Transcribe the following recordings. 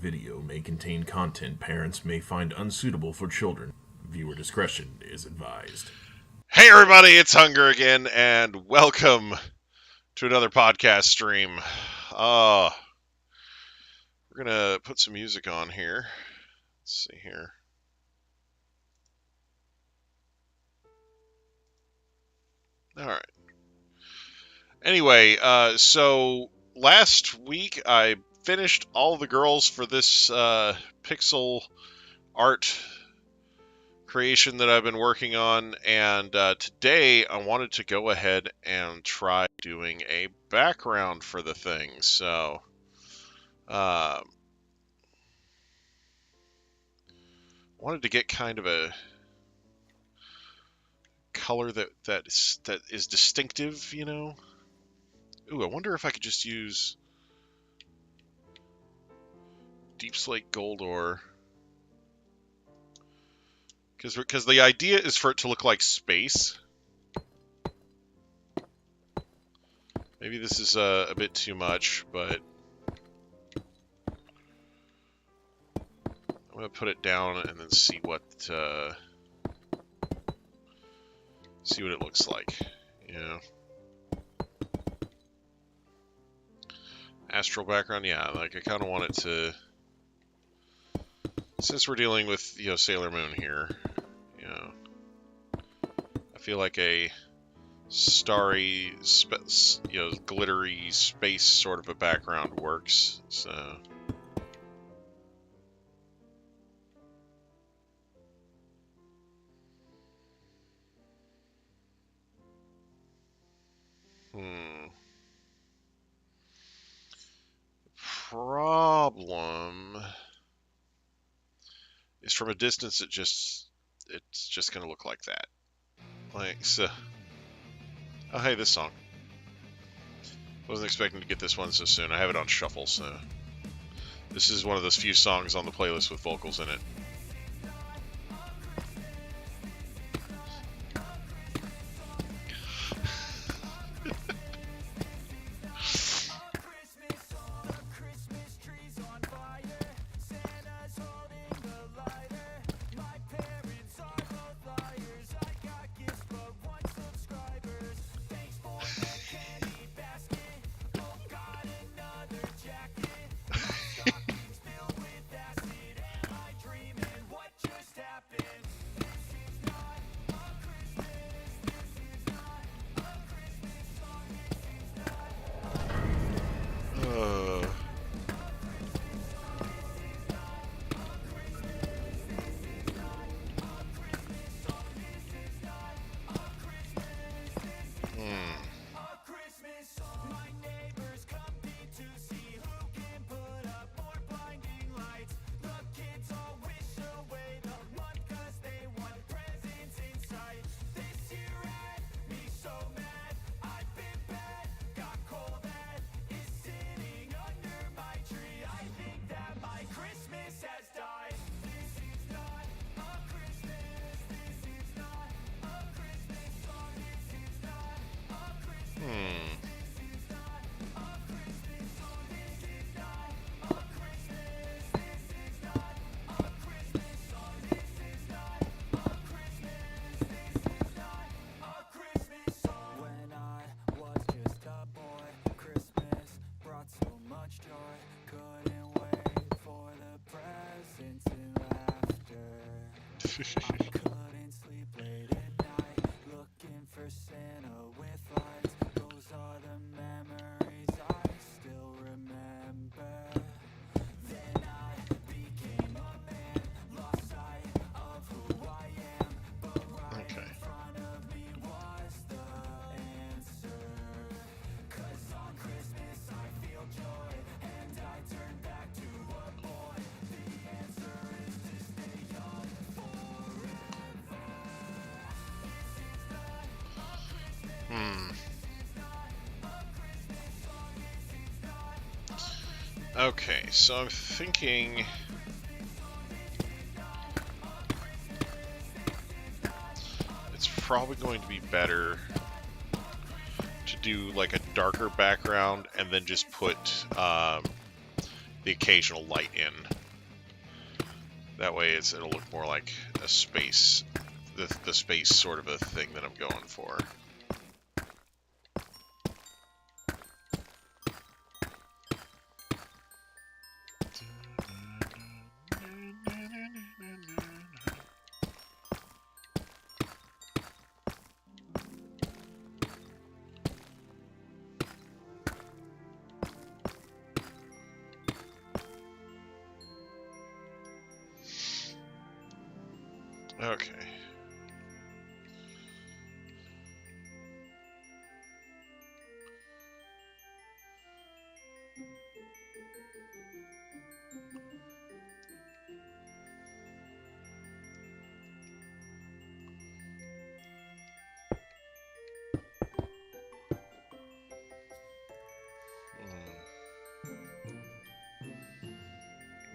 video may contain content parents may find unsuitable for children. Viewer discretion is advised. Hey everybody, it's Hunger again, and welcome to another podcast stream. We're gonna put some music on here. Let's see here. Alright. Anyway, so last week I finished all the girls for this pixel art creation that I've been working on, and today I wanted to go ahead and try doing a background for the thing. So wanted to get kind of a color that is distinctive, you know. Ooh, I wonder if I could just use Deep Slate Gold Ore. Because the idea is for it to look like space. Maybe this is a bit too much, but I'm going to put it down and then see what it looks like. You know. Astral background, yeah, like I kind of want it to, since we're dealing with, you know, Sailor Moon here, you know, I feel like a starry, you know, glittery space sort of a background works, so. Problem is from a distance it's just gonna look like that, like so. Oh hey, this song, wasn't expecting to get this one so soon. I have it on shuffle, so this is one of those few songs on the playlist with vocals in it. Couldn't sleep late at night, looking for Santa with lights. Those are the memories I still remember. Then I became a man, lost sight of who I am. But right in front of me was the answer. 'Cause on Christmas I feel joy, and I turn back to a boy. The answer is to stay young forever. Okay, so I'm thinking it's probably going to be better to do like a darker background and then just put the occasional light in. That way it'll look more like a space, the space sort of a thing that I'm going for. Okay.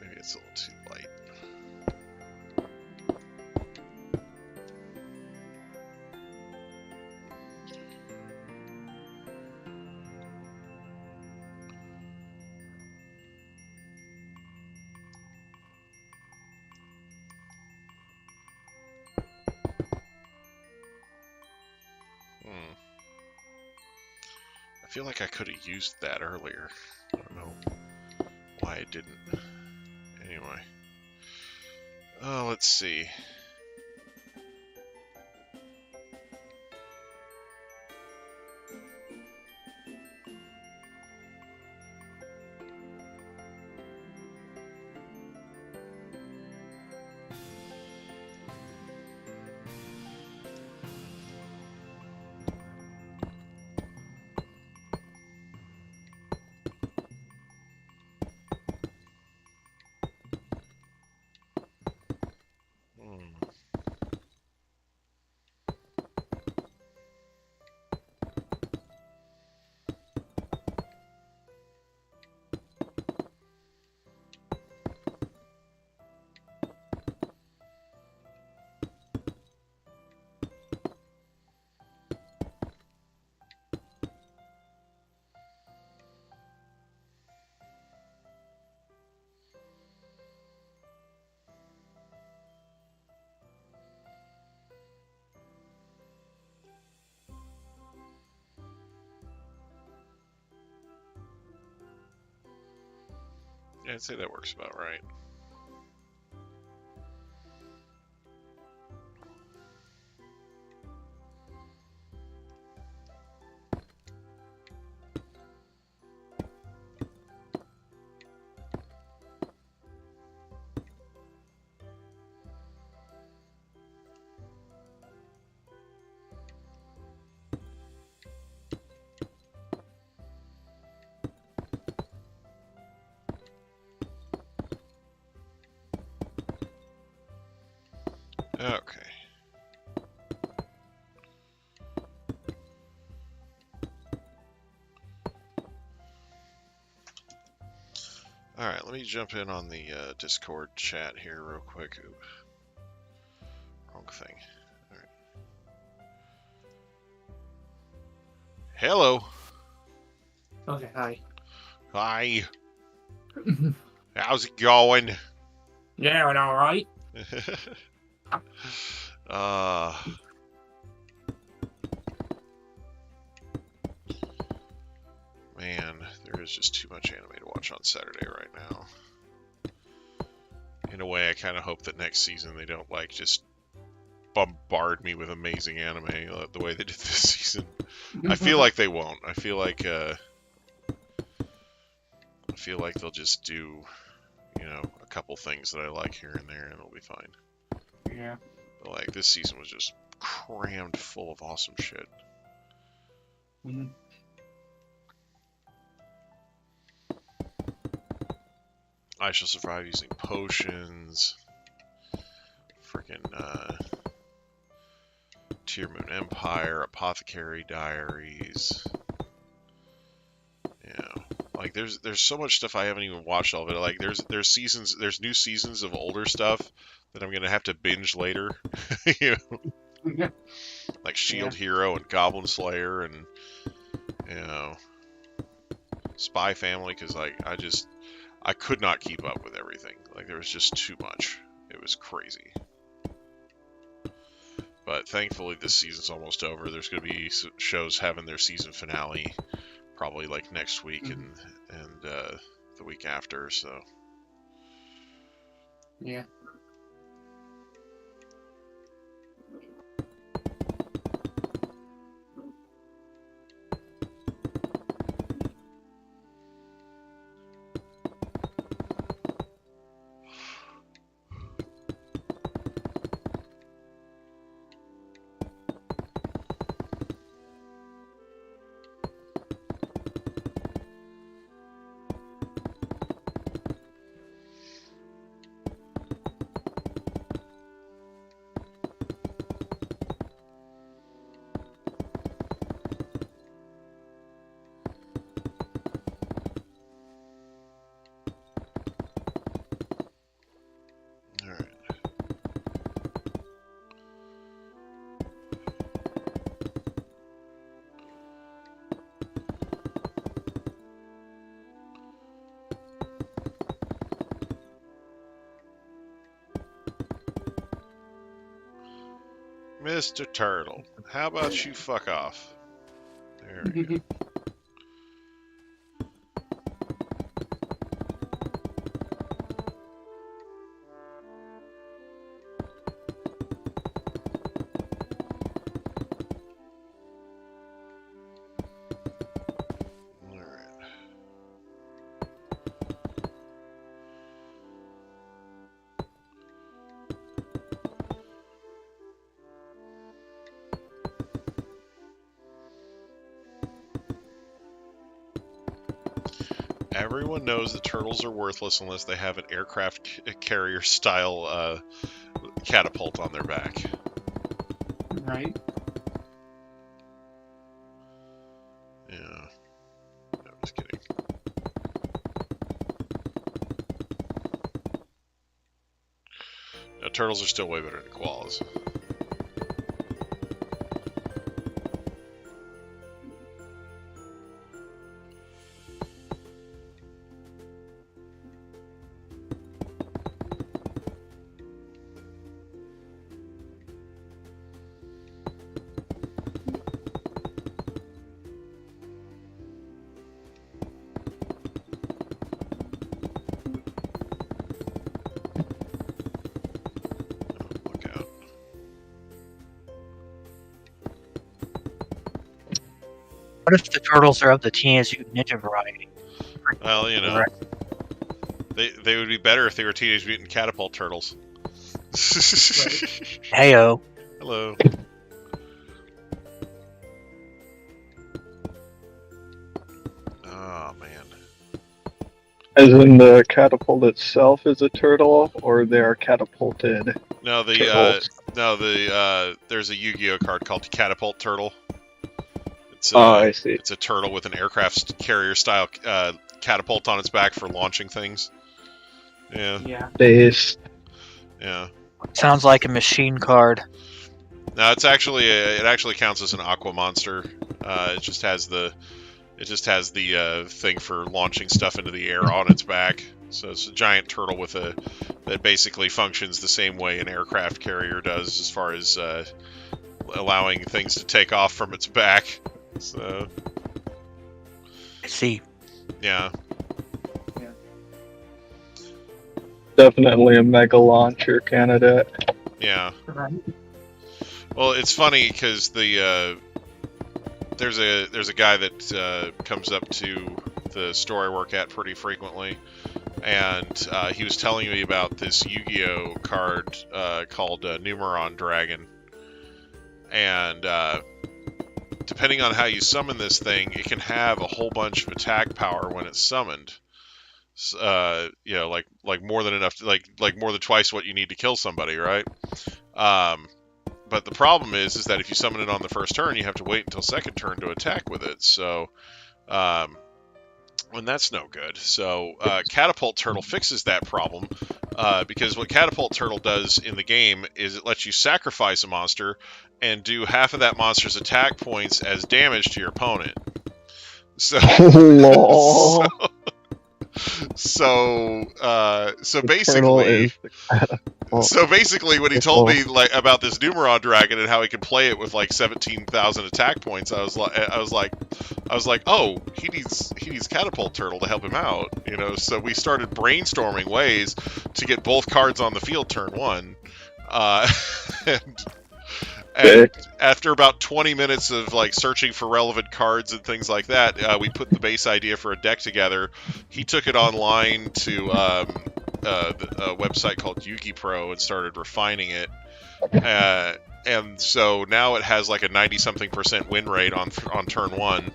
Maybe it's a little too light. I feel like I could have used that earlier. I don't know why I didn't. Anyway. Oh, let's see. Yeah, I'd say that works about right. Okay. Alright, let me jump in on the Discord chat here real quick. Ooh. Wrong thing. Alright. Hello. Okay, hi. Hi. How's it going? Yeah, all right. Man, there is just too much anime to watch on Saturday right now. In a way, I kind of hope that next season they don't, like, just bombard me with amazing anime the way they did this season. I feel like they won't. I feel like they'll just do, you know, a couple things that I like here and there, and it'll be fine. Yeah. But, like, this season was just crammed full of awesome shit. Mm-hmm. I Shall Survive Using Potions. Freaking, Tier Moon Empire, Apothecary Diaries. Yeah. Like, there's so much stuff I haven't even watched all of it. Like, there's new seasons of older stuff that I'm gonna have to binge later. You know? Like Shield Hero and Goblin Slayer and, you know, Spy Family, because, like, I could not keep up with everything. Like, there was just too much. It was crazy. But thankfully, this season's almost over. There's going to be shows having their season finale probably like next week and the week after. So Yeah. Mr. Turtle, how about you fuck off? There we go. Everyone knows that turtles are worthless unless they have an aircraft carrier style catapult on their back. Right. Yeah. No, just kidding. No, turtles are still way better than koalas. What if the turtles are of the Teenage Mutant Ninja variety? Well, you know, they would be better if they were Teenage Mutant Catapult Turtles. Heyo. Hello. Oh man. As in the catapult itself is a turtle, or they are catapulted? No, turtles? There's a Yu-Gi-Oh card called Catapult Turtle. It's I see. It's a turtle with an aircraft carrier style catapult on its back for launching things. Yeah. Yeah. Based. Yeah. Sounds like a machine card. No, it's actually it actually counts as an aqua monster. It just has the thing for launching stuff into the air on its back. So it's a giant turtle that basically functions the same way an aircraft carrier does, as far as allowing things to take off from its back. So I see. yeah. Definitely a mega launcher candidate. Yeah. Right. Well, it's funny because there's a guy that comes up to the store I work at pretty frequently, and he was telling me about this Yu-Gi-Oh card called Numeron Dragon, and depending on how you summon this thing, it can have a whole bunch of attack power when it's summoned. You know, like more than enough, like more than twice what you need to kill somebody, right? But the problem is that if you summon it on the first turn, you have to wait until second turn to attack with it. So, and that's no good. So, Catapult Turtle fixes that problem because what Catapult Turtle does in the game is it lets you sacrifice a monster and do half of that monster's attack points as damage to your opponent. So, Lol. So Turtle basically, is the catapult. so basically, when he told me like about this Numeron dragon and how he could play it with like 17,000 attack points, I was like, oh, he needs catapult turtle to help him out, you know. So we started brainstorming ways to get both cards on the field turn one, and after about 20 minutes of like searching for relevant cards and things like that, we put the base idea for a deck together. He took it online to a website called Yugi Pro and started refining it. And so now it has like a 90-something% win rate on turn one.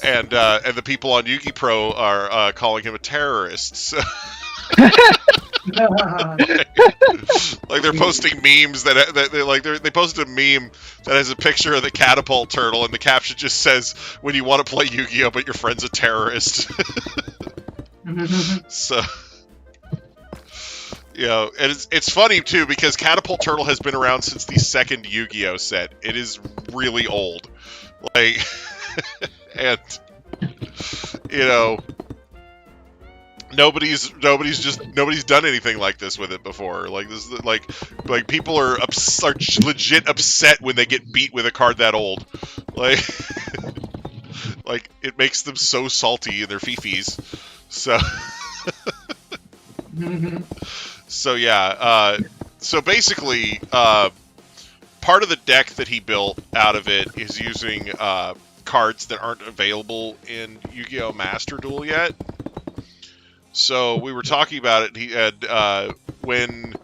And the people on Yugi Pro are calling him a terrorist. So like they're posting memes they posted a meme that has a picture of the catapult turtle and the caption just says, "When you want to play Yu-Gi-Oh but your friend's a terrorist." So you know, and it's funny too because catapult turtle has been around since the second Yu-Gi-Oh set. It is really old, like and you know, nobody's done anything like this with it before. Like this, like people are legit upset when they get beat with a card that old. Like, like it makes them so salty in their fifis. So, so yeah. So basically, part of the deck that he built out of it is using cards that aren't available in Yu-Gi-Oh! Master Duel yet. So we were talking about it. He had when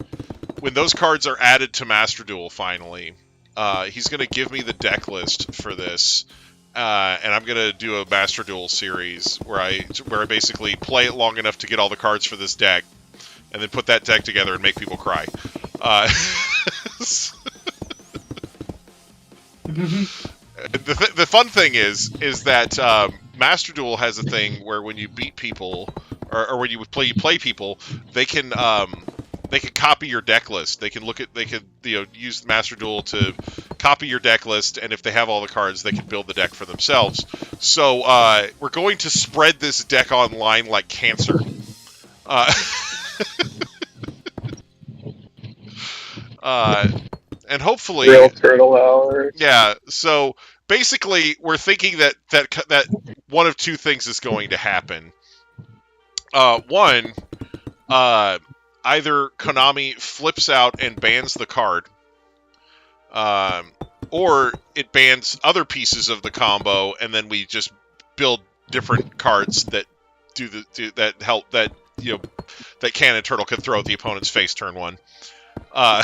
those cards are added to Master Duel finally, he's going to give me the deck list for this, and I'm going to do a Master Duel series where I basically play it long enough to get all the cards for this deck, and then put that deck together and make people cry. The fun thing is that Master Duel has a thing where when you beat people, or when you play people, they can copy your deck list. They can use Master Duel to copy your deck list, and if they have all the cards, they can build the deck for themselves. So we're going to spread this deck online like cancer. And hopefully, Real turtle hours. Yeah. So basically, we're thinking that one of two things is going to happen. One, either Konami flips out and bans the card, or it bans other pieces of the combo, and then we just build different cards that that Cannon Turtle can throw at the opponent's face turn one. So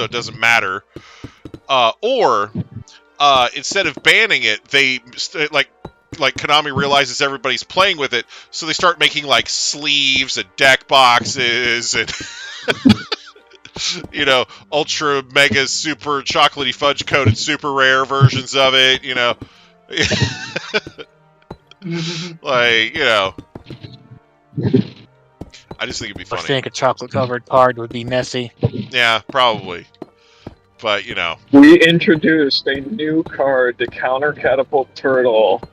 it doesn't matter. Or instead of banning it, they like Konami realizes everybody's playing with it, so they start making like sleeves and deck boxes and ultra mega super chocolatey fudge coated super rare versions of it, I just think it'd be funny. I think a chocolate-covered card would be messy. Yeah, probably. But, We introduced a new card to counter Catapult Turtle.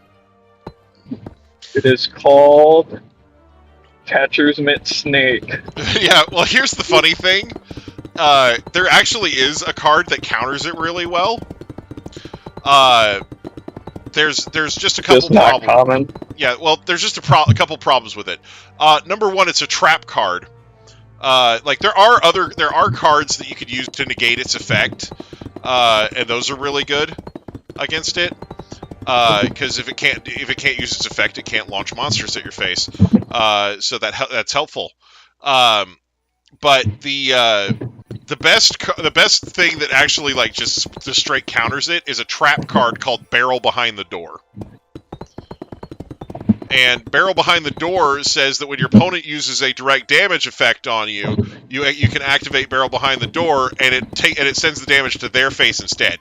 It is called Catcher's Mitt Snake. Yeah, well, here's the funny thing. There actually is a card that counters it really well. There's just a couple problems. Common. Yeah, well, there's just a couple problems with it. Number one, it's a trap card. There are cards that you could use to negate its effect, and those are really good against it. Because if it can't use its effect, it can't launch monsters at your face. So that's helpful. But the best thing that actually just straight counters it is a trap card called Barrel Behind the Door. And Barrel Behind the Door says that when your opponent uses a direct damage effect on you can activate Barrel Behind the Door, and it sends the damage to their face instead.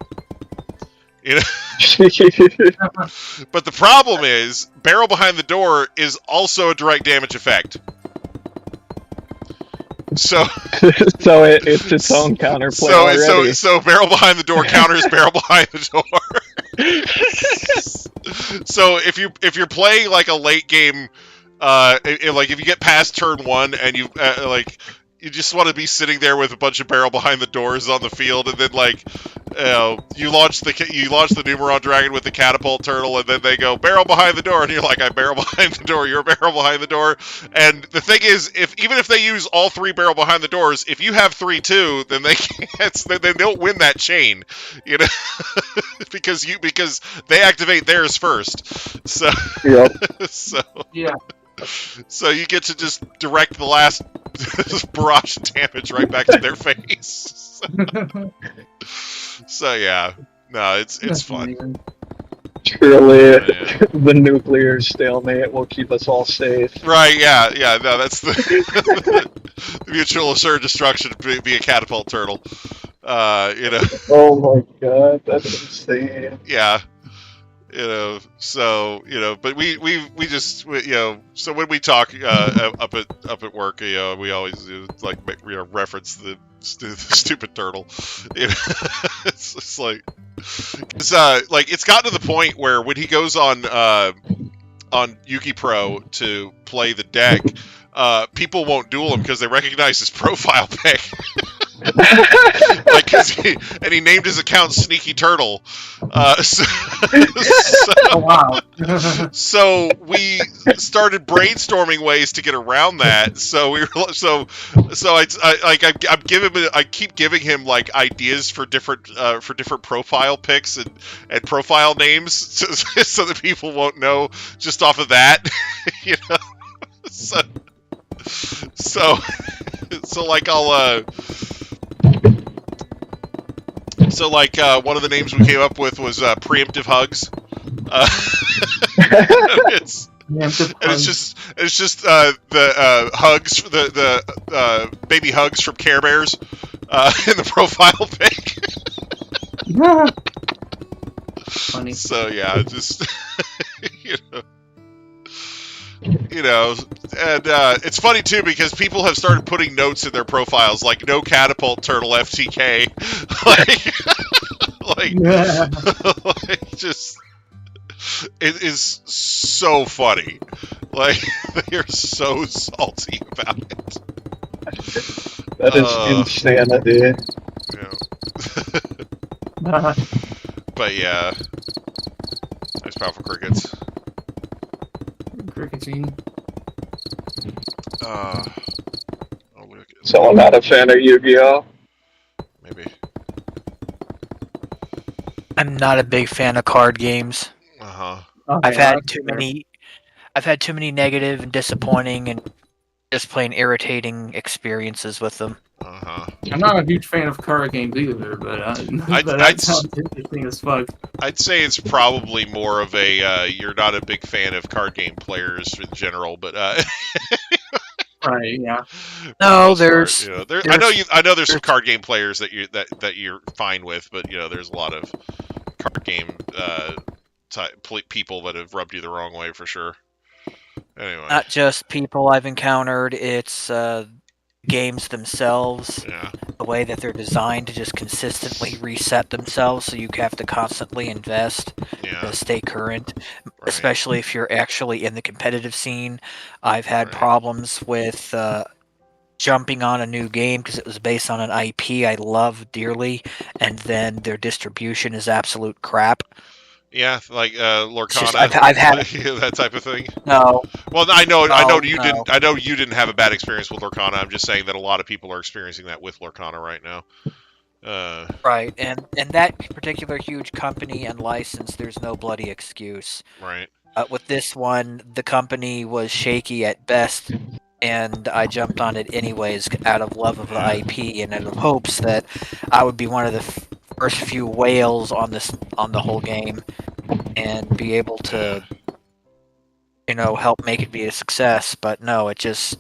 But the problem is, Barrel Behind the Door is also a direct damage effect. So it's its own counterplay already. So Barrel Behind the Door counters Barrel Behind the Door. So if you're playing like a late game, like if you get past turn 1 and you like you just want to be sitting there with a bunch of barrel behind the doors on the field, and then like you launch the Numeron dragon with the catapult turtle, and then they go barrel behind the door, and you're like, I barrel behind the door, you're barrel behind the door. And the thing is, even if they use all 3 barrel behind the doors, if you have 3 too, then they can't. Then they don't win that chain, you know, because they activate theirs first. So Yep. so Yeah. so you get to just direct the last barrage damage right back to their face. So yeah, no, it's fun. Truly, Yeah. the nuclear stalemate will keep us all safe. Right? Yeah, no, that's the, the mutual assured destruction via catapult turtle. You know, Oh my god, that's insane. yeah. You know, so you know, but we just you know, so when we talk up at work, you know, we always like reference the stupid turtle. You know? It's like it's gotten to the point where when he goes on Yuki Pro to play the deck, people won't duel him because they recognize his profile pic. Like, and he named his account Sneaky Turtle. Oh wow. So we started brainstorming ways to get around that. So we were I keep giving him like ideas for different profile pics and profile names so that people won't know just off of that. You know, so like I'll So, like, one of the names we came up with was Preemptive Hugs. It's just the hugs, the baby hugs from Care Bears in the profile pic. Funny. So yeah, just you know, and it's funny too because people have started putting notes in their profiles like "No Catapult Turtle FTK," like just it is so funny. Like they're so salty about it. That is insanity. Yeah. But yeah, there's powerful crickets. Cricketing. So I'm not a fan of Yu-Gi-Oh! Maybe. I'm not a big fan of card games. Uh-huh. I've had too many negative and disappointing and just plain irritating experiences with them. Uh-huh. I'm not a huge fan of card games either, but that sounds interesting as fuck. I'd say it's probably more of a you're not a big fan of card game players in general, but right, yeah. No, there's, you know, I know there's some card game players that you're fine with, but you know, there's a lot of card game people that have rubbed you the wrong way for sure. Anyway, not just people I've encountered, it's games themselves, yeah. the way that they're designed to just consistently reset themselves, so you have to constantly invest to stay current, especially if you're actually in the competitive scene. I've had problems with jumping on a new game because it was based on an IP I love dearly, and then their distribution is absolute crap. Yeah, like Lorcana, I've had that type of thing. No. Well, I know you didn't. I know you didn't have a bad experience with Lorcana. I'm just saying that a lot of people are experiencing that with Lorcana right now. Right, and that particular huge company and license, there's no bloody excuse. Right. With this one, the company was shaky at best, and I jumped on it anyways out of love of the IP and out of hopes that I would be one of the first few whales on the whole game and be able to, you know, help make it be a success. But no, it's just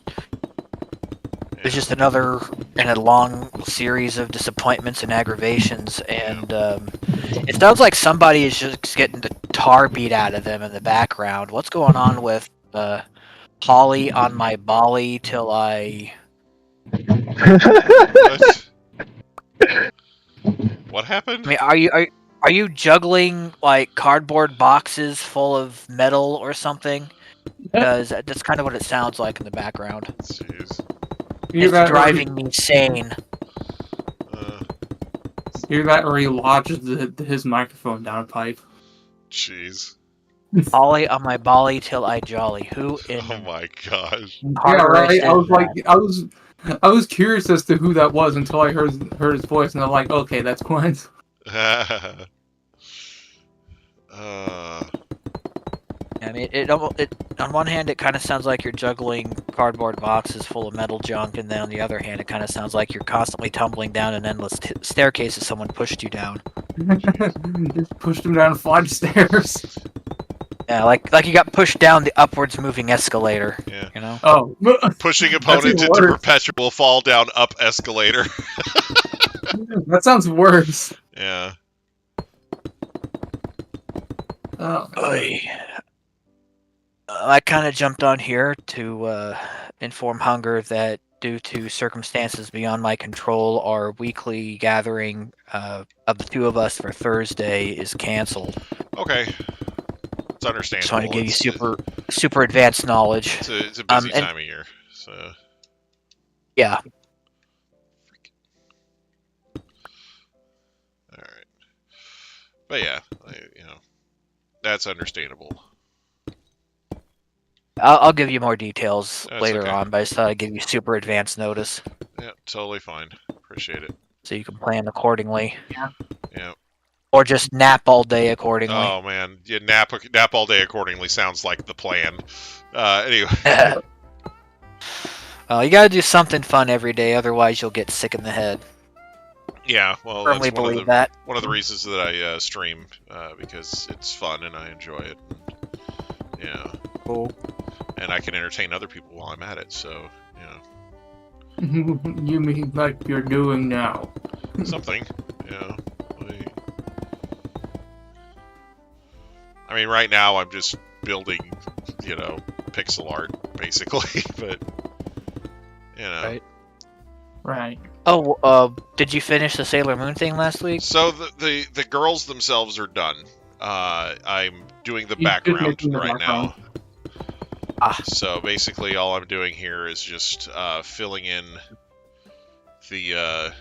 another in a long series of disappointments and aggravations, and it sounds like somebody is just getting the tar beat out of them in the background. What's going on with Holly on my Bali till I... What happened? I mean, are you Are you juggling like cardboard boxes full of metal or something? Because that's kind of what it sounds like in the background. Jeez. It's driving me insane. Hear that, or he lodges his microphone down a pipe. Jeez. Ollie on my bolly till I jolly. Who in? Oh my gosh. Yeah, right. I was curious as to who that was until I heard his voice, and I'm like, okay, that's Gwen. I mean, it on one hand, it kind of sounds like you're juggling cardboard boxes full of metal junk, and then on the other hand, it kind of sounds like you're constantly tumbling down an endless staircase as someone pushed you down. Just pushed him down a flight of stairs. Yeah, like you got pushed down the upwards moving escalator. Yeah. You know? Oh. Pushing opponent into perpetual fall down up escalator. That sounds worse. Yeah. I kind of jumped on here to inform Hunger that due to circumstances beyond my control, our weekly gathering of the two of us for Thursday is canceled. Okay. It's understandable. Just want to give you super advanced knowledge. It's a busy time of year, so... Yeah. Alright. But yeah, that's understandable. I'll give you more details That's later okay. on, but I just thought I'd give you super advanced notice. Yeah, totally fine. Appreciate it. So you can plan accordingly. Yeah. Yeah. Or just nap all day accordingly. Oh man, yeah, nap all day accordingly sounds like the plan. Anyway. You gotta do something fun every day, otherwise you'll get sick in the head. Yeah, well, Firmly that's believe that. one of the reasons that I stream, because it's fun and I enjoy it. Yeah. Cool. And I can entertain other people while I'm at it, so, You mean like you're doing now? Something, I mean, right now I'm just building, pixel art, basically, but, Right. Oh, did you finish the Sailor Moon thing last week? So the girls themselves are done. I'm doing the background right now. So basically all I'm doing here is just filling in the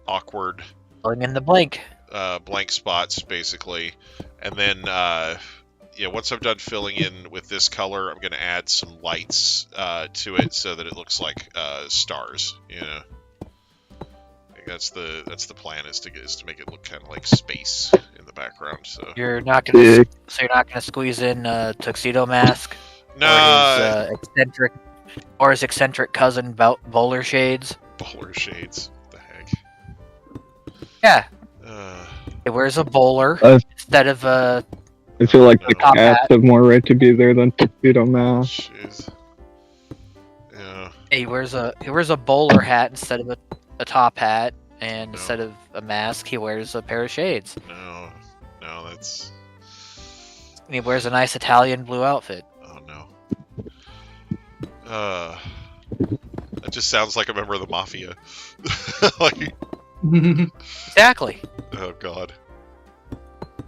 awkward... Filling in the blank. Blank spots, basically. And then, once I'm done filling in with this color, I'm going to add some lights to it so that it looks like stars, I think that's the plan, is to make it look kind of like space in the background. So you're not gonna squeeze in Tuxedo Mask, no, or his eccentric cousin Bowler Shades. Bowler Shades, what the heck? Yeah, he wears a bowler instead of a. I feel like the cats have more right to be there than Tuxedo Mask. Jeez. Yeah. He wears a bowler hat instead of a top hat, and instead of a mask, he wears a pair of shades. No, that's... And he wears a nice Italian blue outfit. Oh, no. That just sounds like a member of the Mafia. Exactly. Oh, God.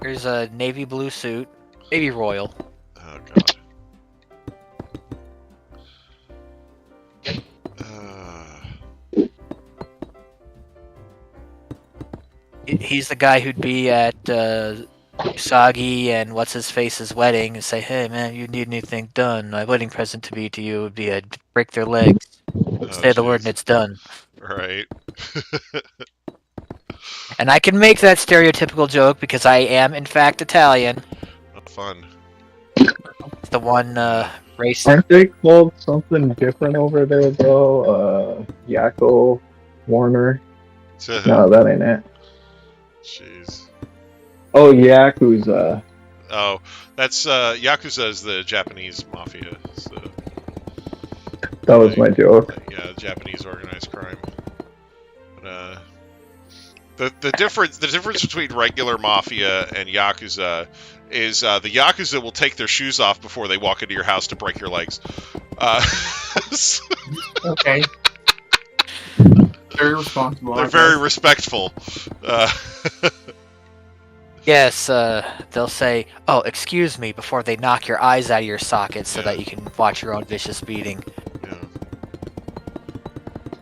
Here's a navy blue suit. Maybe royal. Oh, God. He's the guy who'd be at Usagi and what's-his-face's wedding and say, hey, man, you need anything done. My wedding present to you would be to break their legs. Say the word and it's done. Right. And I can make that stereotypical joke because I am, in fact, Italian. Fun. It's the one race. Aren't they called something different over there, though? Yakko, Warner? No, that ain't it. Jeez. Oh, Yakuza. Oh, that's Yakuza is the Japanese mafia. So, that was my joke. Yeah, Japanese organized crime. But the difference between regular mafia and Yakuza is the Yakuza will take their shoes off before they walk into your house to break your legs. Okay. Very responsible. They're very respectful. Yes, they'll say, "Oh, excuse me," before they knock your eyes out of your sockets so that you can watch your own vicious beating. Yeah.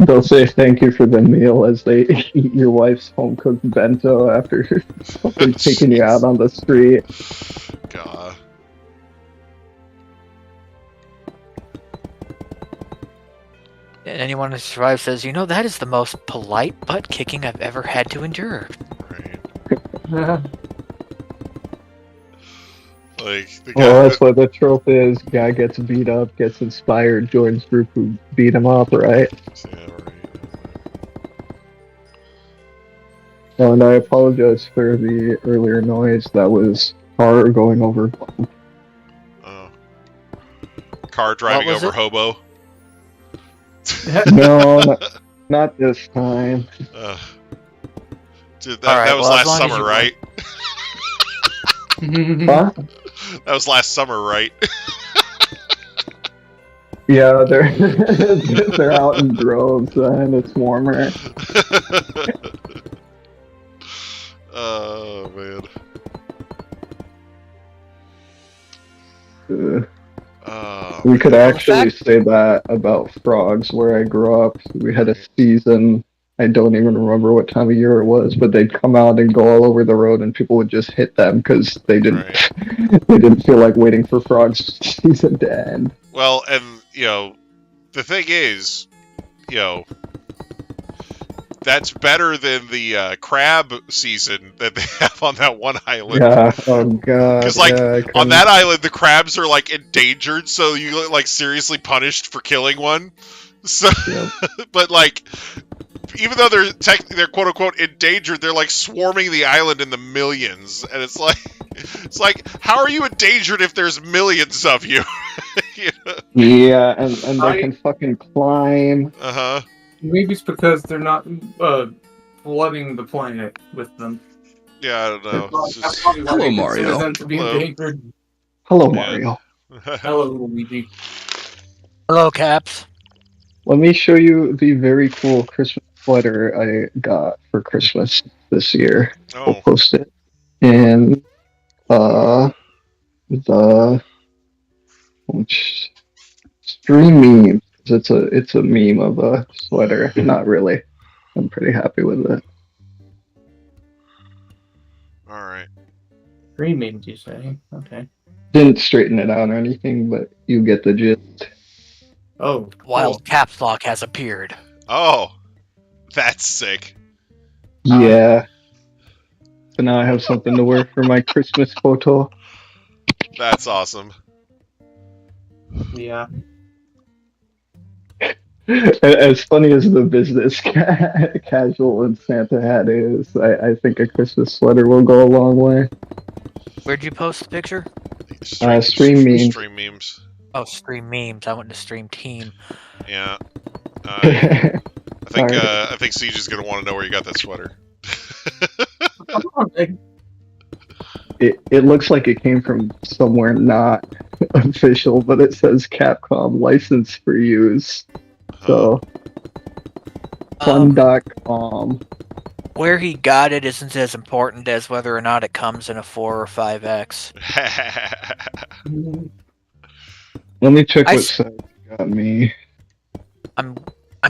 They'll say thank you for the meal as they eat your wife's home-cooked bento after taking you out on the street. God. And anyone who survives says, "You know, that is the most polite butt kicking I've ever had to endure." Right. Like the guy. Well, that's what the trope is. Guy gets beat up, gets inspired, joins group who beat him up, right? Yeah, right. Oh, and I apologize for the earlier noise. That was car going over. Oh. Car driving over it? hobo. No, not this time. Dude, that was last summer, right? Huh? That was last summer, right? Yeah, they're out in droves and it's warmer. Oh man. We could actually say that about frogs where I grew up. We had a season, I don't even remember what time of year it was, but they'd come out and go all over the road and people would just hit them because they didn't they didn't feel like waiting for frogs season to end. Well, and the thing is, that's better than the crab season that they have on that one island. Yeah, oh god. Because on that island, the crabs are endangered, so you seriously punished for killing one. So, but even though they're quote unquote endangered, they're swarming the island in the millions, and it's like how are you endangered if there's millions of you? Yeah, and they can fucking climb. Maybe it's because they're not flooding the planet with them. Yeah, I don't know. Hello, Mario. Them to be endangered. Hello, Mario. Hello, Luigi. Hello, Caps. Let me show you the very cool Christmas sweater I got for Christmas this year. I'll post it in the stream meme. It's a meme of a sweater. Not really. I'm pretty happy with it. All right. Stream meme, did you say? Okay. Didn't straighten it out or anything, but you get the gist. Oh, Wild Caps Lock has appeared. Oh, that's sick. Yeah. So now I have something to wear for my Christmas photo. That's awesome. Yeah. As funny as the business casual and Santa hat is, I think a Christmas sweater will go a long way. Where'd you post the picture? Stream memes. Stream memes. Oh, stream memes. I went to stream team. Yeah. I think Siege is gonna want to know where you got that sweater. It looks like it came from somewhere not official, but it says Capcom license for use. So fun.com. Where he got it isn't as important as whether or not it comes in a 4 or 5X. Let me check what size got me. I'm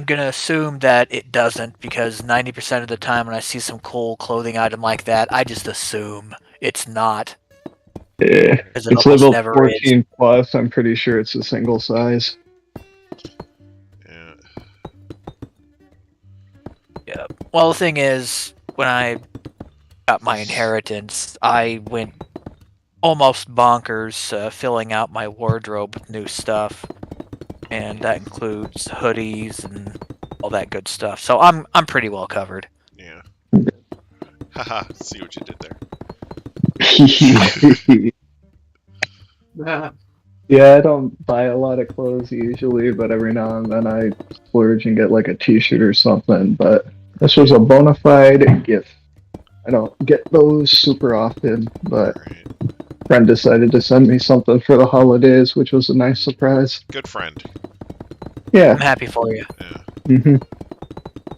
gonna assume that it doesn't, because 90% of the time when I see some cool clothing item like that, I just assume it's not. Yeah, it's level 14 plus. I'm pretty sure it's a single size. Yeah. Well, the thing is, when I got my inheritance, I went almost bonkers filling out my wardrobe with new stuff, and that includes hoodies and all that good stuff. So I'm pretty well covered. Yeah. Haha. See what you did there. Yeah, I don't buy a lot of clothes usually, but every now and then I splurge and get a t-shirt or something. But this was a bona fide gift. I don't get those super often, but a friend decided to send me something for the holidays, which was a nice surprise. Good friend. Yeah. I'm happy for you. Yeah. Mm-hmm.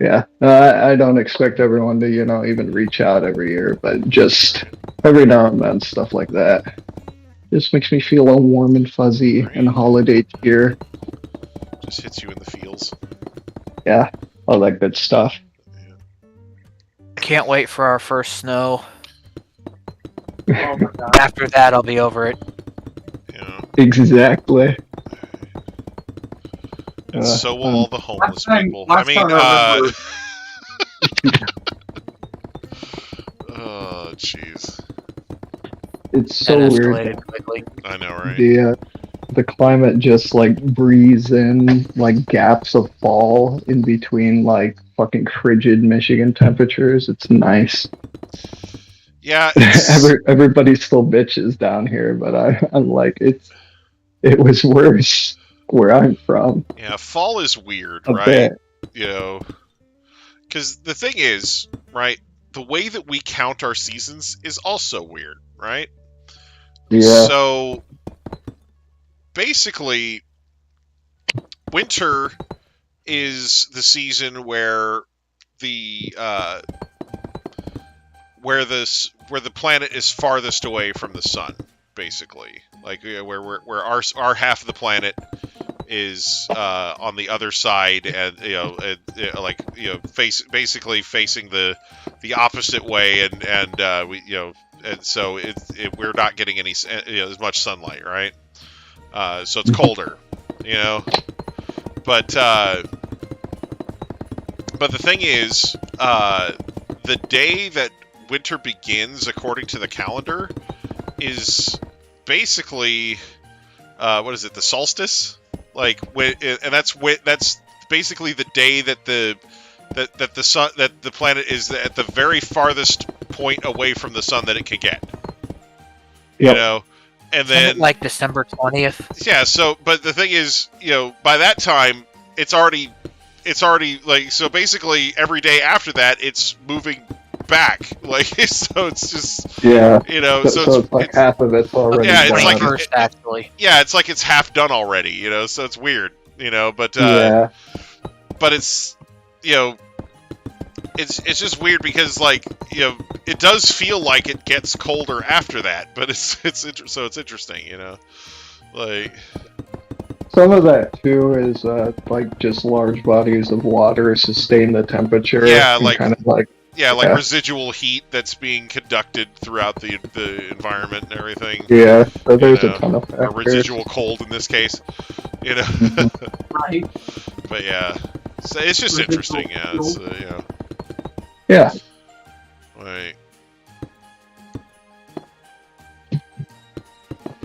Yeah, I don't expect everyone to, even reach out every year, but just every now and then, stuff like that. Just makes me feel all warm and fuzzy and holiday cheer. Just hits you in the feels. Yeah, all that good stuff. Yeah. Can't wait for our first snow. Oh my god. After that, I'll be over it. Yeah. Exactly. And so will all the homeless people. Last time I remember... Oh, jeez. It's so weird. Quickly. I know, right? The climate just like breathes in like gaps of fall in between like fucking frigid Michigan temperatures. It's nice. Yeah. Everybody still bitches down here, but I'm like it was worse where I'm from. Yeah, fall is weird, A right? bit. Because the thing is, right, the way that we count our seasons is also weird, right? Yeah. So basically, winter is the season where the planet is farthest away from the sun, basically, like where our half of the planet is on the other side, and basically facing the opposite way, and so we're not getting any as much sunlight, right? So it's colder, but the thing is, the day that winter begins according to the calendar is basically what is it, the solstice? Like, and that's basically the day that the planet is at the very farthest point away from the sun that it can get. Yep. And then like December 20th. Yeah. So, but the thing is, by that time, it's already like, so basically every day after that, it's moving back. Like, so it's just so it's like half of it's already done. It's like first, actually. Yeah, it's like it's half done already. So it's weird. But but it's it's just weird because, like, it does feel like it gets colder after that, but it's interesting, like. Some of that too is like just large bodies of water sustain the temperature. Yeah, like kind of like residual heat that's being conducted throughout the environment and everything. Yeah, so there's a ton of factors. Or residual cold in this case, Right. But yeah, so it's just interesting. Yeah, it's, Yeah. Like,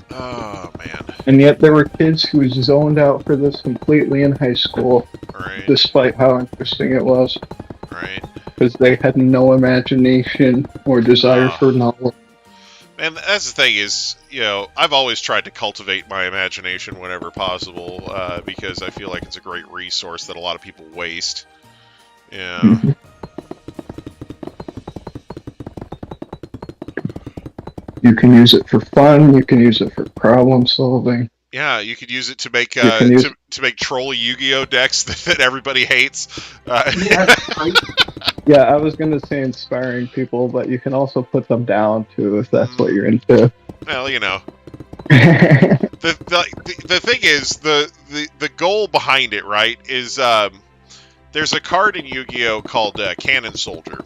oh man. And yet there were kids who zoned out for this completely in high school, Right. despite how interesting it was. Right. Because they had no imagination or desire for knowledge. And that's the thing is, I've always tried to cultivate my imagination whenever possible, because I feel like it's a great resource that a lot of people waste. Yeah. Mm-hmm. You can use it for fun. You can use it for problem solving. Yeah, you could use it to make to make troll Yu-Gi-Oh decks that everybody hates. Yeah, I was gonna say inspiring people, but you can also put them down too if that's what you're into. Well, the thing is, the goal behind it, right, is there's a card in Yu-Gi-Oh called Cannon Soldier,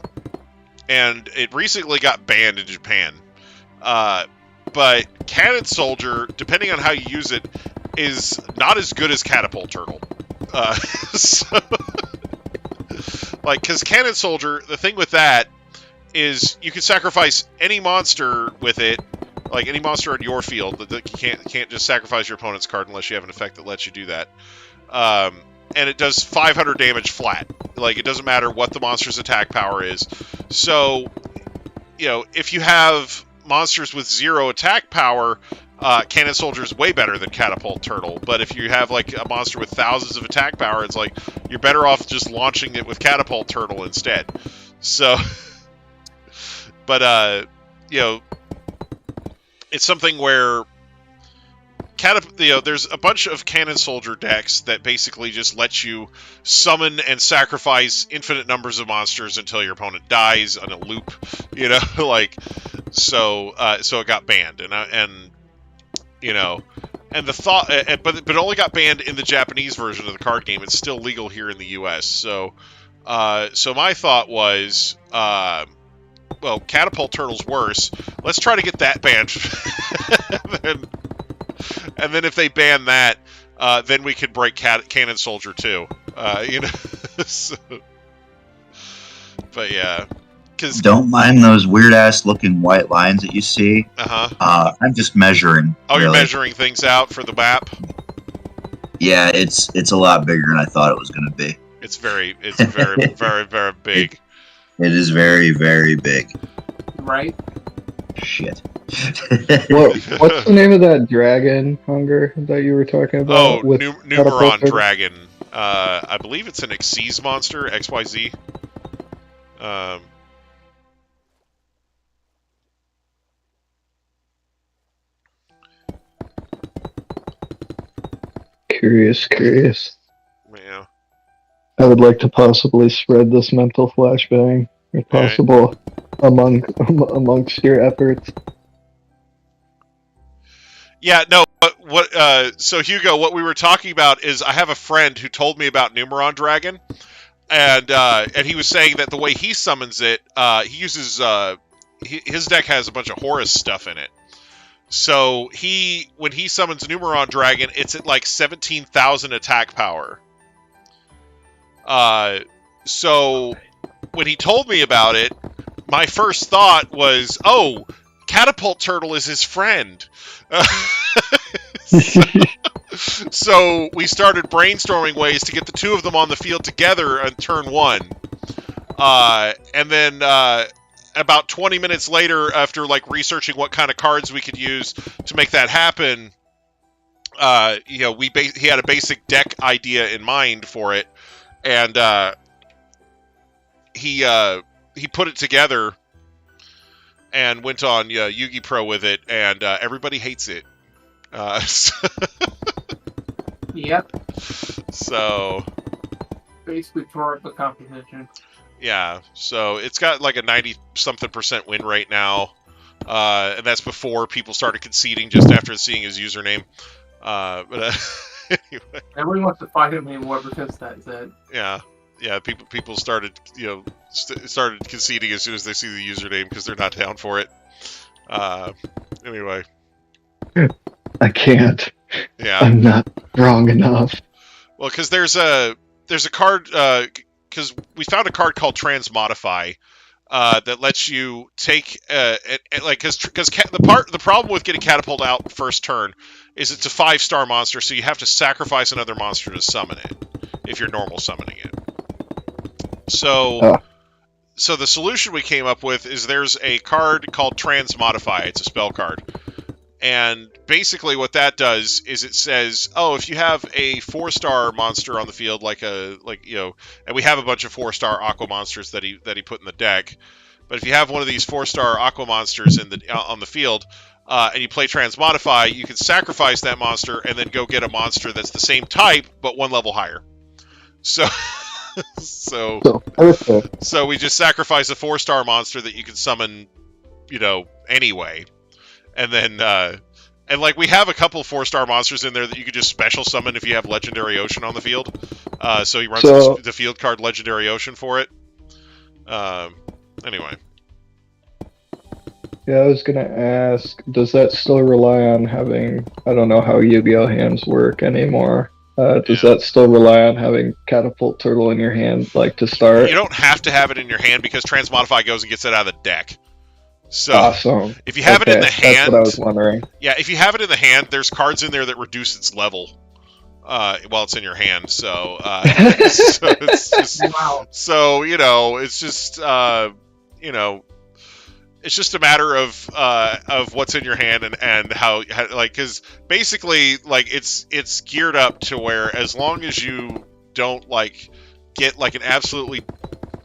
and it recently got banned in Japan. But Cannon Soldier, depending on how you use it, is not as good as Catapult Turtle. Because Cannon Soldier, the thing with that is you can sacrifice any monster with it, like any monster on your field. That you can't just sacrifice your opponent's card unless you have an effect that lets you do that. And it does 500 damage flat. Like, it doesn't matter what the monster's attack power is. So, if you have monsters with 0 attack power, Cannon Soldier is way better than Catapult Turtle. But if you have like a monster with thousands of attack power, it's like you're better off just launching it with Catapult Turtle instead. So, but it's something where there's a bunch of cannon soldier decks that basically just let you summon and sacrifice infinite numbers of monsters until your opponent dies on a loop. So it got banned, and the thought, but it only got banned in the Japanese version of the card game. It's still legal here in the U.S. So my thought was, well, Catapult Turtle's worse. Let's try to get that banned. And then if they ban that, then we could break Cannon Soldier too. So, but yeah. Don't mind those weird ass looking white lines that you see. I'm just measuring. Oh, really. You're measuring things out for the map? Yeah, it's a lot bigger than I thought it was going to be. It's very, very, very big. It is very, very big. Right? Shit. What's the name of that dragon, Hunger, that you were talking about? Oh, Numeron Dragon. I believe it's an Xyz monster, XYZ. Curious. Yeah. I would like to possibly spread this mental flashbang, if possible, amongst your efforts. Yeah, no, so Hugo, what we were talking about is I have a friend who told me about Numeron Dragon, and he was saying that the way he summons it, he uses, his deck has a bunch of Horus stuff in it. So when he summons Numeron Dragon, it's at like 17,000 attack power. So when he told me about it, my first thought was, oh, Catapult Turtle is his friend. So we started brainstorming ways to get the two of them on the field together on turn one. And then about 20 minutes later, after like researching what kind of cards we could use to make that happen, he had a basic deck idea in mind for it, and he put it together and went on Yu-Gi Pro with it, and everybody hates it. Yep. So basically tore up the competition. Yeah, so it's got like a 90-something% win rate now, and that's before people started conceding just after seeing his username. But anyway, everyone wants to fight him anymore because that's it. Yeah. People started started conceding as soon as they see the username because they're not down for it. Anyway, I can't. Yeah, I'm not strong enough. Well, because there's a card. Because we found a card called Transmodify that lets you take because the problem with getting Catapult out first turn is it's a 5-star monster, so you have to sacrifice another monster to summon it if you're normal summoning it. So the solution we came up with is there's a card called Transmodify. It's a spell card. And basically what that does is it says, oh, if you have a 4-star monster on the field, and we have a bunch of 4-star Aqua monsters that he put in the deck, but if you have one of these 4-star Aqua monsters on the field, and you play Transmodify, you can sacrifice that monster and then go get a monster that's the same type but 1 level higher. So we just sacrifice a 4-star monster that you can summon, anyway. And then, we have a couple 4-star monsters in there that you could just special summon if you have Legendary Ocean on the field. So he runs the field card Legendary Ocean for it. Anyway. Yeah, I was gonna ask, does that still rely on having, I don't know how Yu-Gi-Oh! Hands work anymore. Does that still rely on having Catapult Turtle in your hand, to start? You don't have to have it in your hand because Transmodify goes and gets it out of the deck. So, awesome. If you have it in the hand... That's what I was wondering. Yeah, if you have it in the hand, there's cards in there that reduce its level while it's in your hand. So, it's just... Wow. So, it's just... it's just a matter of what's in your hand and how because basically, it's geared up to where as long as you don't, get, an absolutely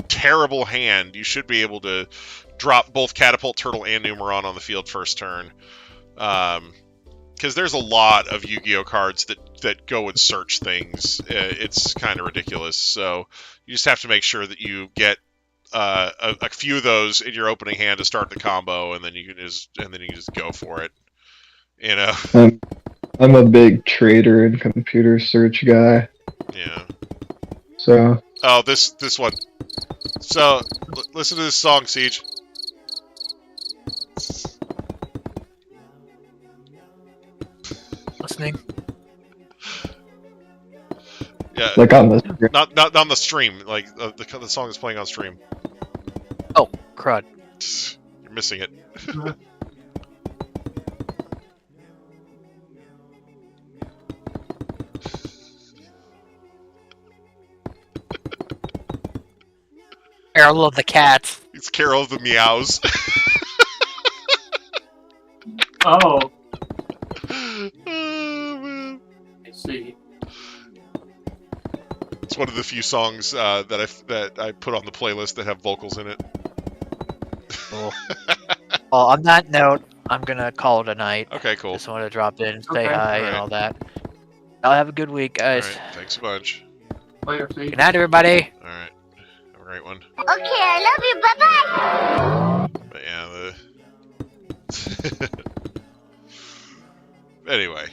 terrible hand, you should be able to drop both Catapult Turtle and Numeron on the field first turn. because there's a lot of Yu-Gi-Oh cards that go and search things. It's kind of ridiculous. So you just have to make sure that you get a few of those in your opening hand to start the combo, and then you can just go for it. You know. I'm a big trader and computer search guy. Yeah. So. Oh, this one. So listen to this song, Siege. Listening. Yeah. Like on the not on the stream. Like the song is playing on stream. Oh, crud! You're missing it. Carol of the Cats. It's Carol of the Meows. Oh. Oh, man. I see. It's one of the few songs that I put on the playlist that have vocals in it. Cool. Well, on that note, I'm gonna call it a night. Okay, cool. Just wanted to drop in, say hi, and all that. I'll have a good week, guys. All right, thanks a bunch. Later, see. Good night, everybody. All right, have a great one. Okay, I love you. Bye bye. But yeah, anyway.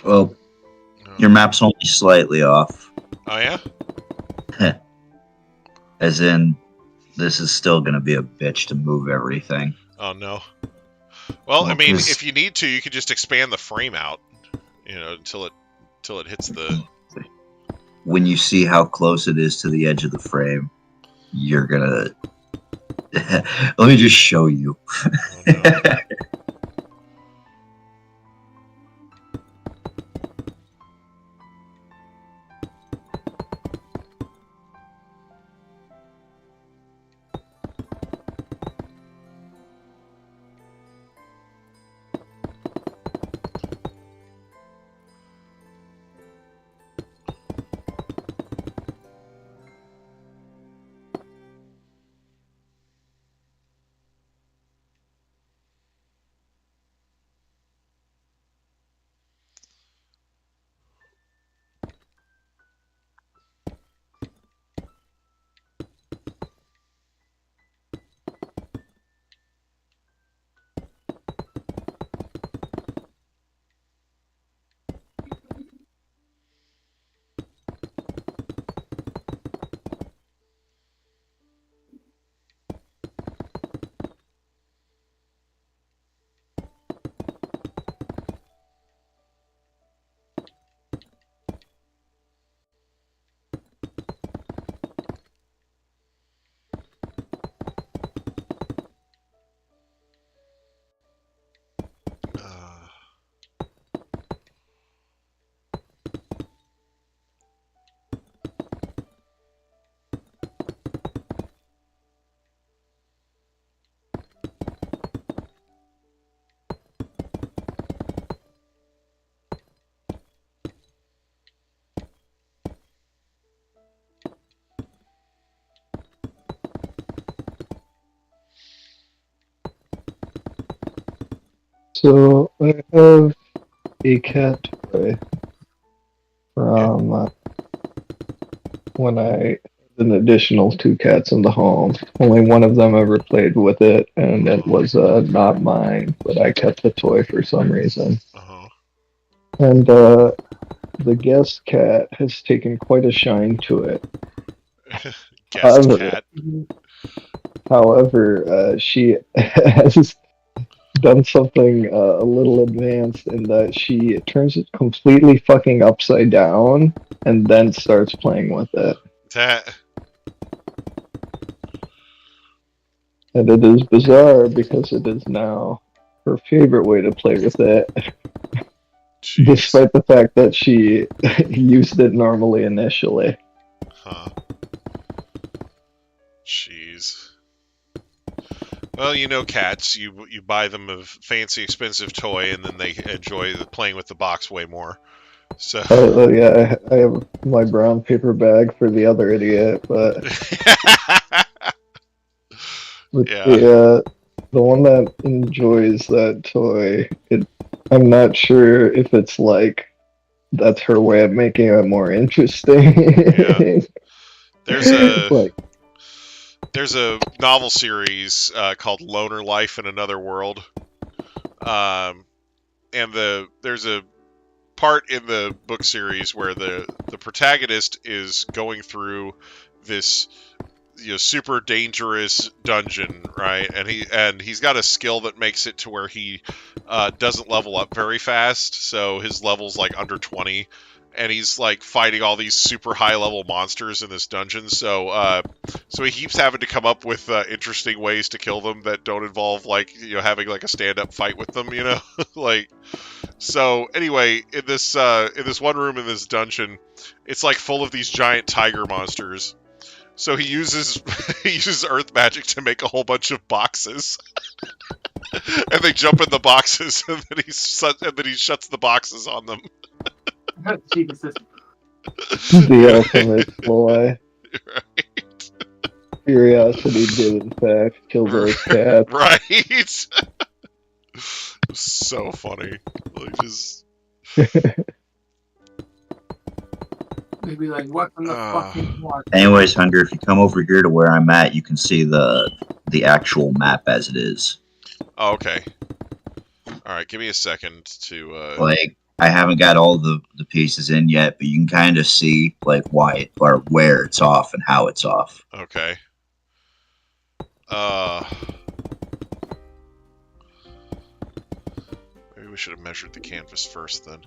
Well, your map's only slightly off. Oh, yeah? As in, this is still going to be a bitch to move everything. Oh, no. Well, I mean, if you need to, you could just expand the frame out, until it hits the... When you see how close it is to the edge of the frame, you're going to... Let me just show you. Oh, no. So I have a cat toy from when I had an additional 2 cats in the home. Only one of them ever played with it, and it was not mine, but I kept the toy for some reason. And the guest cat has taken quite a shine to it. Guest cat. However, she has done something a little advanced in that she turns it completely fucking upside down and then starts playing with it. And it is bizarre because it is now her favorite way to play with it. Jeez. Despite the fact that she used it normally initially. Huh. Jeez. Well, you know cats. You buy them a fancy, expensive toy, and then they enjoy playing with the box way more. So. Oh yeah, I have my brown paper bag for the other idiot, but Yeah. The one that enjoys that toy, I'm not sure if it's like that's her way of making it more interesting. Yeah. Like, There's a novel series called Loner Life in Another World, and there's a part in the book series where the protagonist is going through this super dangerous dungeon, right? And he's got a skill that makes it to where he doesn't level up very fast, so his level's like under 20. And he's like fighting all these super high level monsters in this dungeon. So he keeps having to come up with interesting ways to kill them that don't involve like having like a stand up fight with them. Like. So anyway, in this one room in this dungeon, it's like full of these giant tiger monsters. So he uses earth magic to make a whole bunch of boxes. And they jump in the boxes, and then he shuts the boxes on them. The ultimate ploy. Right. Curiosity did, in fact, kill those cats. Right. So funny. Like just. Maybe like what in the fucking what? Anyways, Hunger, if you come over here to where I'm at, you can see the actual map as it is. Oh, okay. All right, give me a second to. Like, I haven't got all the pieces in yet, but you can kind of see like why or where it's off and how it's off. Okay. Maybe we should have measured the canvas first then.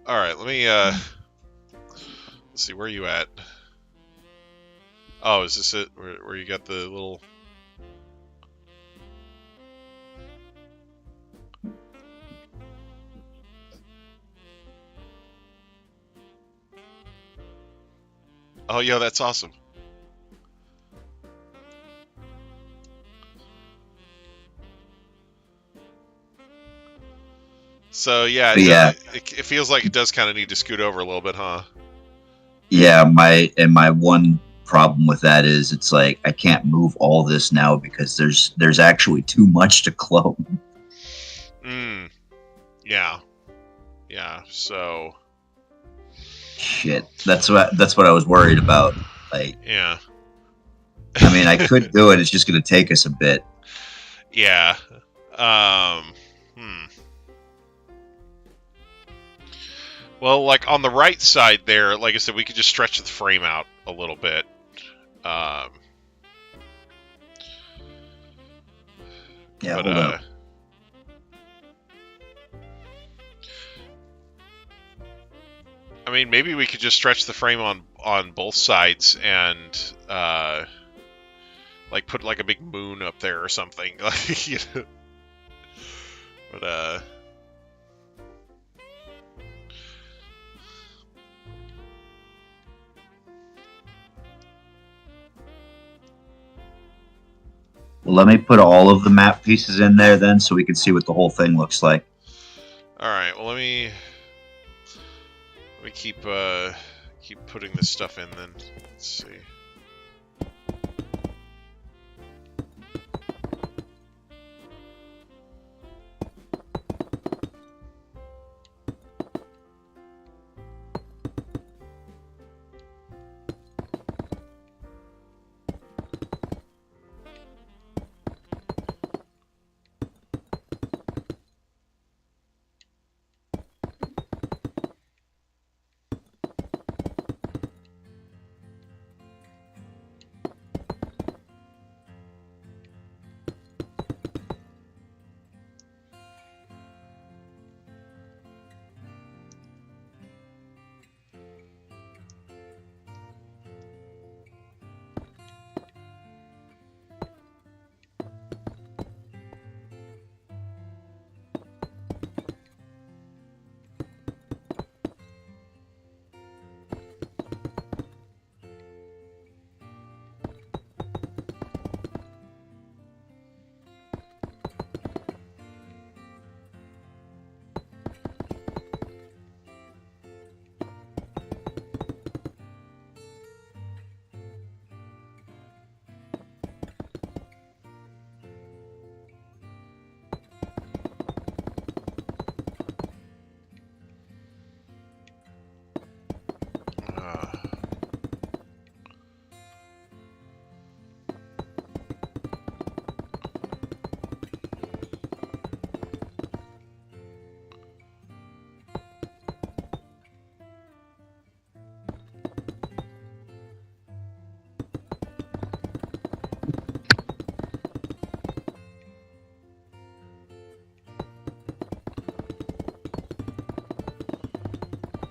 All right, let me let's see, where are you at? Oh, is this it? Where you got the little? Oh, yeah, that's awesome. So yeah, it feels like it does kind of need to scoot over a little bit, huh? Yeah, my one problem with that is it's like I can't move all this now because there's actually too much to clone. Yeah. So. Shit, that's what I was worried about. Like. Yeah. I mean, I could do it. It's just going to take us a bit. Yeah. Well, like on the right side there, like I said, we could just stretch the frame out a little bit. Yeah, but, hold on. I mean, maybe we could just stretch the frame on both sides and like put like a big moon up there or something. Like, But let me put all of the map pieces in there then, so we can see what the whole thing looks like. All right. Well, let me keep putting this stuff in then. Let's see.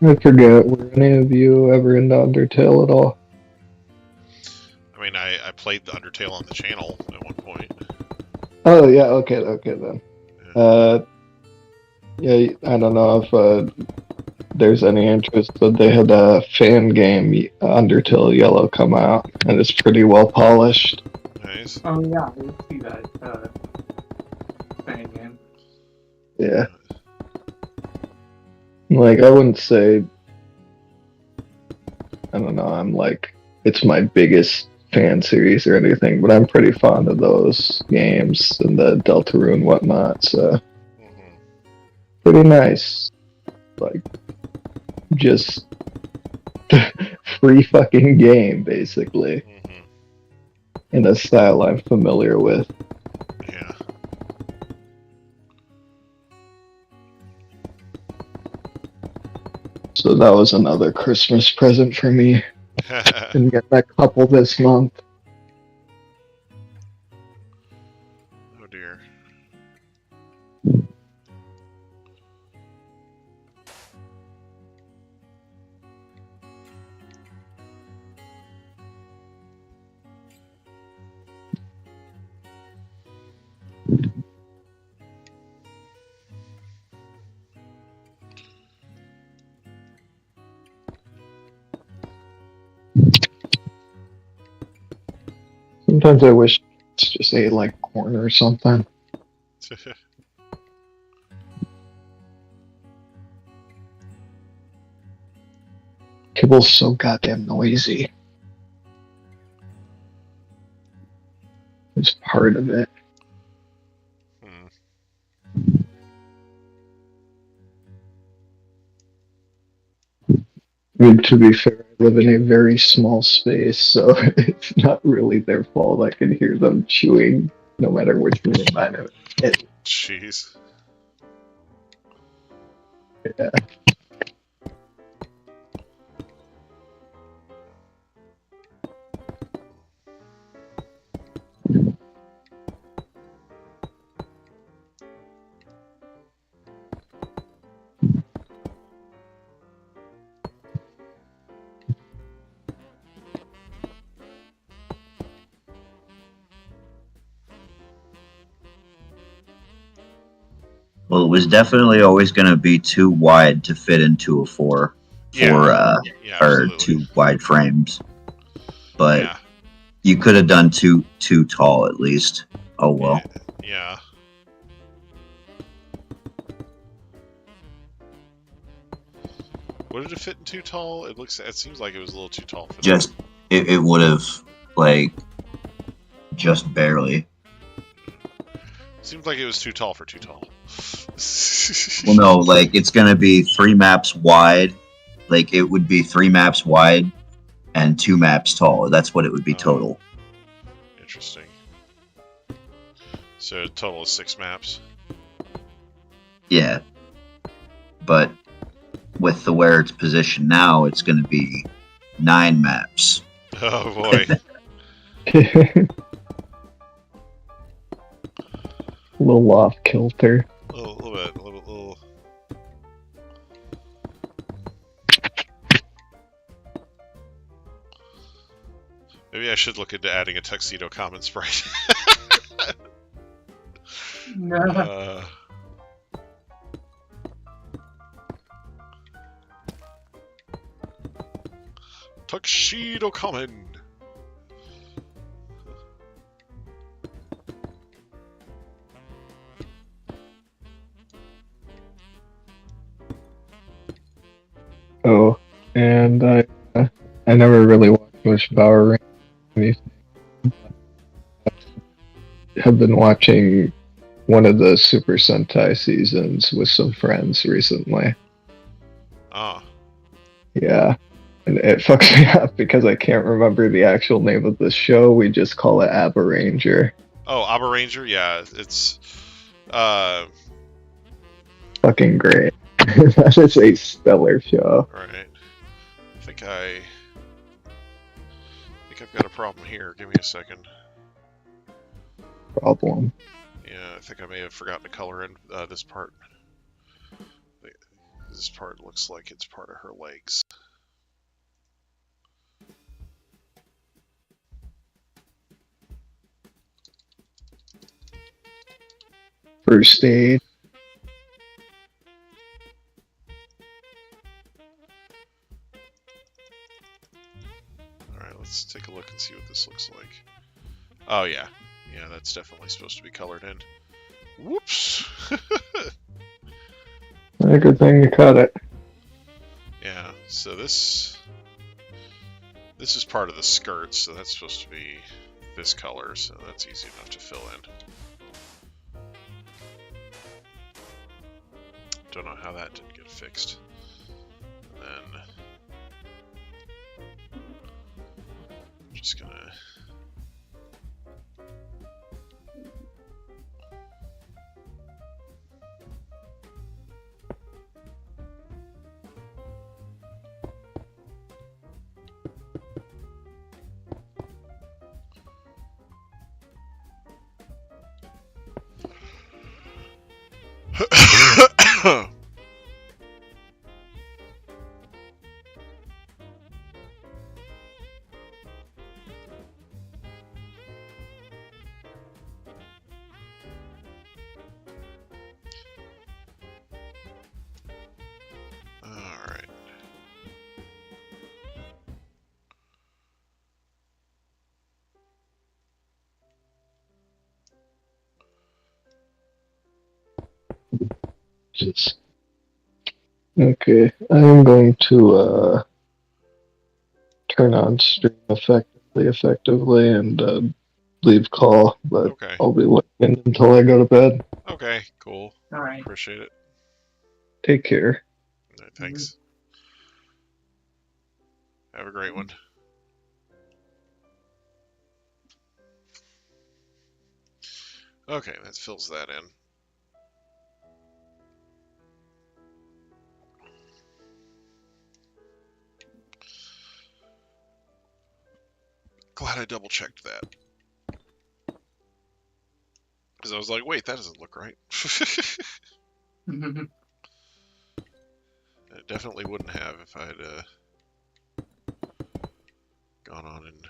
I forget, were any of you ever into Undertale at all? I mean, I played the Undertale on the channel at one point. Oh yeah, okay then. Yeah, I don't know if there's any interest, but they had a fan game, Undertale Yellow, come out, and it's pretty well polished. Nice. Oh yeah, I did see that fan game. Yeah. Like, I wouldn't say, I don't know, I'm like, it's my biggest fan series or anything, but I'm pretty fond of those games and the Deltarune and whatnot, so pretty nice. Like, just free fucking game, basically, in a style I'm familiar with. Yeah. So that was another Christmas present for me. Didn't get that couple this month. Oh dear. Sometimes I wish it's just ate like corn or something. Kibble's so goddamn noisy. It's part of it. I mean, to be fair, I live in a very small space, so it's not really their fault. I can hear them chewing no matter which room I'm in. Jeez. Yeah. Well, it was definitely always going to be too wide to fit into a four, or two wide frames. But you could have done too tall at least. Oh well. Yeah. Would it have fit in too tall? It seems like it was a little too tall for that. It would have, like, just barely. Seems like it was too tall for too tall. Well, no, like, it's gonna be 3 maps wide. Like, it would be 3 maps wide and 2 maps tall. That's what it would be total. Interesting. So a total of 6 maps? Yeah. But with where it's positioned now, it's gonna be 9 maps. Oh boy. A little off kilter. A little bit. A little. Maybe I should look into adding a tuxedo comment sprite. Tuxedo common. Oh, and I never really watched much Power Rangers. Have been watching one of the Super Sentai seasons with some friends recently. Ah. Yeah, and it fucks me up because I can't remember the actual name of the show. We just call it Abba Ranger. Oh, Abba Ranger? Yeah, it's fucking great. That is a stellar show. Right. I think I've got a problem here. Give me a second. Problem. Yeah, I think I may have forgotten to color in this part. this part looks like it's part of her legs. First aid. Alright, let's take a look and see what this looks like. Oh, yeah. Yeah, that's definitely supposed to be colored in. Whoops! A good thing you cut it. Yeah, so this is part of the skirt, so that's supposed to be this color, so that's easy enough to fill in. Don't know how that didn't get fixed. And then I'm just gonna Alright. Just okay. I'm going to turn on stream effectively, and leave call, but Okay. I'll be looking until I go to bed. Okay, cool. All right. Appreciate it. Take care. Alright, thanks. Have a great one. Okay, that fills that in. Glad I double checked that. Because I was like, wait, that doesn't look right. It definitely wouldn't have if I had gone on and...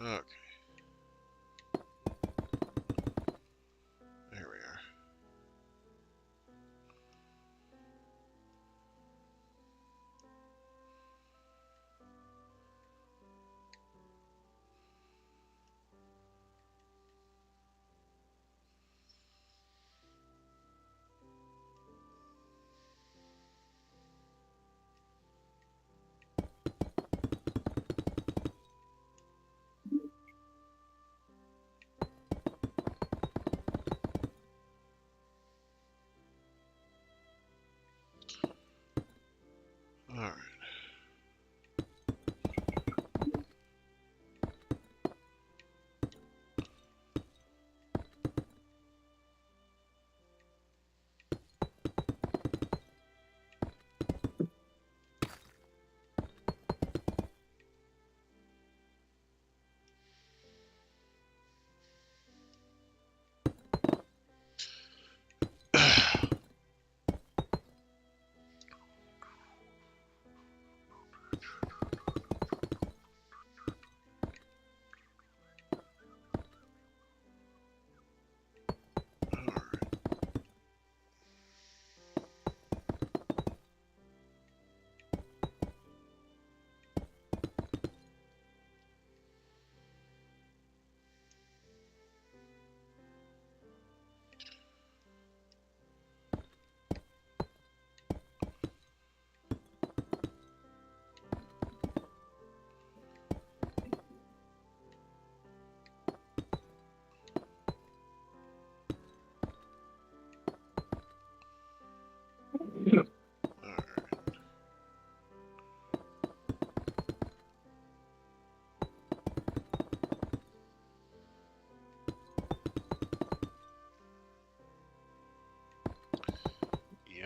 Okay. There we are.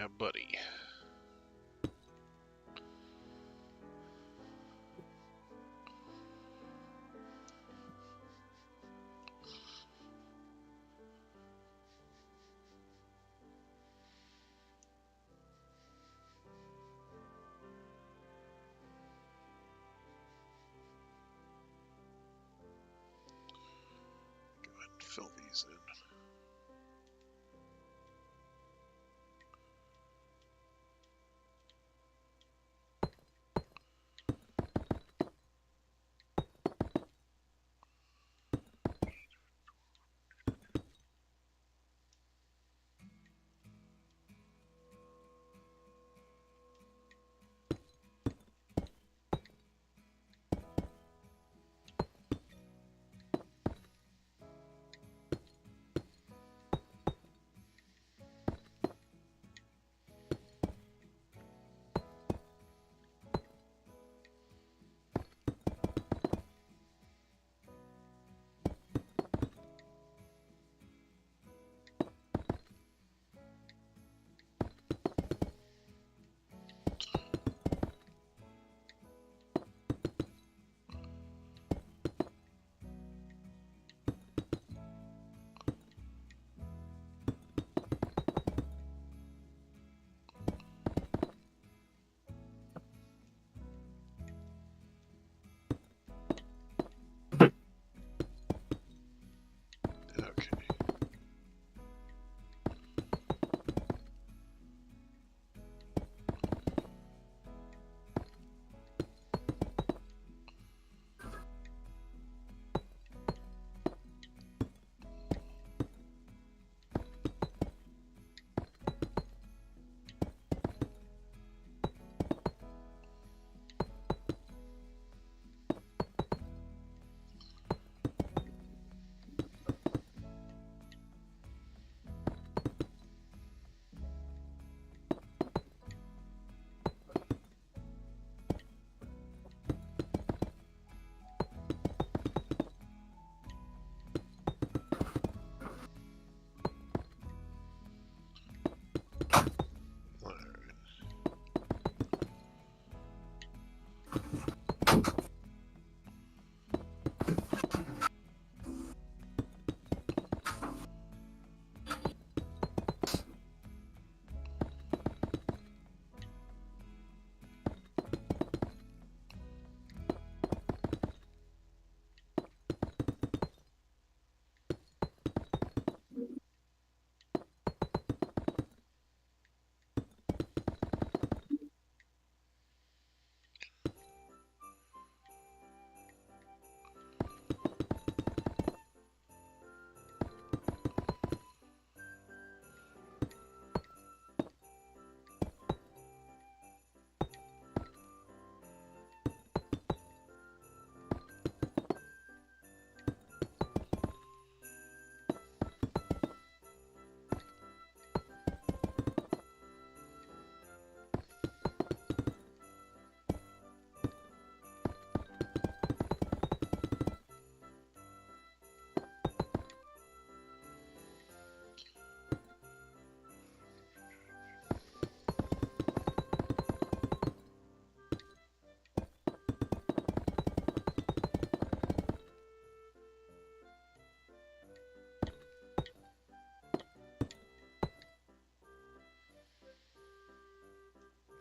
Yeah, buddy. Go ahead and fill these in. Okay.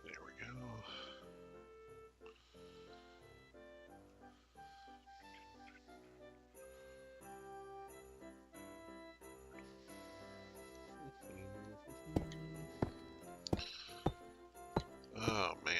There we go. Oh, man.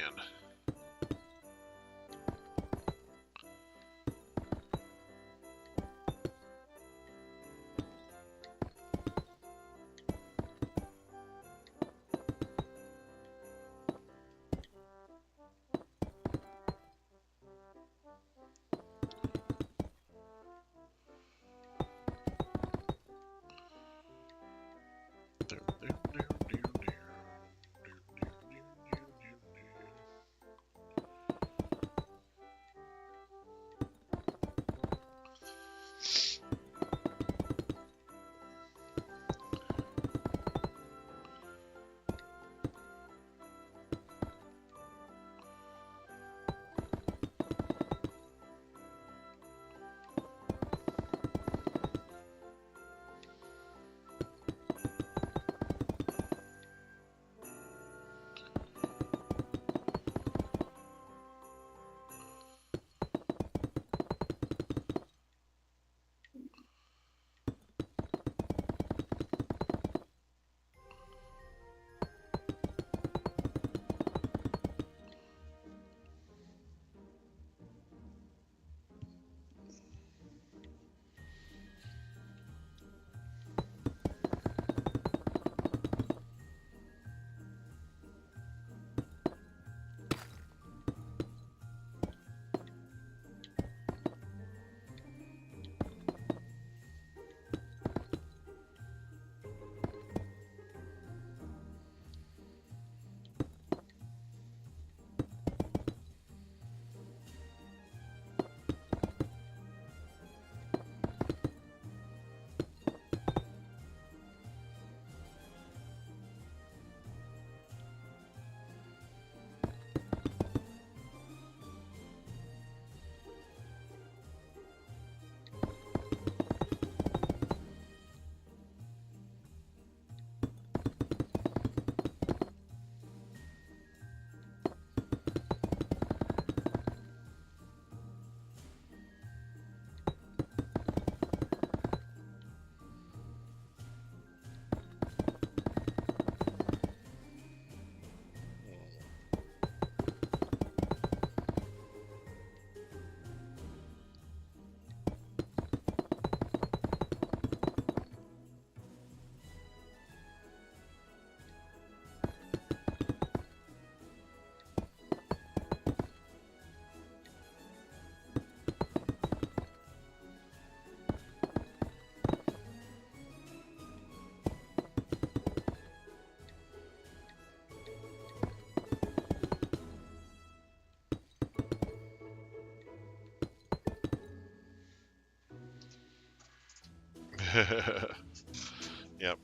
Yep.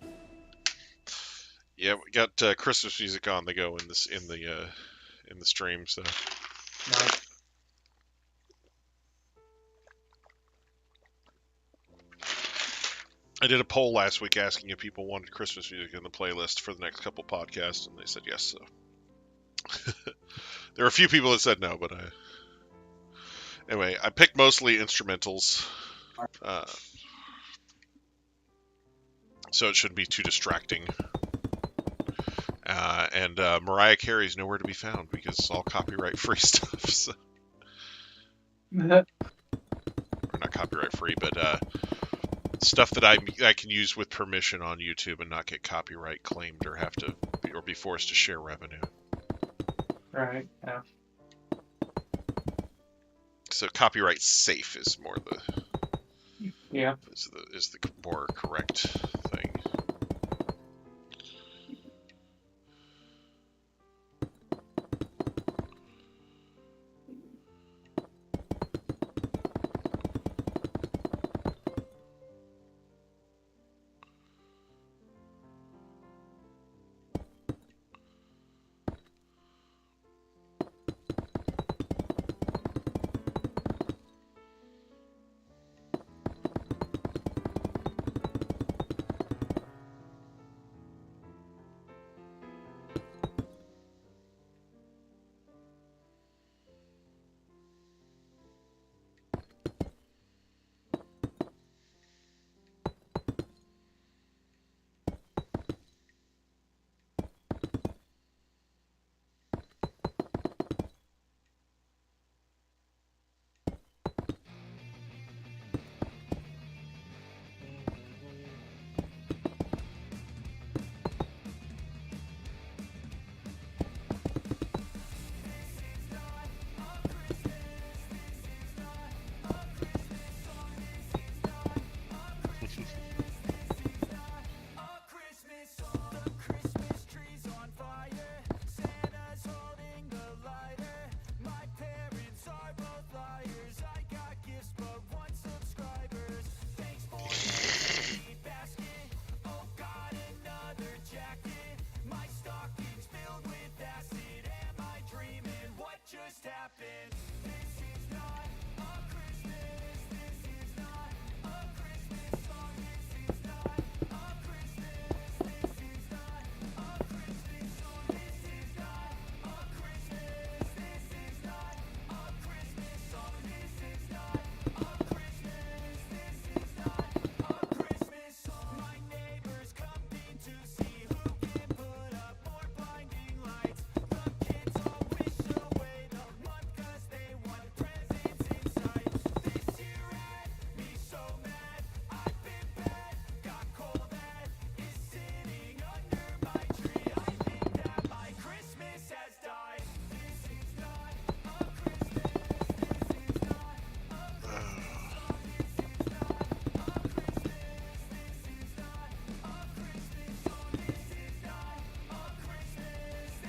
Yeah, we got Christmas music on the go in the stream. So. Nice. I did a poll last week asking if people wanted Christmas music in the playlist for the next couple podcasts, and they said yes. So there were a few people that said no, but anyway, I picked mostly instrumentals, so it shouldn't be too distracting. And Mariah Carey's nowhere to be found because it's all copyright-free stuff. So. Or not copyright-free, but stuff that I can use with permission on YouTube and not get copyright claimed or be forced to share revenue. Right. Yeah. So copyright safe is more is the more correct thing.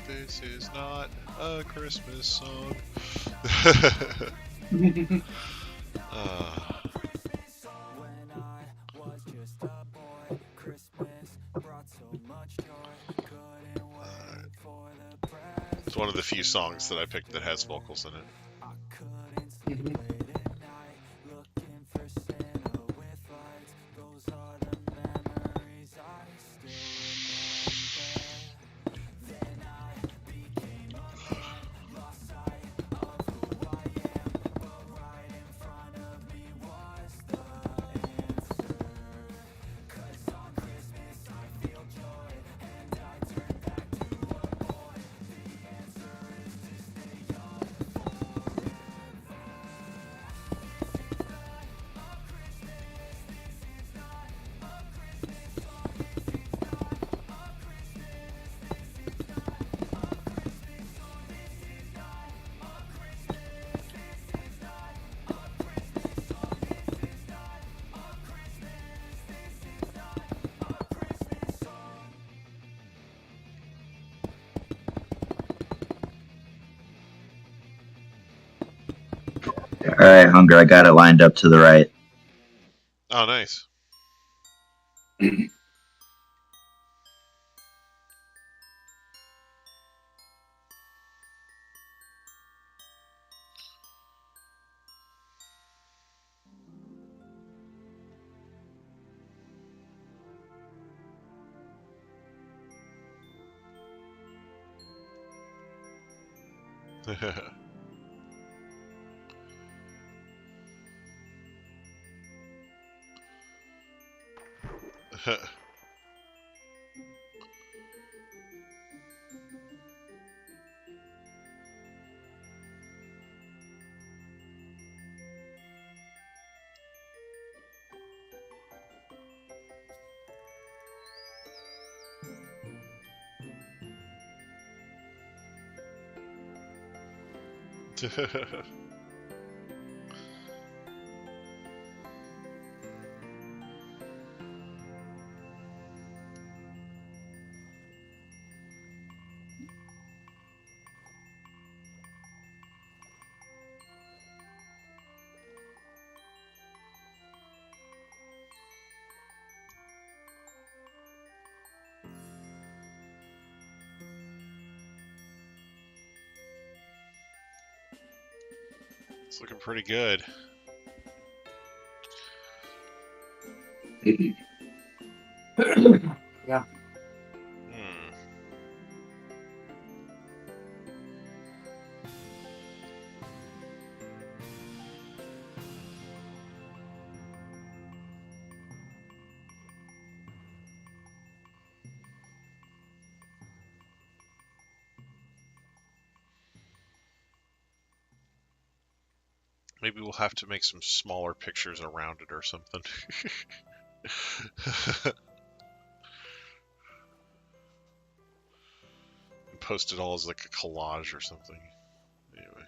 This is not a Christmas song. It's one of the few songs that I picked that has vocals in it. All right, Hunger, I got it lined up to the right. Oh, nice. It's looking pretty good. Yeah. Maybe we'll have to make some smaller pictures around it or something. And post it all as like a collage or something. Anyway.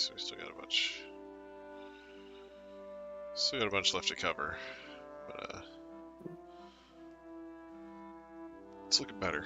So we still got a bunch. Still got a bunch left to cover, but it's looking better.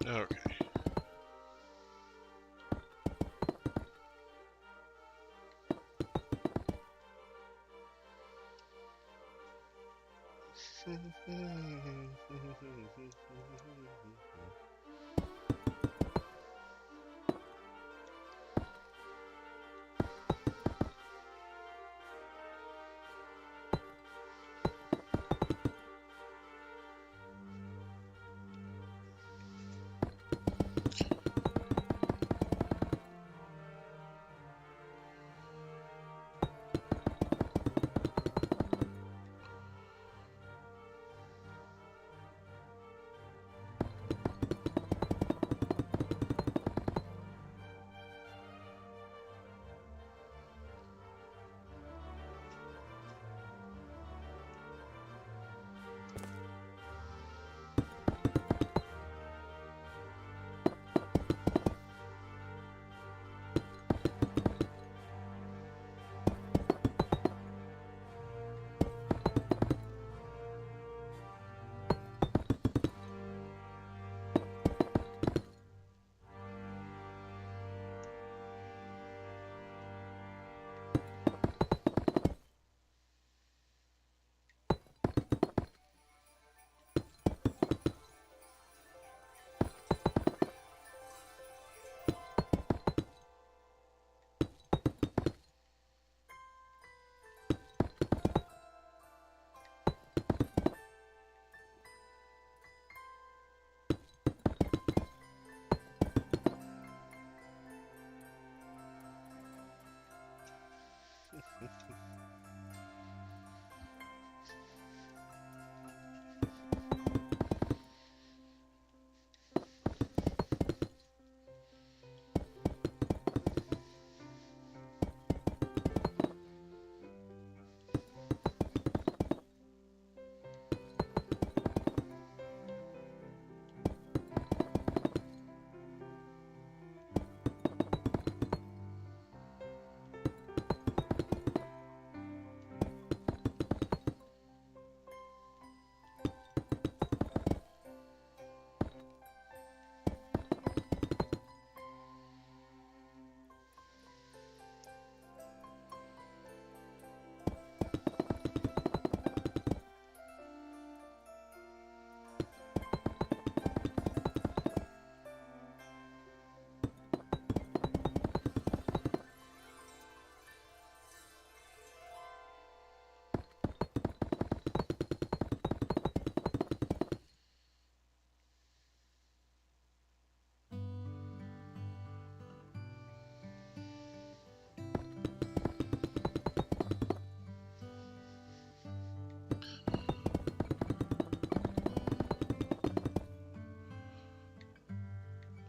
Okay.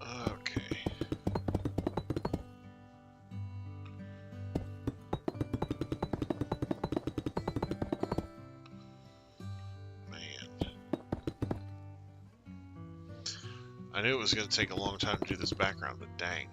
Okay. Man. I knew it was going to take a long time to do this background, but dang.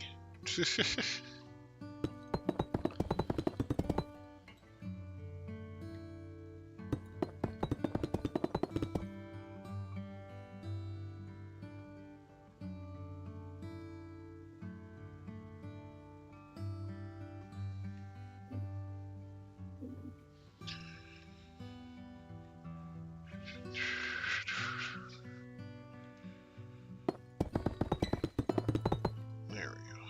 There we go.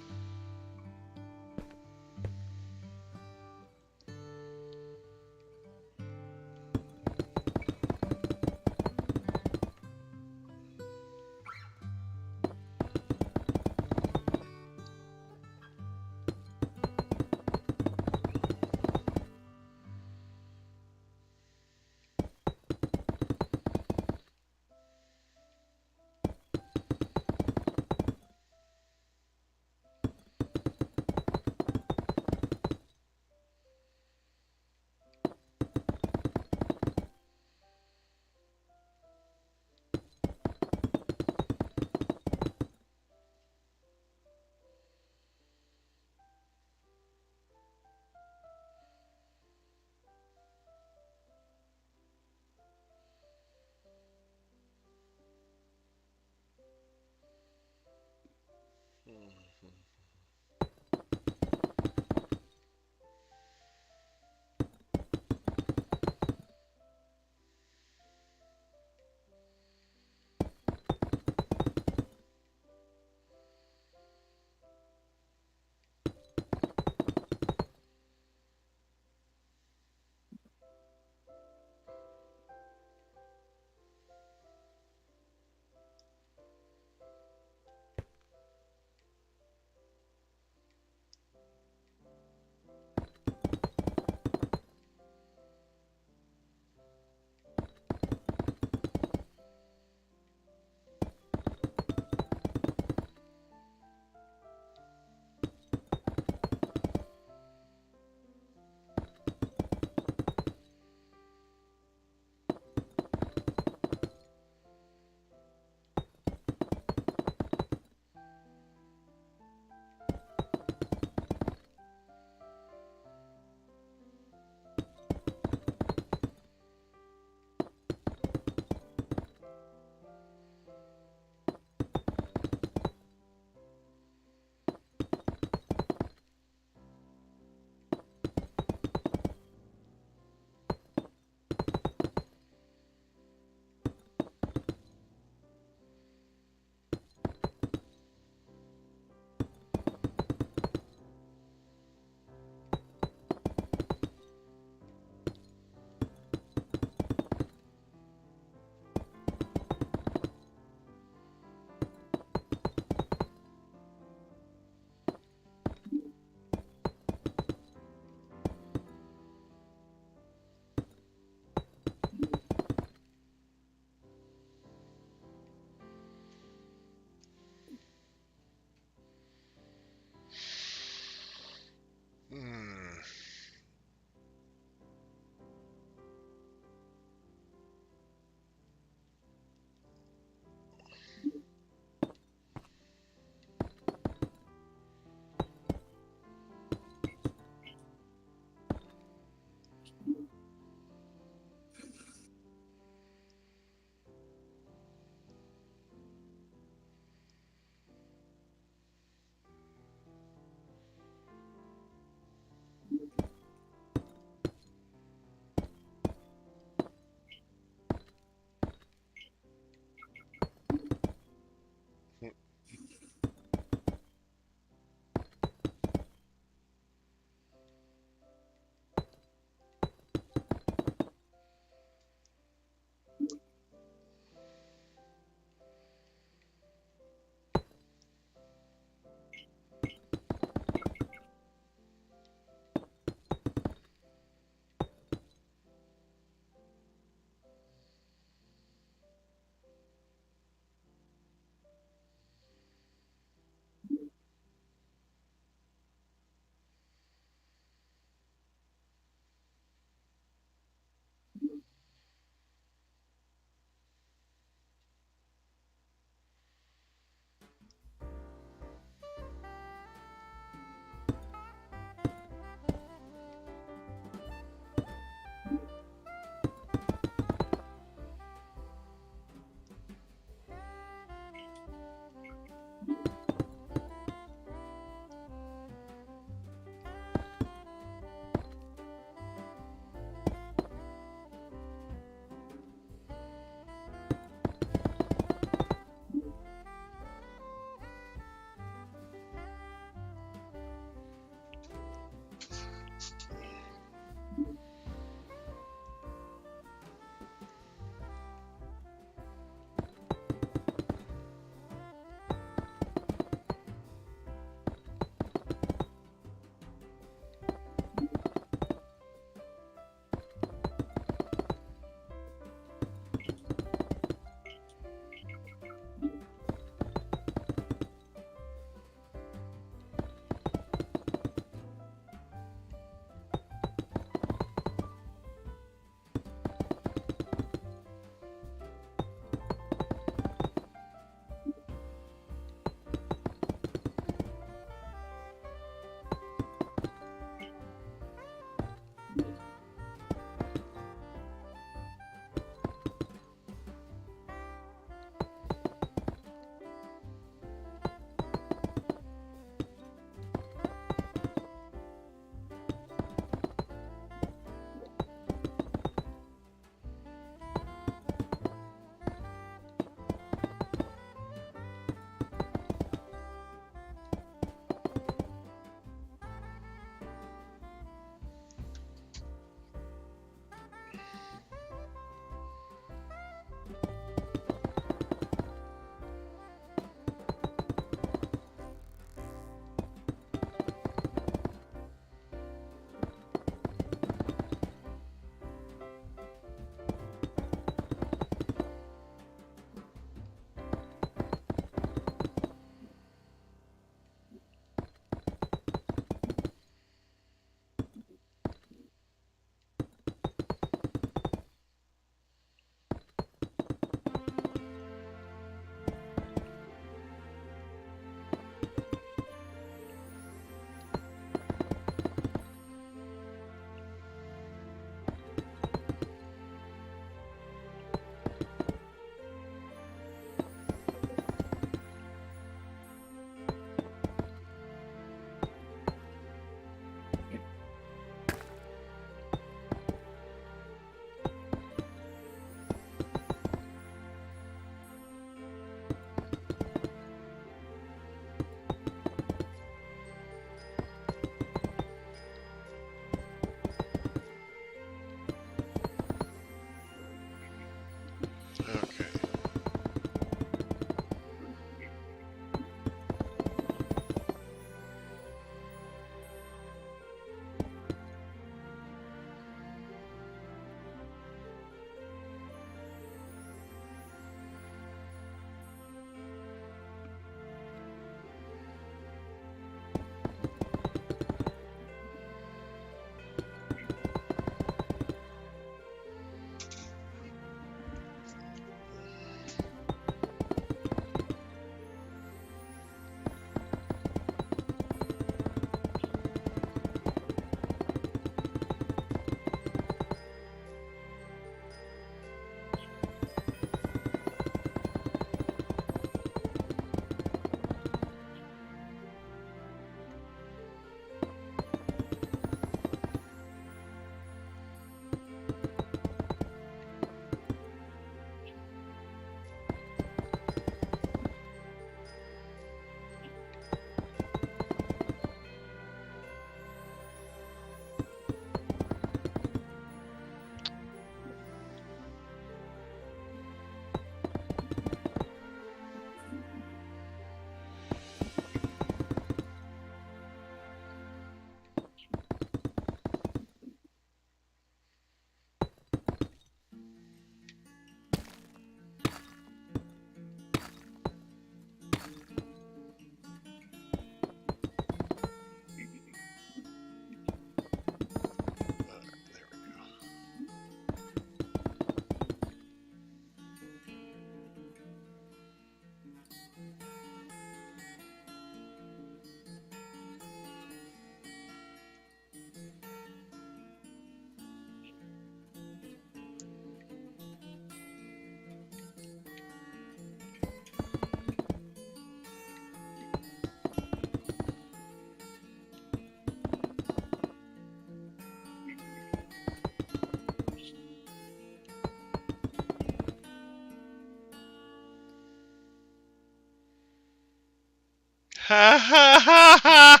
That's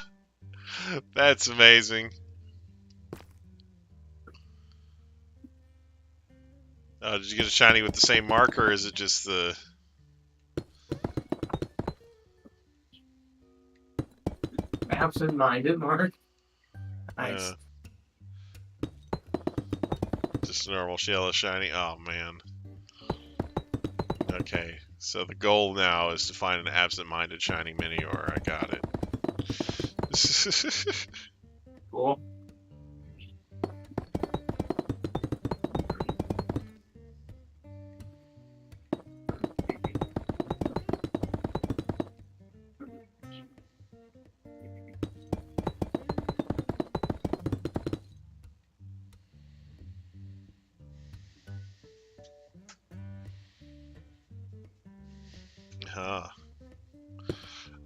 amazing. Did you get a shiny with the same mark, or is it just the... Absent-minded mark? Nice. Just a normal yellow shiny? Oh, man. Okay, so the goal now is to find an absent-minded shiny Minior. I got it. Cool.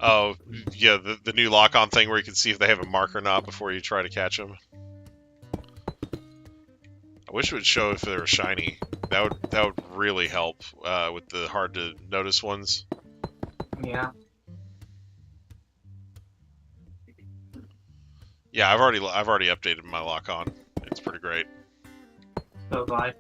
Oh, yeah, the new lock-on thing where you can see if they have a mark or not before you try to catch them. I wish it would show if they're shiny. That would really help with the hard to notice ones. Yeah. Yeah, I've already updated my lock-on. It's pretty great. So bye.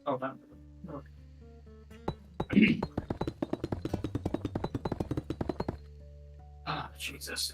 Oh, that. Okay. Ah, Jesus.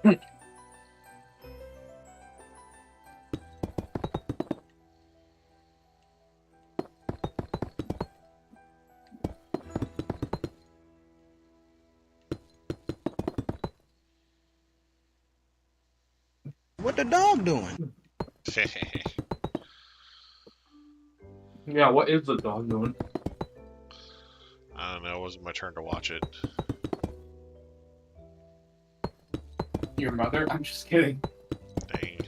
What the dog doing? Yeah, what is the dog doing? I don't know. It wasn't my turn to watch it. Your mother? I'm just kidding. Dang.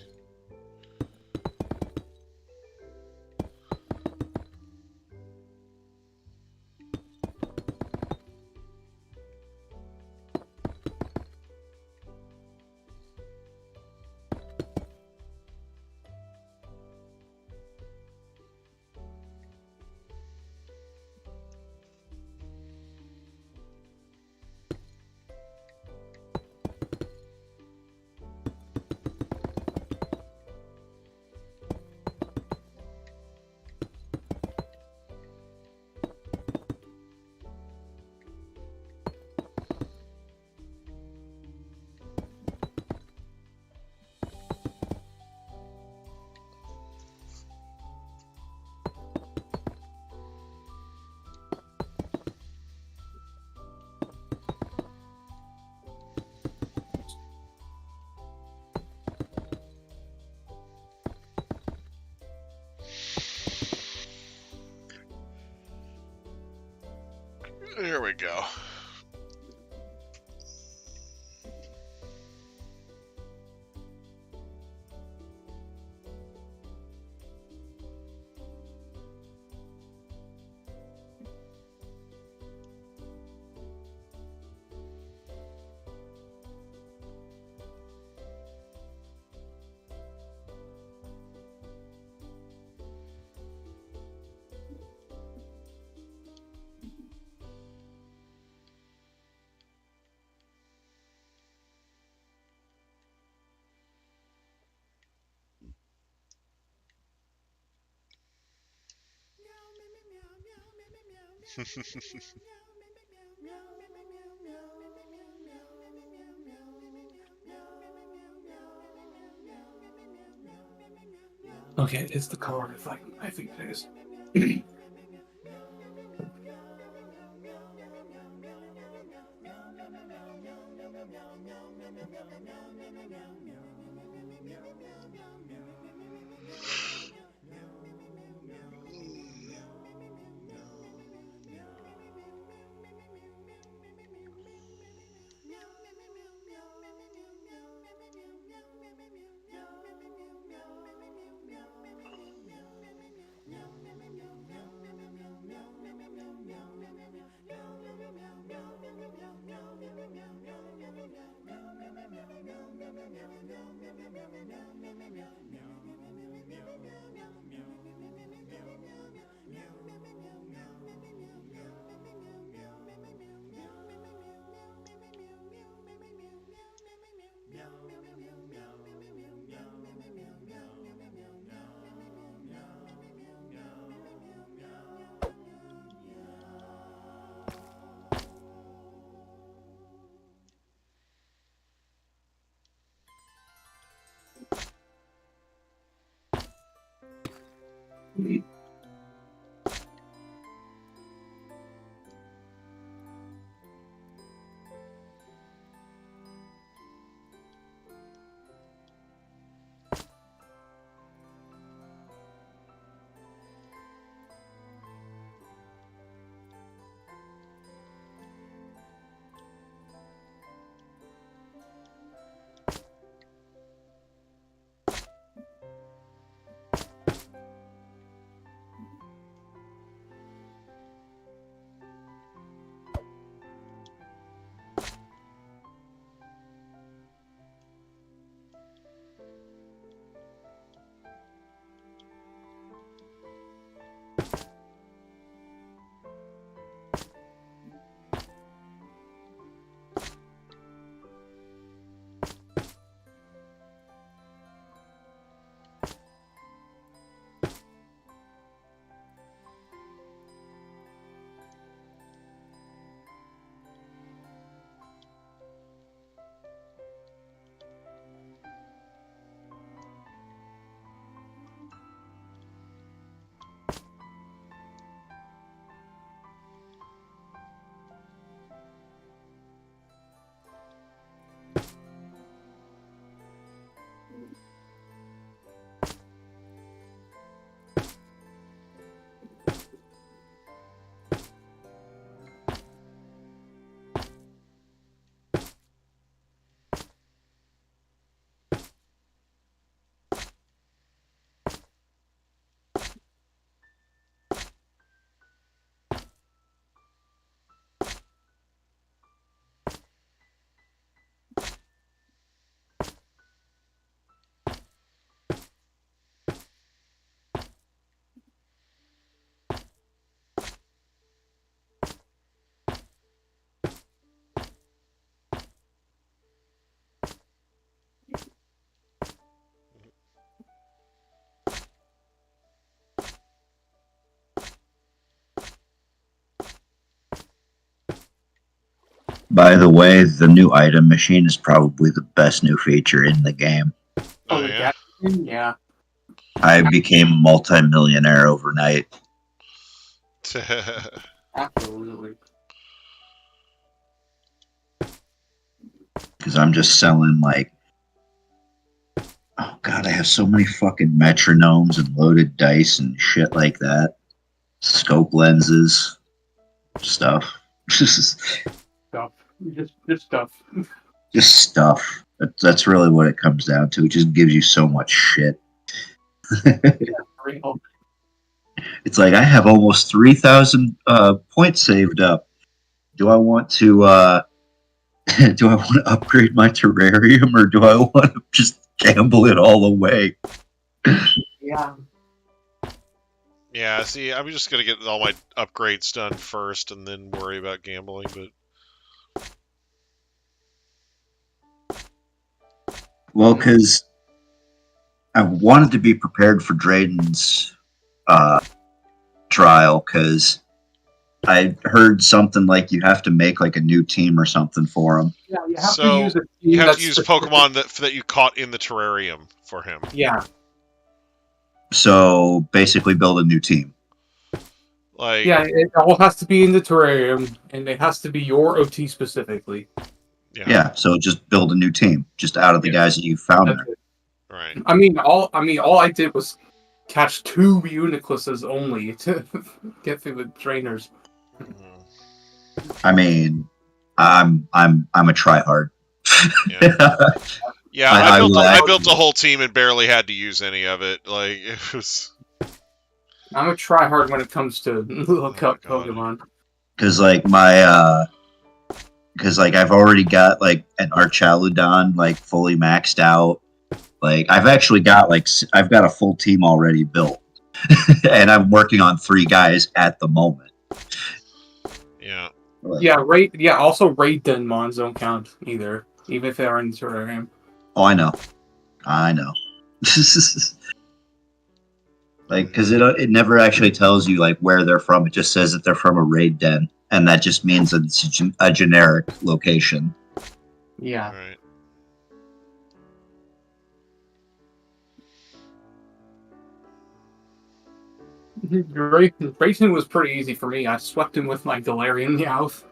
There we go. Okay, it's the color I think it is. By the way, the new item machine is probably the best new feature in the game. Oh, yeah? Yeah. I became multi-millionaire overnight. Absolutely. Because I'm just selling, like... Oh, God, I have so many fucking metronomes and loaded dice and shit like that. Scope lenses. Stuff. Stuff. Just stuff. Just stuff. That's really what it comes down to. It just gives you so much shit. Real. It's like, I have almost 3,000 points saved up. Do I want to upgrade my terrarium, or do I want to just gamble it all away? Yeah. Yeah, see, I'm just going to get all my upgrades done first and then worry about gambling, but... Well, because I wanted to be prepared for Drayden's trial, because I heard something like you have to make like a new team or something for him. Yeah, you have So, to use a team you have that's to use specific. Pokemon that you caught in the terrarium for him. Yeah. So basically build a new team. Like, Yeah, it all has to be in the terrarium, and it has to be your OT specifically. Yeah, so just build a new team, just out of the guys that you found there. Right. I mean, all I did was catch 2 Unicluses only to get through the trainers. I mean, I'm a tryhard. Yeah, I built a whole team and barely had to use any of it. Like, it was... I'm a tryhard when it comes to look up Pokemon. Because like I've already got like an Archaludon like fully maxed out. Like I've actually got I've got a full team already built, and I'm working on 3 guys at the moment. Yeah. Also raid Denmons don't count either, even if they are in the terrarium. Oh, I know. Like, because it never actually tells you like where they're from. It just says that they're from a raid den, and that just means that it's a generic location. Yeah. Right. Racing was pretty easy for me. I swept him with my Galarian Meowth.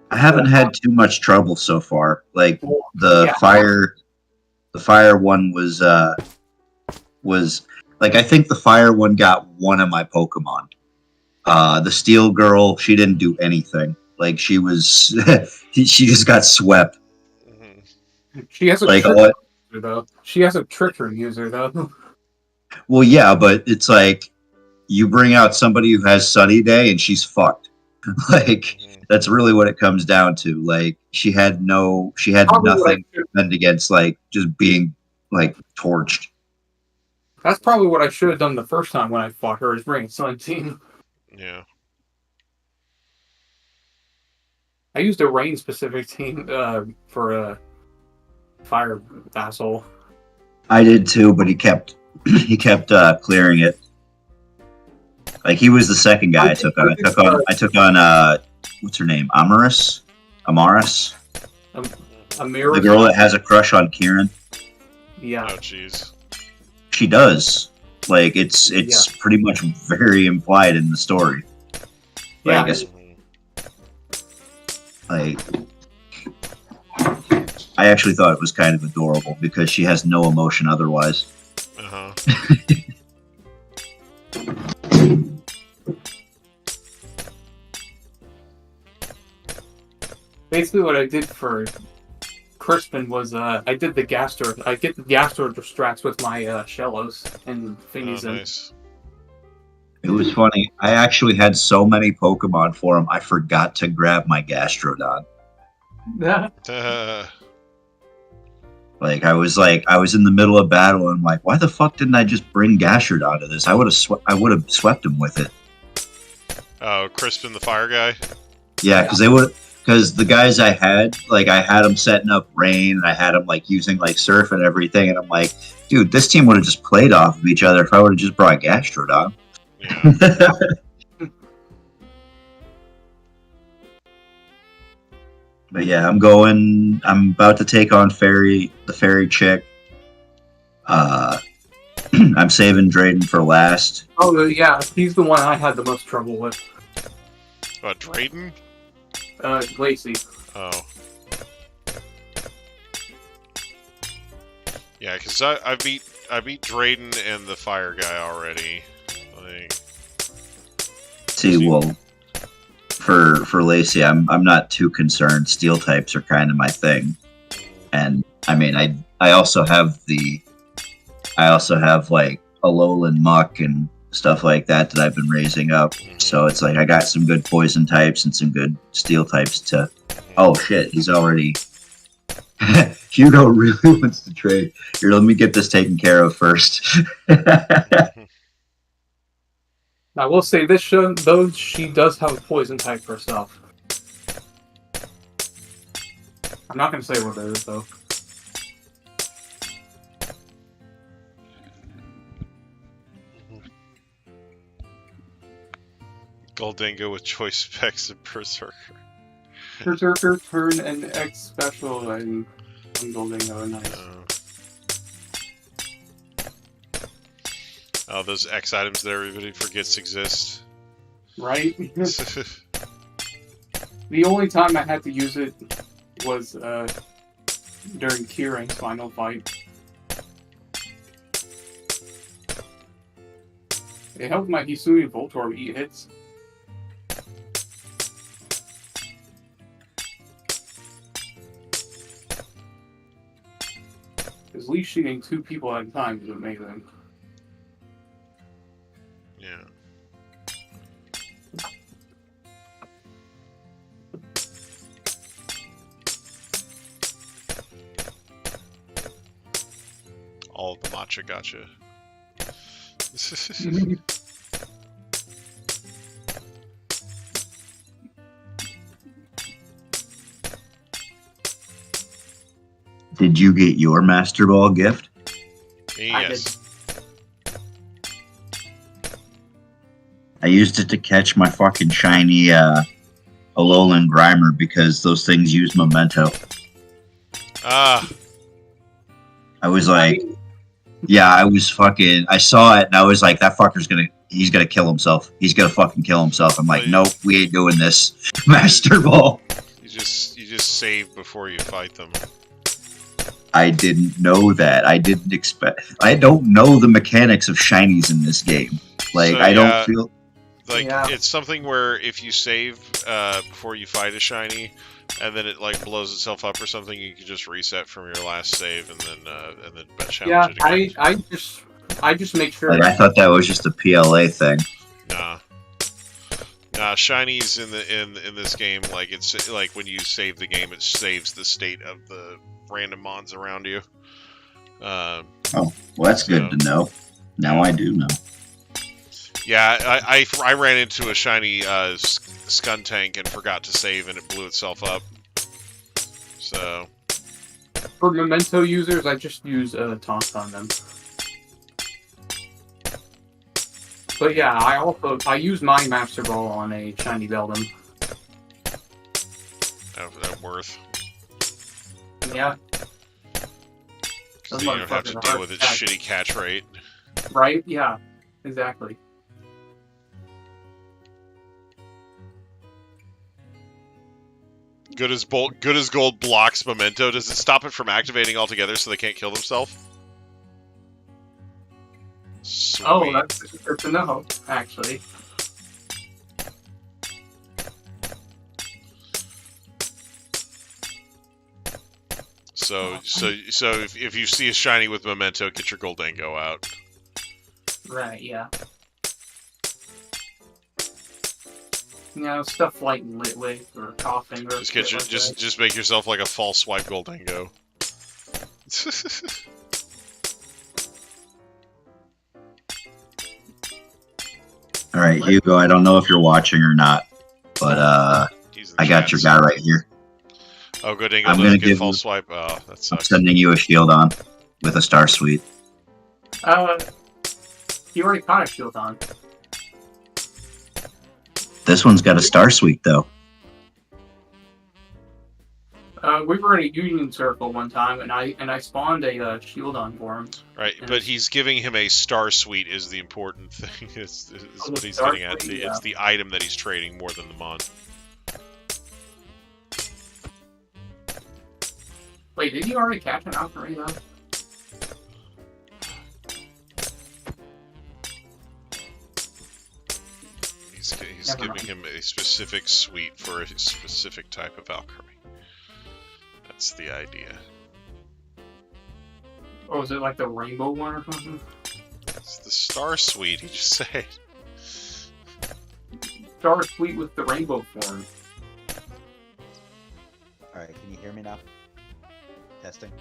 I haven't had too much trouble so far. Like the fire one was like, I think the fire one got one of my Pokemon. The steel girl, she didn't do anything. Like she was, she just got swept. She has a like trick user, though. She has a trickery user though. Well, yeah, but it's like you bring out somebody who has Sunny Day and she's fucked. Like that's really what it comes down to. Like she had nothing to defend against, like just being like torched. That's probably what I should have done the first time when I fought her, is bring Sun Team. Yeah. I used a rain specific team for a fire vassal. I did too, but he kept clearing it. Like he was the second guy I took on. I took on what's her name? Amaris? Amaris. The girl that has a crush on Kieran. Yeah. Oh jeez. She does. Like it's pretty much very implied in the story. Yeah. I actually thought it was kind of adorable because she has no emotion otherwise. Uh-huh. Basically, what I did for Crispin was I get the Gastor distracts with my Shellos and thingies. Nice. It was funny. I actually had so many Pokemon for him, I forgot to grab my Gastrodon. Like I was in the middle of battle, and I'm like, why the fuck didn't I just bring Gastrodon to this? I would have swept him with it. Oh, Crispin the fire guy? Yeah, because the guys I had them setting up rain, and I had them like using like surf and everything, and I'm like, dude, this team would have just played off of each other if I would have just brought Gastrodon. Yeah. But yeah, I'm about to take on the fairy chick. I'm saving Drayden for last. Oh yeah, he's the one I had the most trouble with. What, Drayden? Lacey. Oh. Yeah, because I beat Drayden and the fire guy already. Like. See, well, for Lacey, I'm not too concerned. Steel types are kind of my thing, and I mean, I also have like Alolan Muck and stuff like that I've been raising up. So it's like I got some good poison types and some good steel types to. Oh shit, he's already. Hugo really wants to trade. Here, let me get this taken care of first. I will say this show, though, she does have a poison type herself. I'm not going to say what it is, though. Gholdengo with choice specs and Berserker. Berserker, turn, and X special, and Gholdengo, nice. Oh, those X items that everybody forgets exist. Right? The only time I had to use it was during Kieran's final fight. It helped my Hisui Voltorb eat hits. Because leash shooting 2 people at a time is amazing. Yeah. All of the matcha gotcha. Did you get your Master Ball gift? Yes. I used it to catch my fucking shiny Alolan Grimer because those things use Memento. Ah. I was like, yeah, I saw it and I was like, that fucker's he's gonna kill himself. He's gonna fucking kill himself. I'm like, nope, we ain't doing this. Master Ball. You just save before you fight them. I didn't know that. I don't know the mechanics of shinies in this game. Like, So, I don't feel... Like, it's something where if you save before you fight a shiny, and then it, like, blows itself up or something, you can just reset from your last save and then challenge it again. I just make sure... Like, I thought that was just a PLA thing. Nah, shinies in this game, like, it's like when you save the game, it saves the state of the random mons around you. Oh, well, that's good to know. Now I do know. Yeah, I ran into a shiny Skuntank and forgot to save, and it blew itself up. So... For Memento users, I just use taunt on them. But yeah, I use my Master Ball on a shiny Beldum. That worth. Yeah. Because you don't have to deal with its shitty catch rate. Right? Yeah. Exactly. Good as Gold blocks Memento. Does it stop it from activating altogether so they can't kill themselves? Sweet. Oh, that's good to know, actually. So if you see a shiny with Memento, get your Gholdengo out. Right, yeah. You know, stuff like Litwick or Coughing or... Just make yourself like a false swipe Gholdengo. Alright, Hugo, I don't know if you're watching or not, but I got your guy right here. Oh, Gholdengo doesn't get false swipe. Oh, that sucks. I'm sending you a shield on with a Star Suite. You already caught a shield on. This one's got a Star Suite, though. We were in a union circle one time, and I spawned a shield on for him. Right, but he's giving him a star suite is the important thing. Is what he's getting at. It's the item that he's trading more than the mon. Wait, did you already catch an Valkyrie though? He's giving him a specific suite for a specific type of Valkyrie. That's the idea. Oh, is it like the rainbow one or something? It's the star suite, he just said. Star suite with the rainbow form. Alright, can you hear me now? Testing?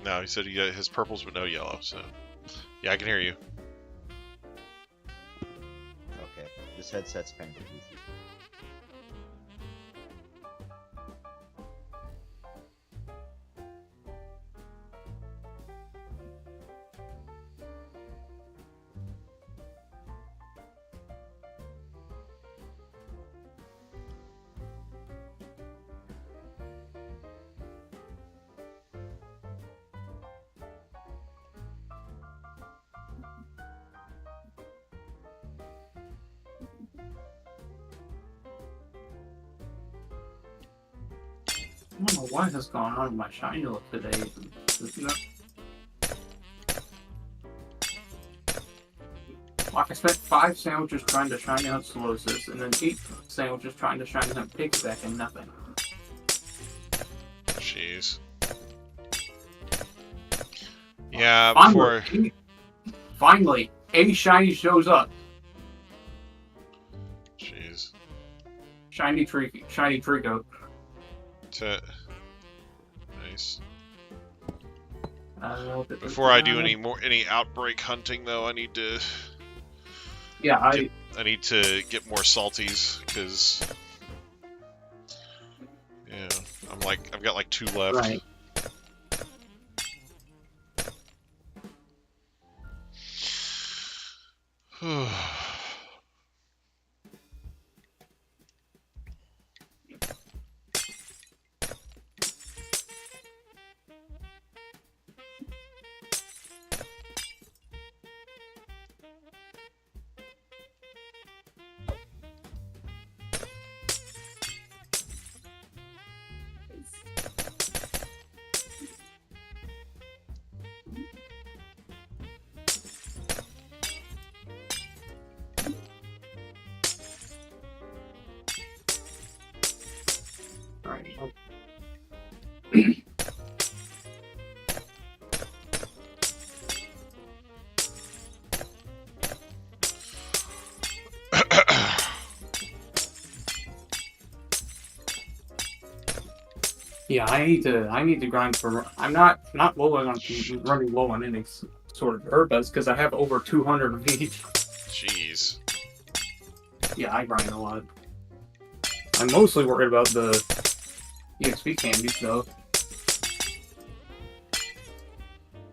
No, he said he has purples but no yellow, so... Yeah, I can hear you. Okay, this headset's kind of goofy. I don't know what has gone on with my shiny look today. Like I spent 5 sandwiches trying to shine out Solosis, and then 8 sandwiches trying to shine out Piggyback, and nothing. Jeez. Yeah, Finally, a shiny shows up. Jeez. Shiny Trico. Nice. Before I do any outbreak hunting, though, I need to. Yeah, I need to get more salties because. Yeah, I've got like 2 left. Right. Yeah, I need to grind for. I'm not low on running low on any sort of herbas because I have over 200 of each. Jeez. Yeah, I grind a lot. I'm mostly worried about the EXP candies though.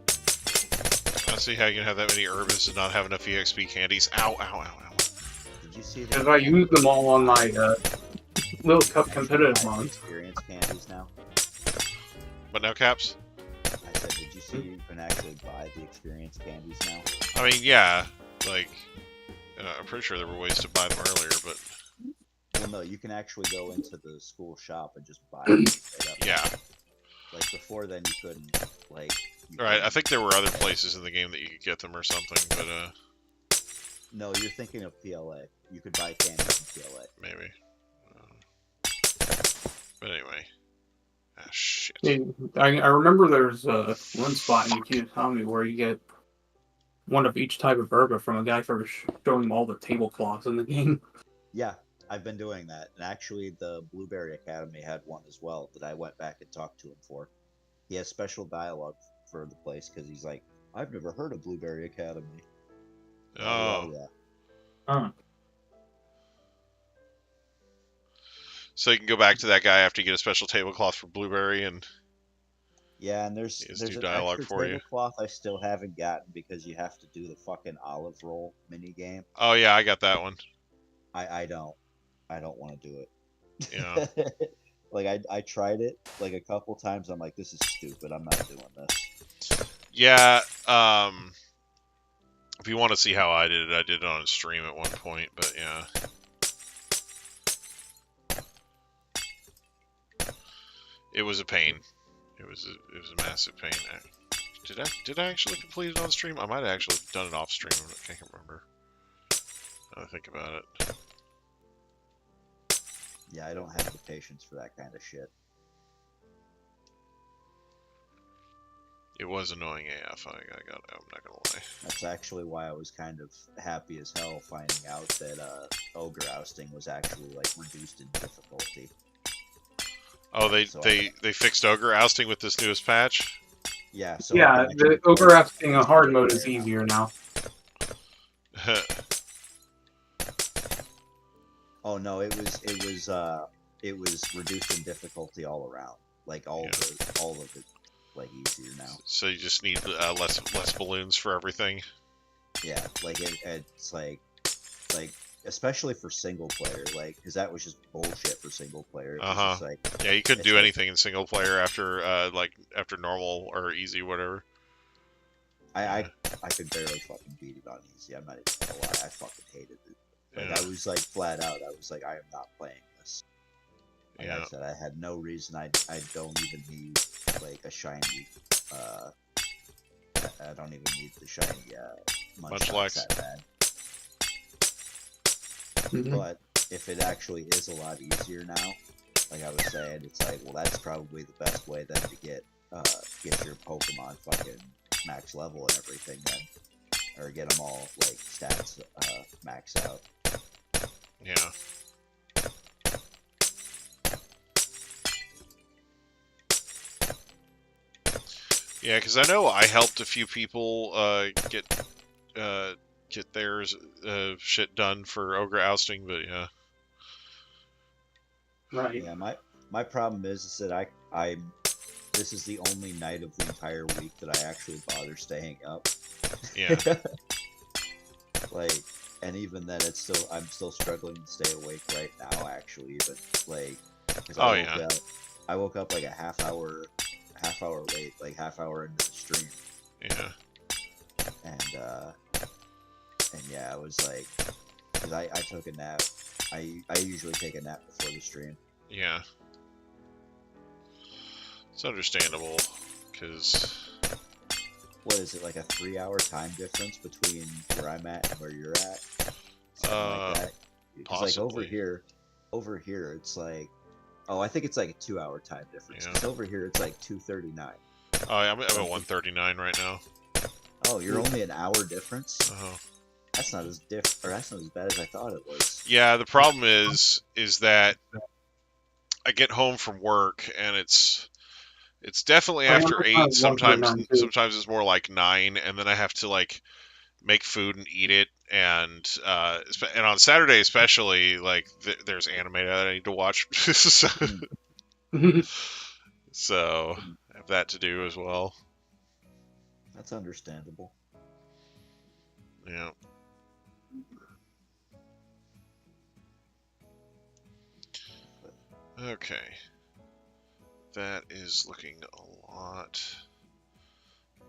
I don't see how you can have that many herbas and not have enough EXP candies. Ow, ow, ow, ow. Did you see that? Because I use them all on my little cup competitive ones. Experience candies now. But no caps? I said, did you see you can actually buy the experience candies now? I mean, yeah. Like, I'm pretty sure there were ways to buy them earlier, but... Well, no, you can actually go into the school shop and just buy them straight up. Yeah. Like, before then you couldn't, like... Right, I think there were other places in the game that you could get them or something, but, No, you're thinking of PLA. You could buy candies in PLA. Maybe. But anyway. Ah, shit. I remember there's one spot in Q Tommy where you get one of each type of herba from a guy for showing him all the tablecloths in the game. Yeah, I've been doing that. And actually, the Blueberry Academy had one as well that I went back and talked to him for. He has special dialogue for the place because he's like, I've never heard of Blueberry Academy. Oh. Yeah. Huh. So you can go back to that guy after you get a special tablecloth for Blueberry and... Yeah, and there's an dialogue extra for you. tablecloth I still haven't gotten because you have to do the fucking olive roll mini game. Oh yeah, I got that one. I don't want to do it. Yeah. Like I tried it like a couple times. I'm like, this is stupid. I'm not doing this. Yeah. If you want to see how I did it on a stream at one point. But yeah. It was a pain. It was a massive pain. Did I actually complete it on stream? I might have actually done it off stream. I can't remember. Now I think about it. Yeah, I don't have the patience for that kind of shit. It was annoying AF. I'm not gonna lie. That's actually why I was kind of happy as hell finding out that ogre ousting was actually like reduced in difficulty. Oh, they fixed ogre ousting with this newest patch. Yeah. So yeah, the ogre ousting a hard mode is easier now. Oh no, it was reduced in difficulty all around. Like all of it, like easier now. So you just need less balloons for everything. Yeah, like it's like especially for single player, like because that was just bullshit for single player. Like, yeah, you couldn't do anything in single player after after normal or easy, whatever. I could barely fucking beat it on easy. I'm not even gonna lie. I fucking hated it. Like I was like flat out. I was like, I am not playing this. Like I said, I had no reason. I don't even need like a shiny. I don't even need the shiny Munchlax that bad. But if it actually is a lot easier now, like I was saying, it's like, well, that's probably the best way then to get your Pokemon fucking max level and everything then, or get them all like stats maxed out. Yeah. Yeah, because I know I helped a few people get theirs shit done for ogre ousting, but yeah. Right. Yeah, my problem is that this is the only night of the entire week that I actually bother staying up. Yeah. Like, and even then, I'm still struggling to stay awake right now. Actually, even like, I woke up like a half hour late, like half hour into the stream. Yeah. And yeah, I was like, because I took a nap. I usually take a nap before the stream. Yeah. It's understandable, because... What is it, like a 3-hour time difference between where I'm at and where you're at? Something like that. Because like over here it's like, oh, I think it's like a 2-hour time difference. Because over here it's like 2:39. Oh, I'm at 1:39 right now. Oh, you're only an hour difference? Uh-huh. That's not as that's not as bad as I thought it was. Yeah, the problem is that I get home from work and it's definitely after 8. Sometimes it's more like 9, and then I have to like make food and eat it. And on Saturday especially, like there's anime that I need to watch, so I have that to do as well. That's understandable. Yeah. Okay. That is looking a lot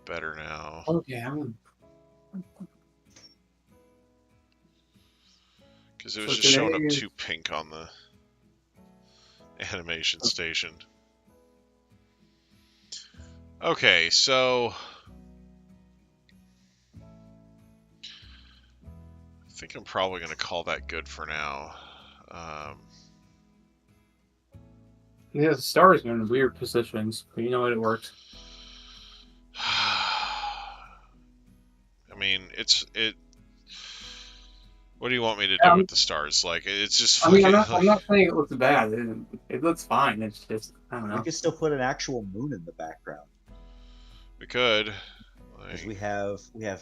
better now. Okay, because it was just showing up too pink on the animation station. Okay, so I think I'm probably going to call that good for now. Yeah, the stars are in weird positions, but you know what, it works. I mean, what do you want me to do with the stars? Like, it's just. I mean, I'm not saying it looks bad. It looks fine. It's just, I don't know. We could still put an actual moon in the background. We could. Because we have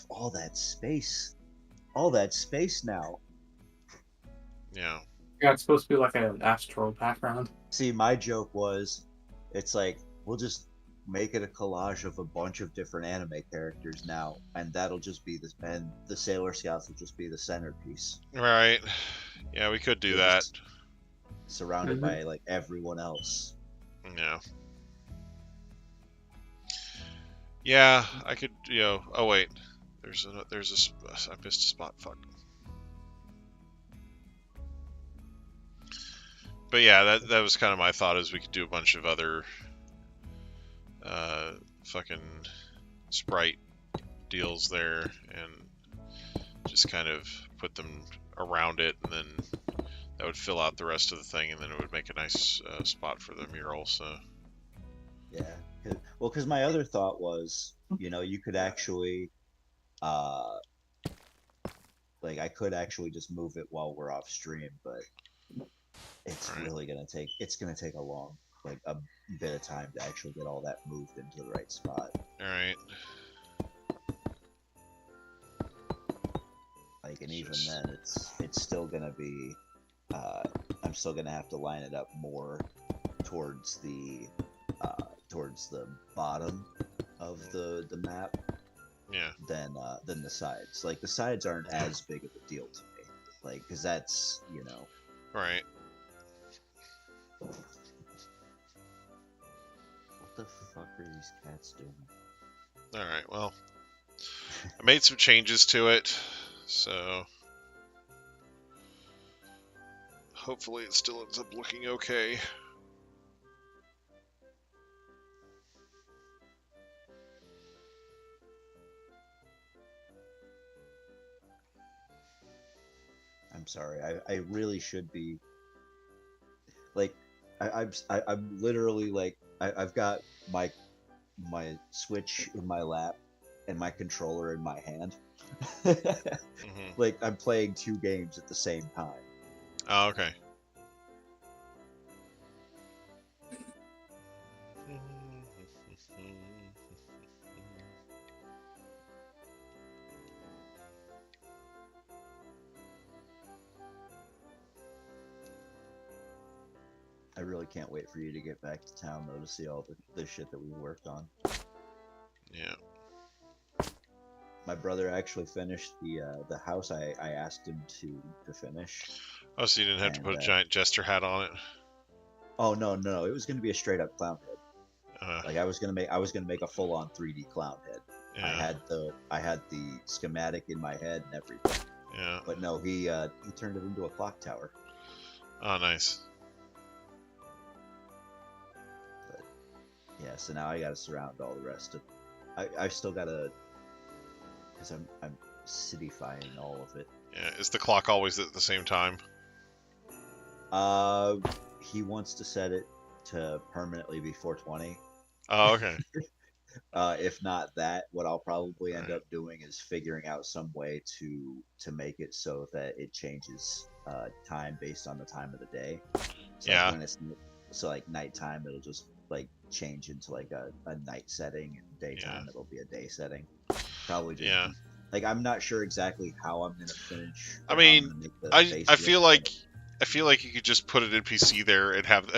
all that space now. Yeah. Yeah, it's supposed to be like an astral background. See, my joke was, it's like, we'll just make it a collage of a bunch of different anime characters now, and that'll just be and the Sailor Scouts will just be the centerpiece. Right. Yeah, we could do that. surrounded by like everyone else. Yeah. Yeah, I could, oh wait. I missed a spot, fuck. But yeah, that was kind of my thought, is we could do a bunch of other fucking Sprite deals there and just kind of put them around it, and then that would fill out the rest of the thing, and then it would make a nice spot for the mural. So yeah, because my other thought was, you could actually like I could actually just move it while we're off stream, but it's really gonna take a long, like a bit of time to actually get all that moved into the right spot. All right. Like, and even then, it's still gonna be. I'm still gonna have to line it up more towards the bottom of the map. Yeah. Than the sides. Like, the sides aren't as big of a deal to me. Like, because that's Right. What the fuck are these cats doing? All right. Well, I made some changes to it, so hopefully it still ends up looking okay. I'm sorry. I really should be like I'm literally like I've got my Switch in my lap and my controller in my hand. Like, I'm playing 2 games at the same time. Oh, okay. I really can't wait for you to get back to town, though, to see all the shit that we worked on. Yeah. My brother actually finished the house I asked him to finish. Oh, so you didn't have to put a giant jester hat on it? Oh no, it was gonna be a straight up clown head. Like, I was gonna make a full on 3D clown head. Yeah. I had the schematic in my head and everything. Yeah. But no, he turned it into a clock tower. Oh, nice. But yeah, so now I gotta surround all the rest of. I've still gotta, because I'm cityfying all of it. Yeah, is the clock always at the same time? He wants to set it to permanently be 420. Oh, okay. If not that, what I'll probably end up doing is figuring out some way to make it so that it changes time based on the time of the day. So yeah. Like when it's like nighttime, it'll just like change into like a night setting, and daytime it'll be a day setting. Probably just like, I'm not sure exactly how I'm gonna finish. I mean, I feel like you could just put an NPC there and have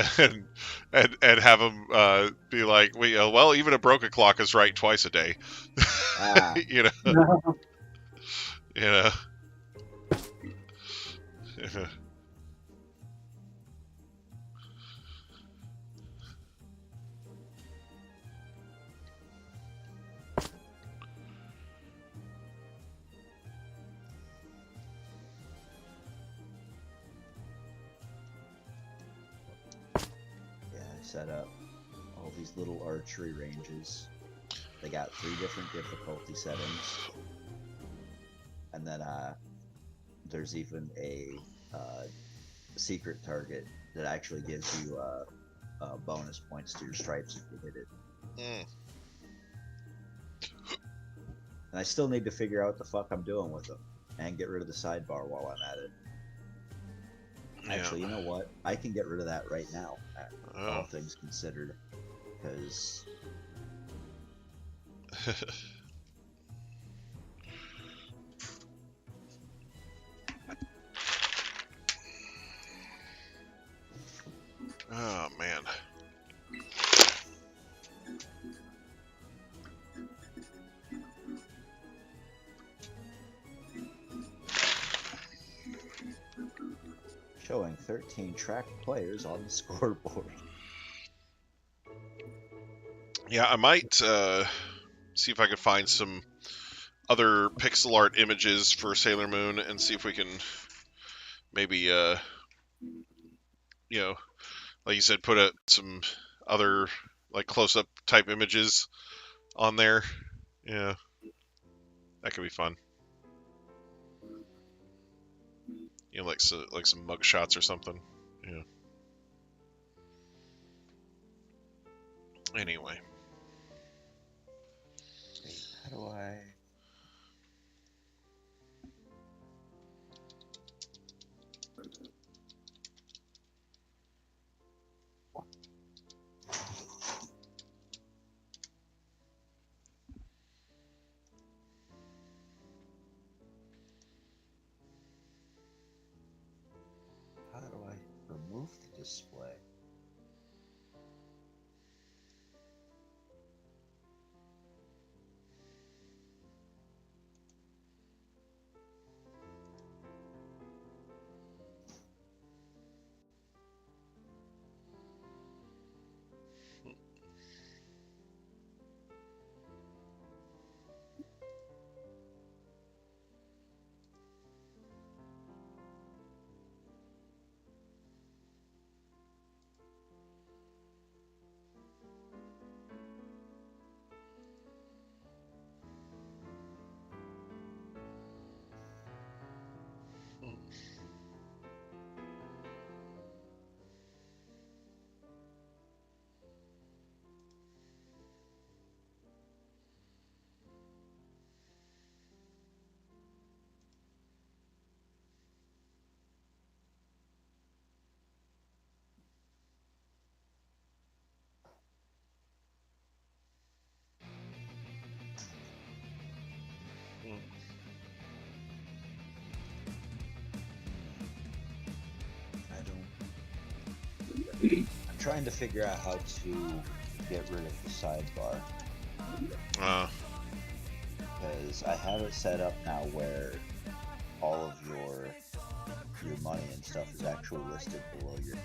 and have them be like, well, even a broken clock is right twice a day. You know. You know. Set up all these little archery ranges. They got 3 different difficulty settings, and then there's even a secret target that actually gives you bonus points to your stripes if you hit it. And I still need to figure out what the fuck I'm doing with them and get rid of the sidebar while I'm at it. Actually, you know what? I can get rid of that right now, all things considered, because... Oh, man. Showing 13 tracked players on the scoreboard. Yeah, I might see if I could find some other pixel art images for Sailor Moon and see if we can maybe, like you said, put some other like close-up type images on there. Yeah, that could be fun. Like some mug shots or something. Yeah. Anyway. Wait, how do I... How do I remove the display? I'm trying to figure out how to get rid of the sidebar. Because I have it set up now where all of your money and stuff is actually listed below your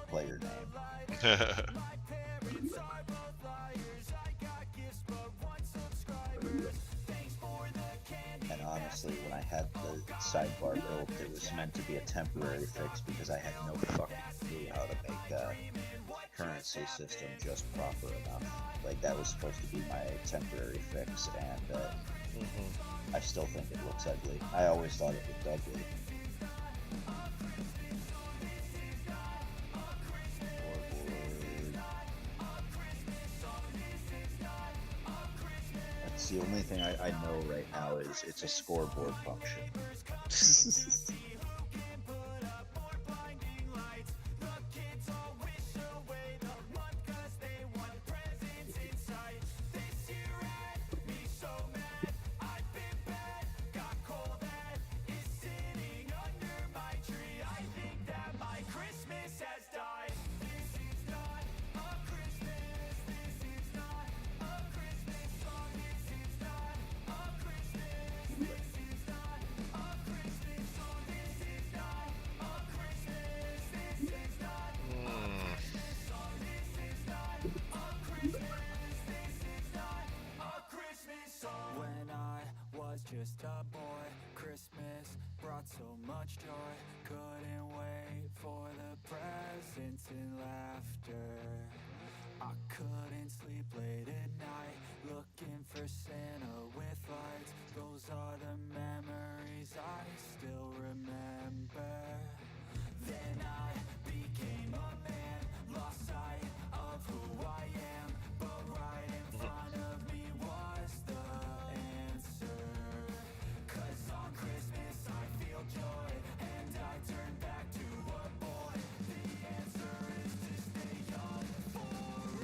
player name. And honestly, when I had the sidebar built, it was meant to be a temporary fix because I had no fucking clue how to make a currency system just proper enough. Like, that was supposed to be my temporary fix, and I still think it looks ugly. I always thought it looked ugly. That's the only thing I know right now is it's a scoreboard function. Just a boy, Christmas brought so much joy. Couldn't wait for the presents and laughter. I couldn't sleep late at night, looking for Santa with lights. Those are the memories I still remember. Then I became a man, lost sight of who I am, but right in front of me was the answer. On Christmas I feel joy, and I turn back to a boy. The answer is to stay young forever.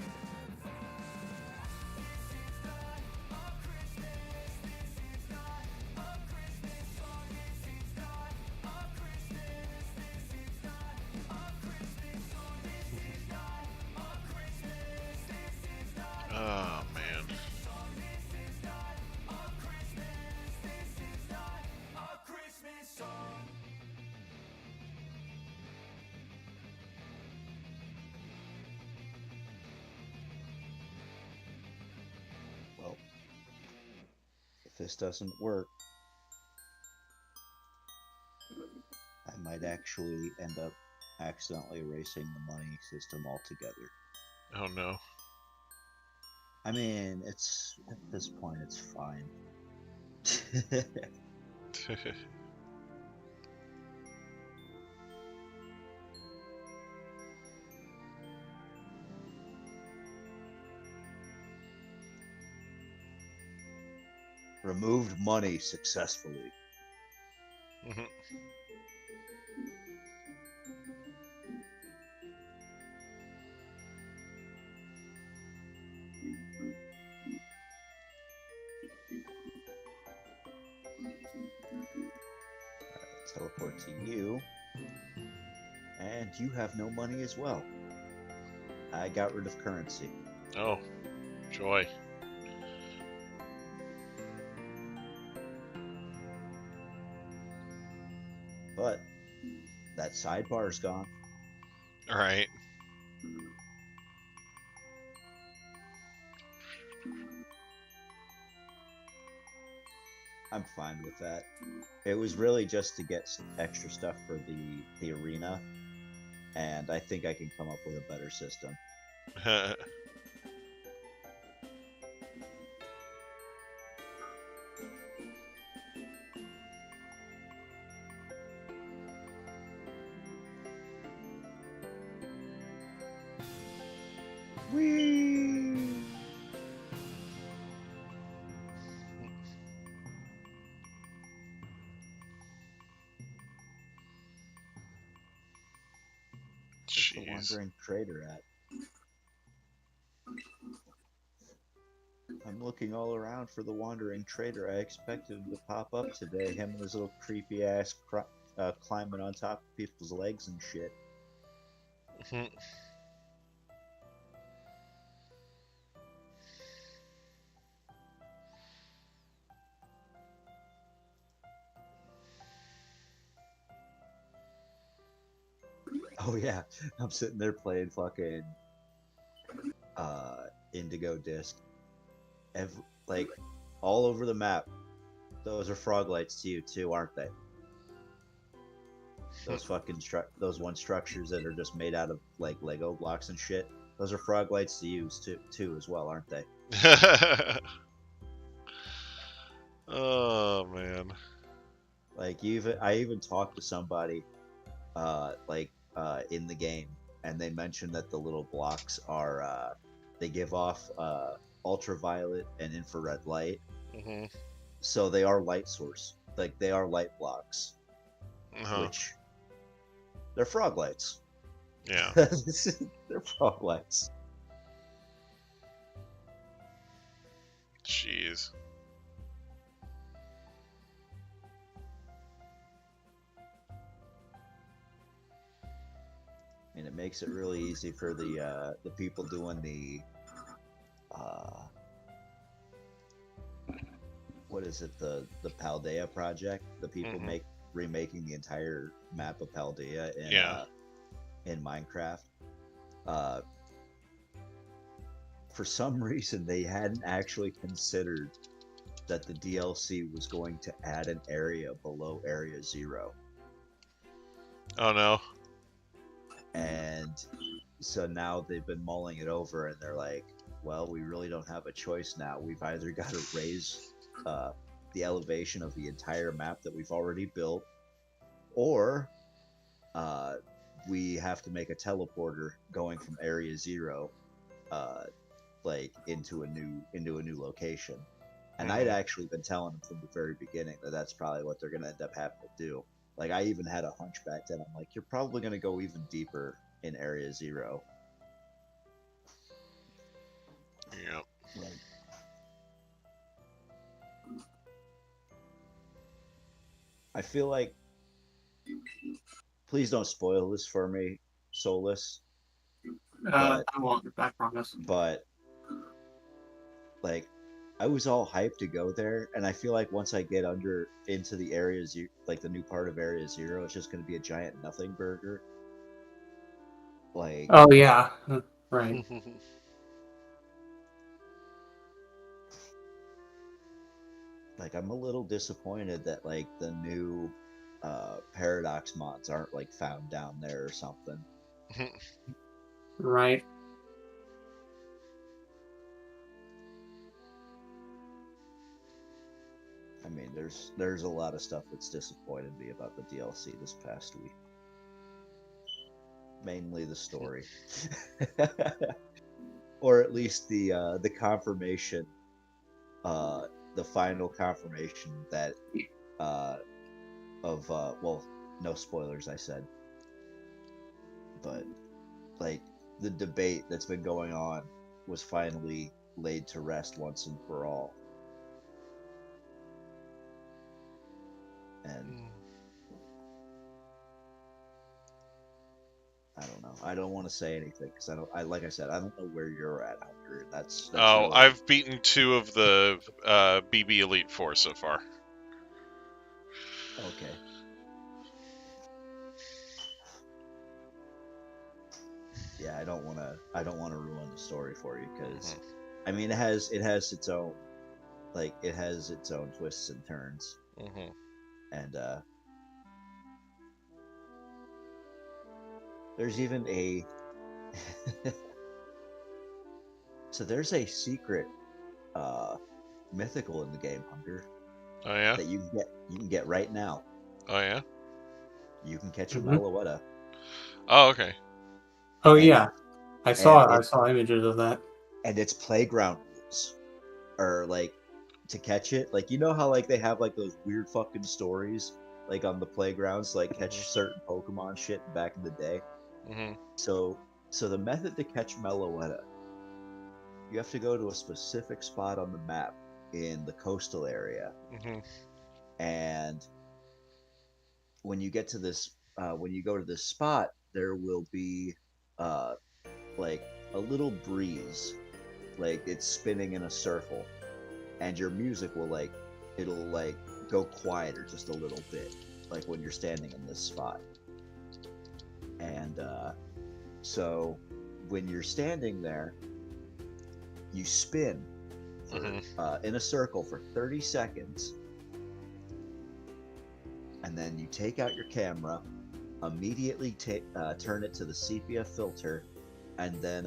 this doesn't work, I might actually end up accidentally erasing the money system altogether. Oh no. I mean, it's at this point, it's fine. Removed money successfully. Mm-hmm. Teleport to you. And you have no money as well. I got rid of currency. Oh, joy. But that sidebar's gone. All right. I'm fine with that. It was really just to get extra stuff for the arena, and I think I can come up with a better system. Whee! Where's the wandering trader at? I'm looking all around for the wandering trader. I expected him to pop up today. Him and his little creepy ass climbing on top of people's legs and shit. Oh yeah, I'm sitting there playing fucking Indigo Disc. Like all over the map. Those are frog lights to you too, aren't they? Those fucking those one structures that are just made out of like Lego blocks and shit. Those are frog lights to use too as well, aren't they? Oh man. Like I even talked to somebody in the game, and they mentioned that the little blocks are they give off ultraviolet and infrared light. Mm-hmm. So they are light source. Like they are light blocks. Which they're frog lights. Yeah. They're frog lights. Jeez. And it makes it really easy for the people doing the what is it, the Paldea project? The people remaking the entire map of Paldea in Minecraft. For some reason, they hadn't actually considered that the DLC was going to add an area below Area 0. Oh no. And so now they've been mulling it over, and they're like, well, we really don't have a choice now. We've either got to raise the elevation of the entire map that we've already built, or we have to make a teleporter going from Area 0 like into a new location. And I'd actually been telling them from the very beginning that that's probably what they're going to end up having to do. Like, I even had a hunch back then. I'm like, you're probably going to go even deeper in Area 0. Yep. Like, I feel like, please don't spoil this for me, Solus. I won't, I promise. But, like, I was all hyped to go there, and I feel like once I get into the Area 0, like the new part of Area 0, it's just going to be a giant nothing burger. Like, oh yeah, right. like I'm a little disappointed that like the new Paradox mods aren't like found down there or something. Right. I mean, there's a lot of stuff that's disappointed me about the DLC this past week. Mainly the story, or at least the confirmation, the final confirmation that of well, no spoilers, I said, but like the debate that's been going on was finally laid to rest once and for all. And I don't know. I don't want to say anything because like I said, I don't know where you're at, Hunter. That's oh, really... I've beaten 2 of the BB Elite 4 so far. Okay. Yeah, I don't want to ruin the story for you because I mean it has its own twists and turns. And there's even a so there's a secret mythical in the game, Hunter. Oh yeah? That you can get right now. Oh yeah? You can catch a Meloetta. Oh, okay. Oh yeah. I saw images of that. And its playground rules are like to catch it. Like you know how like they have like those weird fucking stories like on the playgrounds, like catch certain Pokemon shit back in the day. So the method to catch Meloetta, you have to go to a specific spot on the map in the coastal area, and when you get to this, when you go to this spot, there will be like a little breeze, like it's spinning in a circle, and your music will it'll go quieter just a little bit, like when you're standing in this spot. And so when you're standing there, you spin for, in a circle for 30 seconds, and then you take out your camera, immediately turn it to the sepia filter, and then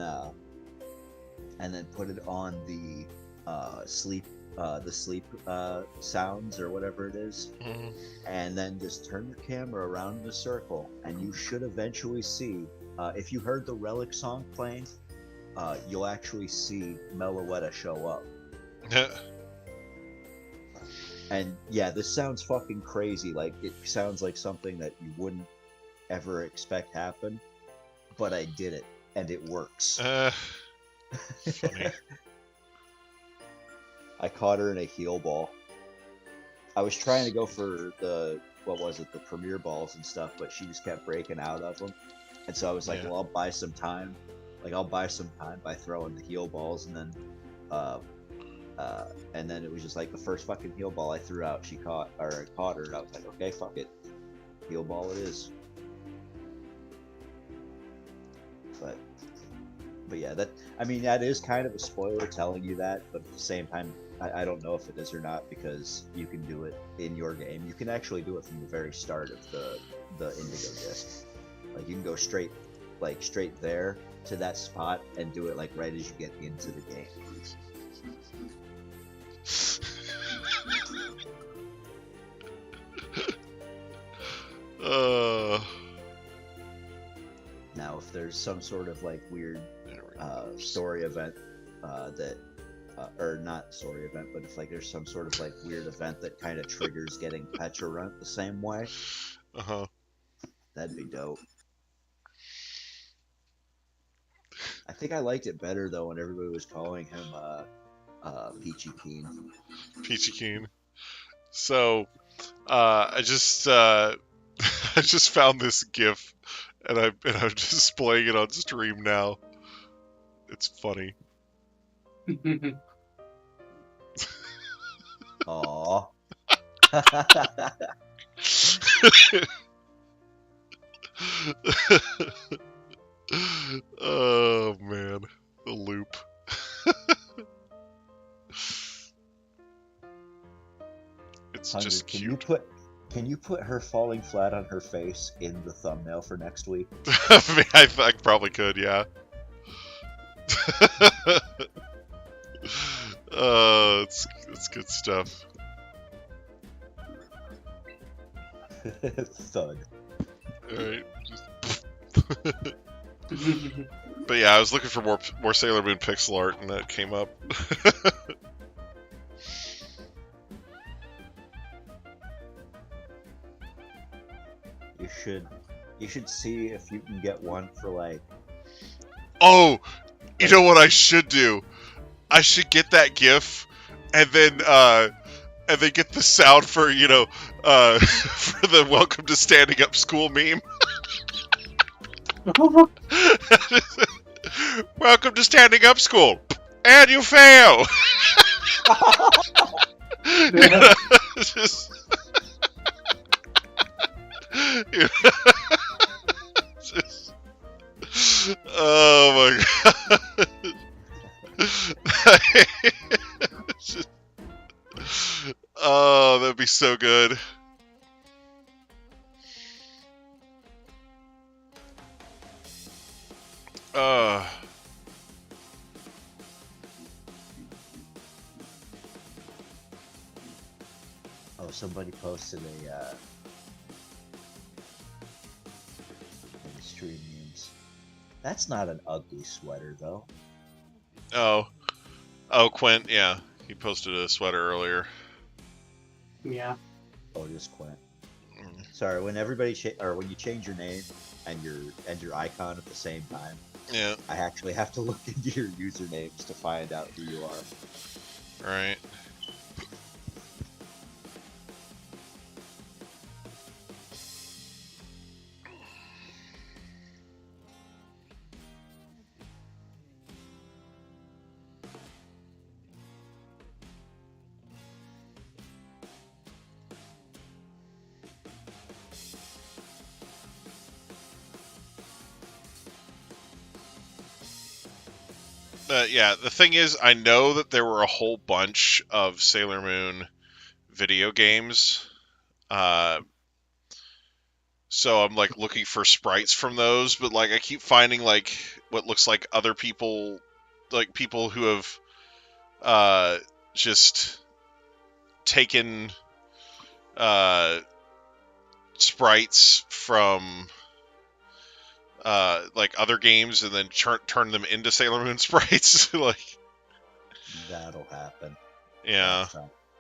put it on the sleep sounds or whatever it is, and then just turn your camera around in a circle, and you should eventually see, if you heard the Relic song playing, you'll actually see Meloetta show up. And yeah, this sounds fucking crazy. Like it sounds like something that you wouldn't ever expect happen, but I did it, and it works. Funny. I caught her in a heal ball. I was trying to go for the premier balls and stuff, but she just kept breaking out of them. And so I was like, well, I'll buy some time. I'll buy some time by throwing the heal balls, and then it was just like the first fucking heal ball I threw out, I caught her, and I was like, okay, fuck it, heal ball it is. But yeah, that is kind of a spoiler telling you that, but at the same time, I don't know if it is or not, because you can do it in your game. You can actually do it from the very start of the Indigo Disc. Like you can go straight there to that spot and do it like right as you get into the game. Now, if there's some sort of like weird story event or not story event, but if like there's some sort of like weird event that kind of triggers getting Pecharunt the same way, that'd be dope. I think I liked it better though when everybody was calling him Peachy Keen. Peachy Keen. So I just I just found this GIF, and I'm displaying it on stream now. It's funny. Aww. Oh man, the loop. It's just cute. Can you put her falling flat on her face in the thumbnail for next week? I probably could, yeah. It's good stuff. Thud. Alright. But yeah, I was looking for more Sailor Moon pixel art, and that came up. You should see if you can get one for like. Oh, you know what I should do? I should get that GIF, and then get the sound for for the "Welcome to Standing Up School" meme. Welcome to Standing Up School, and you fail. Oh my god. Oh, that'd be so good. Oh, somebody posted a stream memes. That's not an ugly sweater, though. Oh, Quint, yeah. He posted a sweater earlier. Yeah. Oh, just Quint. Sorry, when everybody when you change your name and your icon at the same time. Yeah. I actually have to look into your usernames to find out who you are. Right. Yeah, the thing is, I know that there were a whole bunch of Sailor Moon video games. So I'm like looking for sprites from those, but like I keep finding like what looks like other people, like people who have just taken sprites from like other games and then turn them into Sailor Moon sprites. Like that'll happen. Yeah,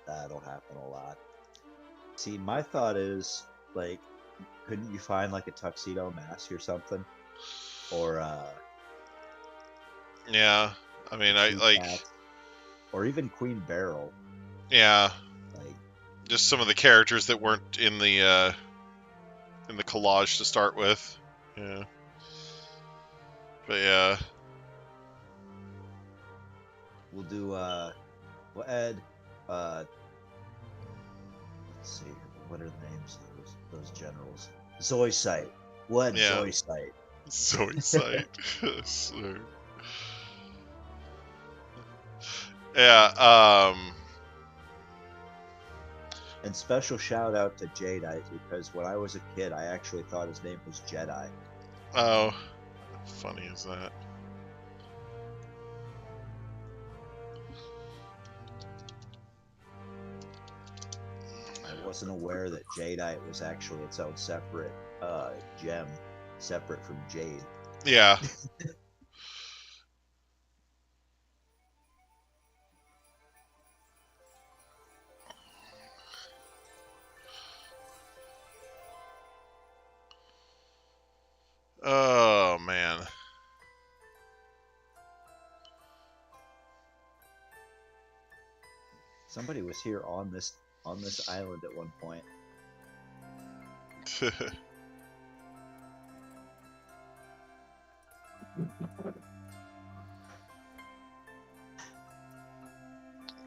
that'll happen a lot. See, my thought is like, couldn't you find like a tuxedo mask or something, or yeah. I mean, I like, Cat, or even Queen Beryl. Yeah, like just some of the characters that weren't in the collage to start with. Yeah. But yeah. We'll do well, Ed, let's see, what are the names of those generals? Zoisite. What? Yeah. Zoisite. Zoisite. So... Yeah, and special shout out to Jadeite, because when I was a kid I actually thought his name was Jedi. Oh. Funny as that. I wasn't aware that Jadeite was actually its own separate gem, separate from Jade. Yeah. Oh man. Somebody was here on this island at one point.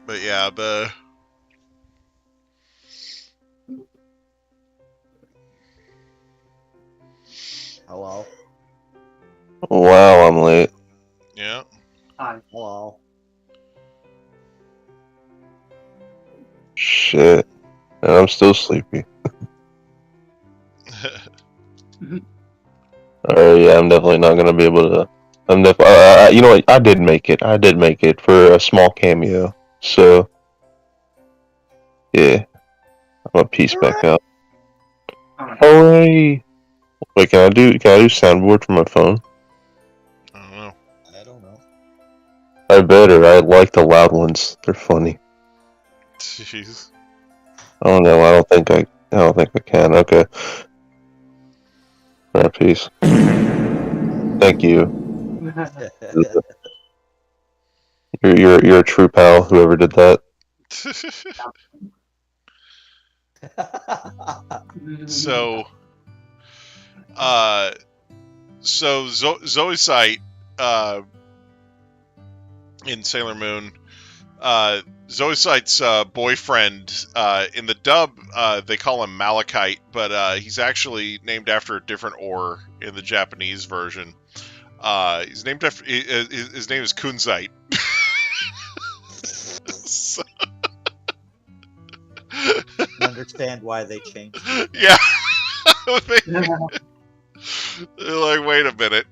But yeah, Hello. Wow, I'm late. Yeah. Hi. Hello. Shit. I And I'm still sleepy. Yeah, I'm definitely not gonna be able to. You know what? I did make it. I did make it for a small cameo. So, yeah, I'm gonna piece back out. Hooray! Wait, can I do soundboard from my phone? I don't know. I better. I like the loud ones. They're funny. Jeez. Oh no, I don't think I can. Okay. Alright, peace. Thank you. You're a true pal, whoever did that. So Zoisite, in Sailor Moon, Zoisite's boyfriend, in the dub, they call him Malachite, but he's actually named after a different ore in the Japanese version. He's named after his name is Kunzite. So... understand why they changed it. Yeah. They're like, wait a minute.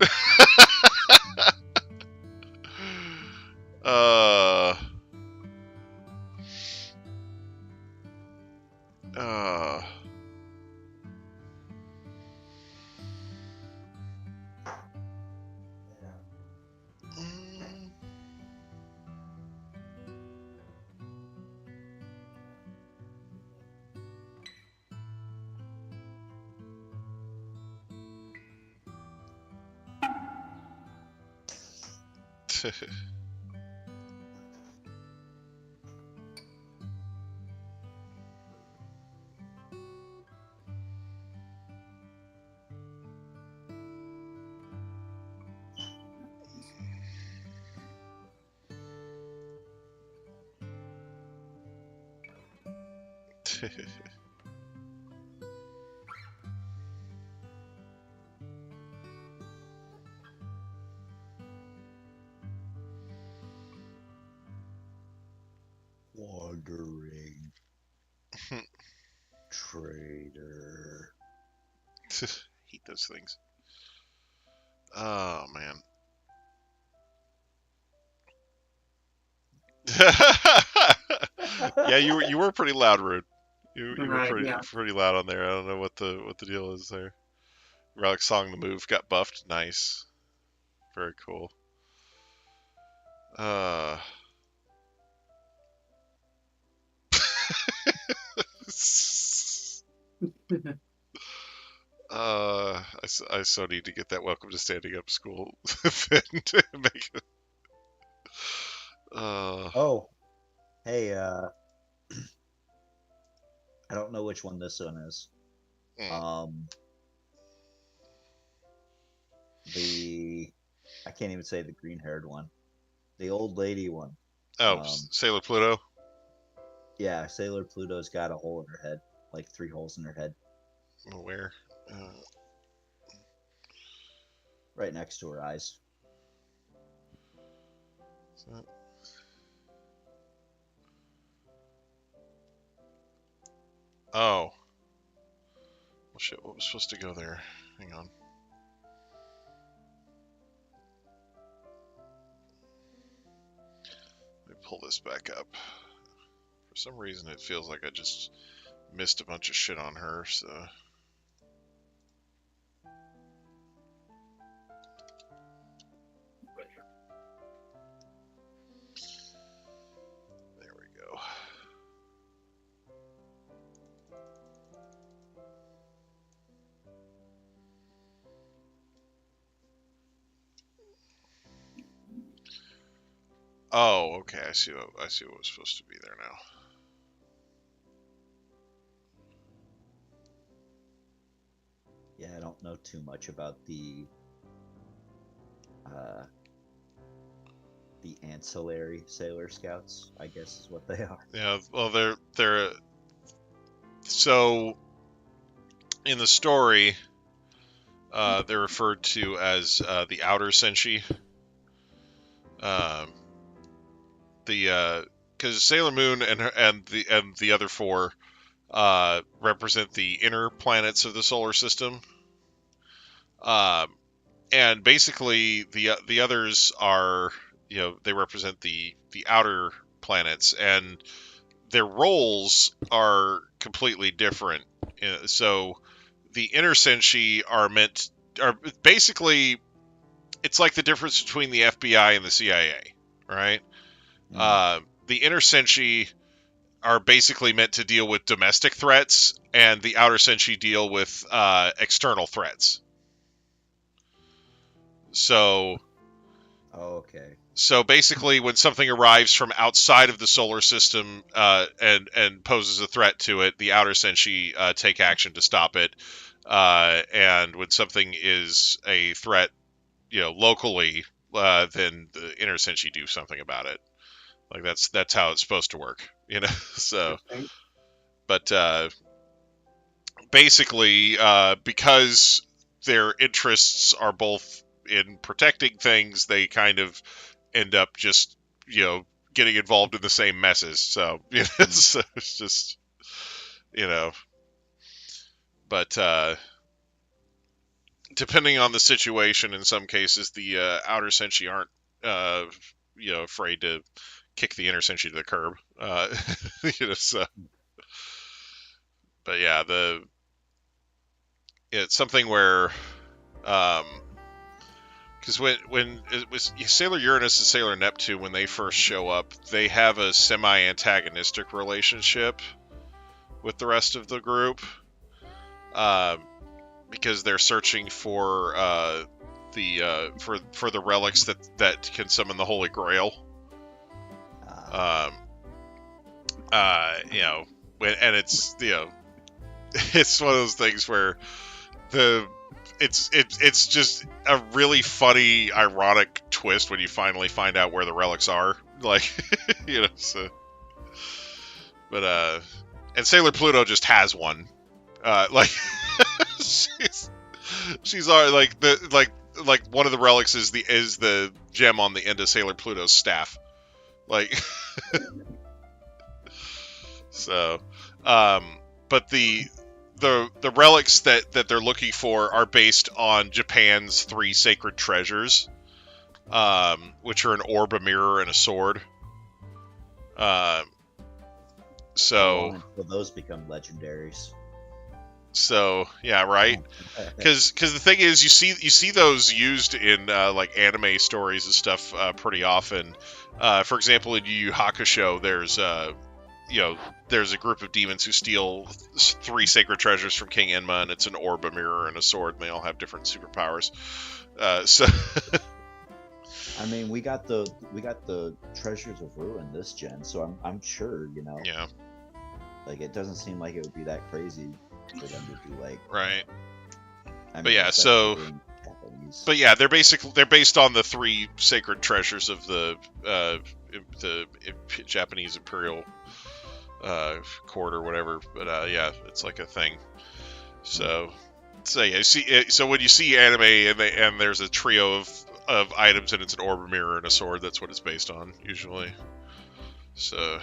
Wandering traitor. Hate those things. Oh man. Yeah, you were pretty loud, Rude. You were pretty loud on there. I don't know what the deal is there. Relic Song the Move got buffed. Nice. Very cool. I so need to get that Welcome to Standing Up School fin to make it. Oh, hey, I don't know which one this one is. I can't even say the green-haired one. The old lady one. Oh, Sailor Pluto? Yeah, Sailor Pluto's got a hole in her head. Like 3 holes in her head. Where? Right next to her eyes. Oh. Well, shit, what was supposed to go there? Hang on. Let me pull this back up. For some reason, it feels like I just missed a bunch of shit on her, so... There we go. Oh, okay. I see what was supposed to be there now. Yeah, I don't know too much about the ancillary Sailor Scouts, I guess is what they are. Yeah, well, they're so in the story, they're referred to as the Outer Senshi. Because Sailor Moon and the other 4 represent the inner planets of the solar system. And basically, the others are, they represent the outer planets, and their roles are completely different. So the inner senshi are basically, it's like the difference between the FBI and the CIA, right? The inner senshi are basically meant to deal with domestic threats, and the outer senshi deal with external threats. So, okay. So basically, when something arrives from outside of the solar system and poses a threat to it, the outer senshi take action to stop it. And when something is a threat, locally, then the inner senshi do something about it. Like that's how it's supposed to work, So, but basically, because their interests are both in protecting things, they kind of end up just, getting involved in the same messes. So, it's just, but depending on the situation, in some cases, the outer senshi aren't, afraid to kick the inner senshi to the curb. So, but yeah, it's something where, because when it was Sailor Uranus and Sailor Neptune, when they first show up, they have a semi-antagonistic relationship with the rest of the group, because they're searching for the relics that can summon the Holy Grail. And it's it's one of those things where it's just a really funny, ironic twist when you finally find out where the relics are. Like, so. But, and Sailor Pluto just has one. Like, she's already, like one of the relics is the gem on the end of Sailor Pluto's staff. Like, so, but the relics that they're looking for are based on Japan's 3 sacred treasures, which are an orb, a mirror, and a sword. So will those become legendaries? So yeah, right. Because the thing is, you see those used in like anime stories and stuff pretty often. For example, in Yu Yu Hakusho, there's a group of demons who steal 3 sacred treasures from King Enma, and it's an orb, a mirror, and a sword, and they all have different superpowers. So, I mean, we got the treasures of ruin this gen, so I'm sure, Yeah. Like, it doesn't seem like it would be that crazy for them to do, like. Right. I mean, but yeah, so. But yeah, they're based on the 3 sacred treasures of the Japanese Imperial court or whatever. But yeah, it's like a thing. So yeah, so when you see anime and there's a trio of items and it's an orb, a mirror, and a sword, that's what it's based on usually. So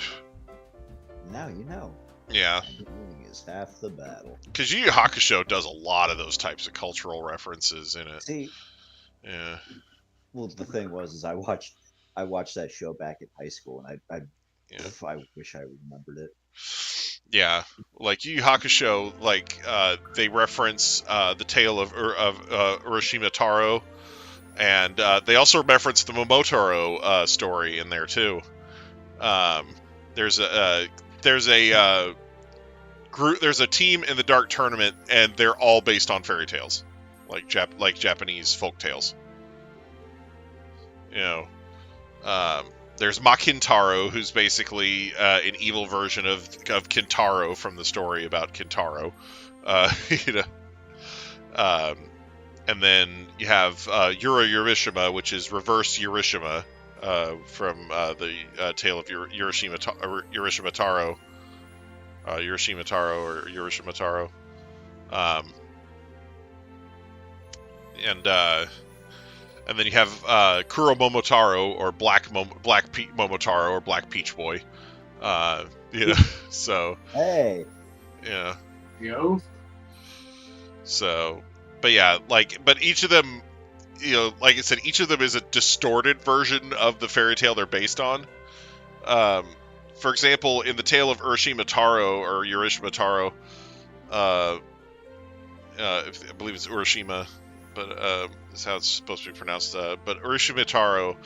now you know. Yeah. Knowing is half the battle. Because Yu Yu Hakusho does a lot of those types of cultural references in it. See. Yeah. Well, the thing was, I watched that show back in high school, and I wish I remembered it. Yeah, like Yu Yu Hakusho, like they reference the tale of Urashima Taro, and they also reference the Momotaro story in there too. There's a group, there's a team in the Dark Tournament, and they're all based on fairy tales, like Japanese folk tales. There's Makintaro, who's basically an evil version of Kintaro from the story about Kintaro. And then you have Yura Urishima, which is reverse Urishima from the tale of Urishima Taro. Urishima Taro or Urishima Taro. And then you have Kuro Momotaro, or Black Momotaro, or Black Peach Boy. So. Hey. Yeah. Yo. So, but yeah, but each of them, like I said, each of them is a distorted version of the fairy tale they're based on. For example, in the tale of Urashima Taro, or Urashima Taro, I believe it's Urashima, but is how it's supposed to be pronounced. But Urashima Taro,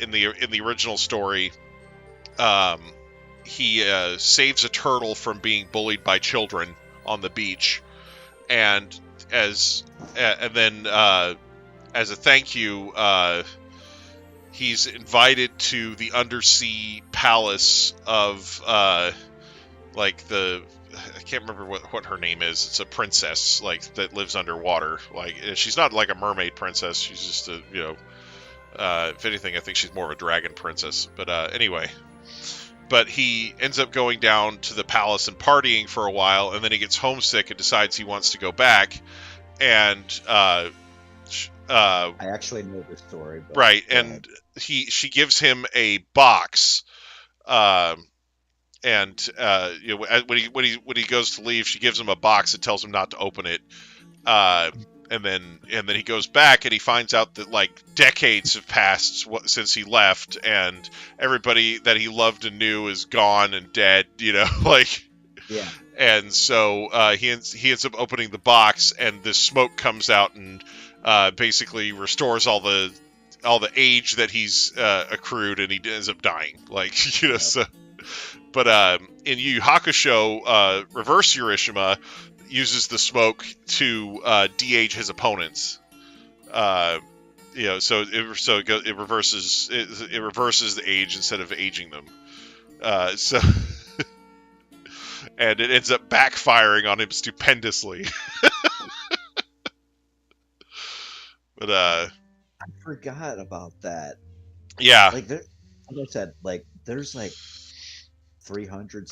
in the original story, he saves a turtle from being bullied by children on the beach, and then as a thank you, he's invited to the undersea palace of I can't remember what her name is. It's a princess that lives underwater. She's not like a mermaid princess. She's just if anything, I think she's more of a dragon princess. But anyway. But he ends up going down to the palace and partying for a while, and then he gets homesick and decides he wants to go back. And I actually know this story. But right, and she gives him a box, and when he goes to leave, she gives him a box and tells him not to open it. And then he goes back and he finds out that decades have passed since he left, and everybody that he loved and knew is gone and dead. Yeah. And so he ends up opening the box, and the smoke comes out and basically restores all the age that he's accrued, and he ends up dying. Yep. So. But in Yu Yu Hakusho, Reverse Urashima uses the smoke to de-age his opponents. So it reverses the age instead of aging them. And it ends up backfiring on him stupendously. But I forgot about that. Yeah. Like I said, there's 400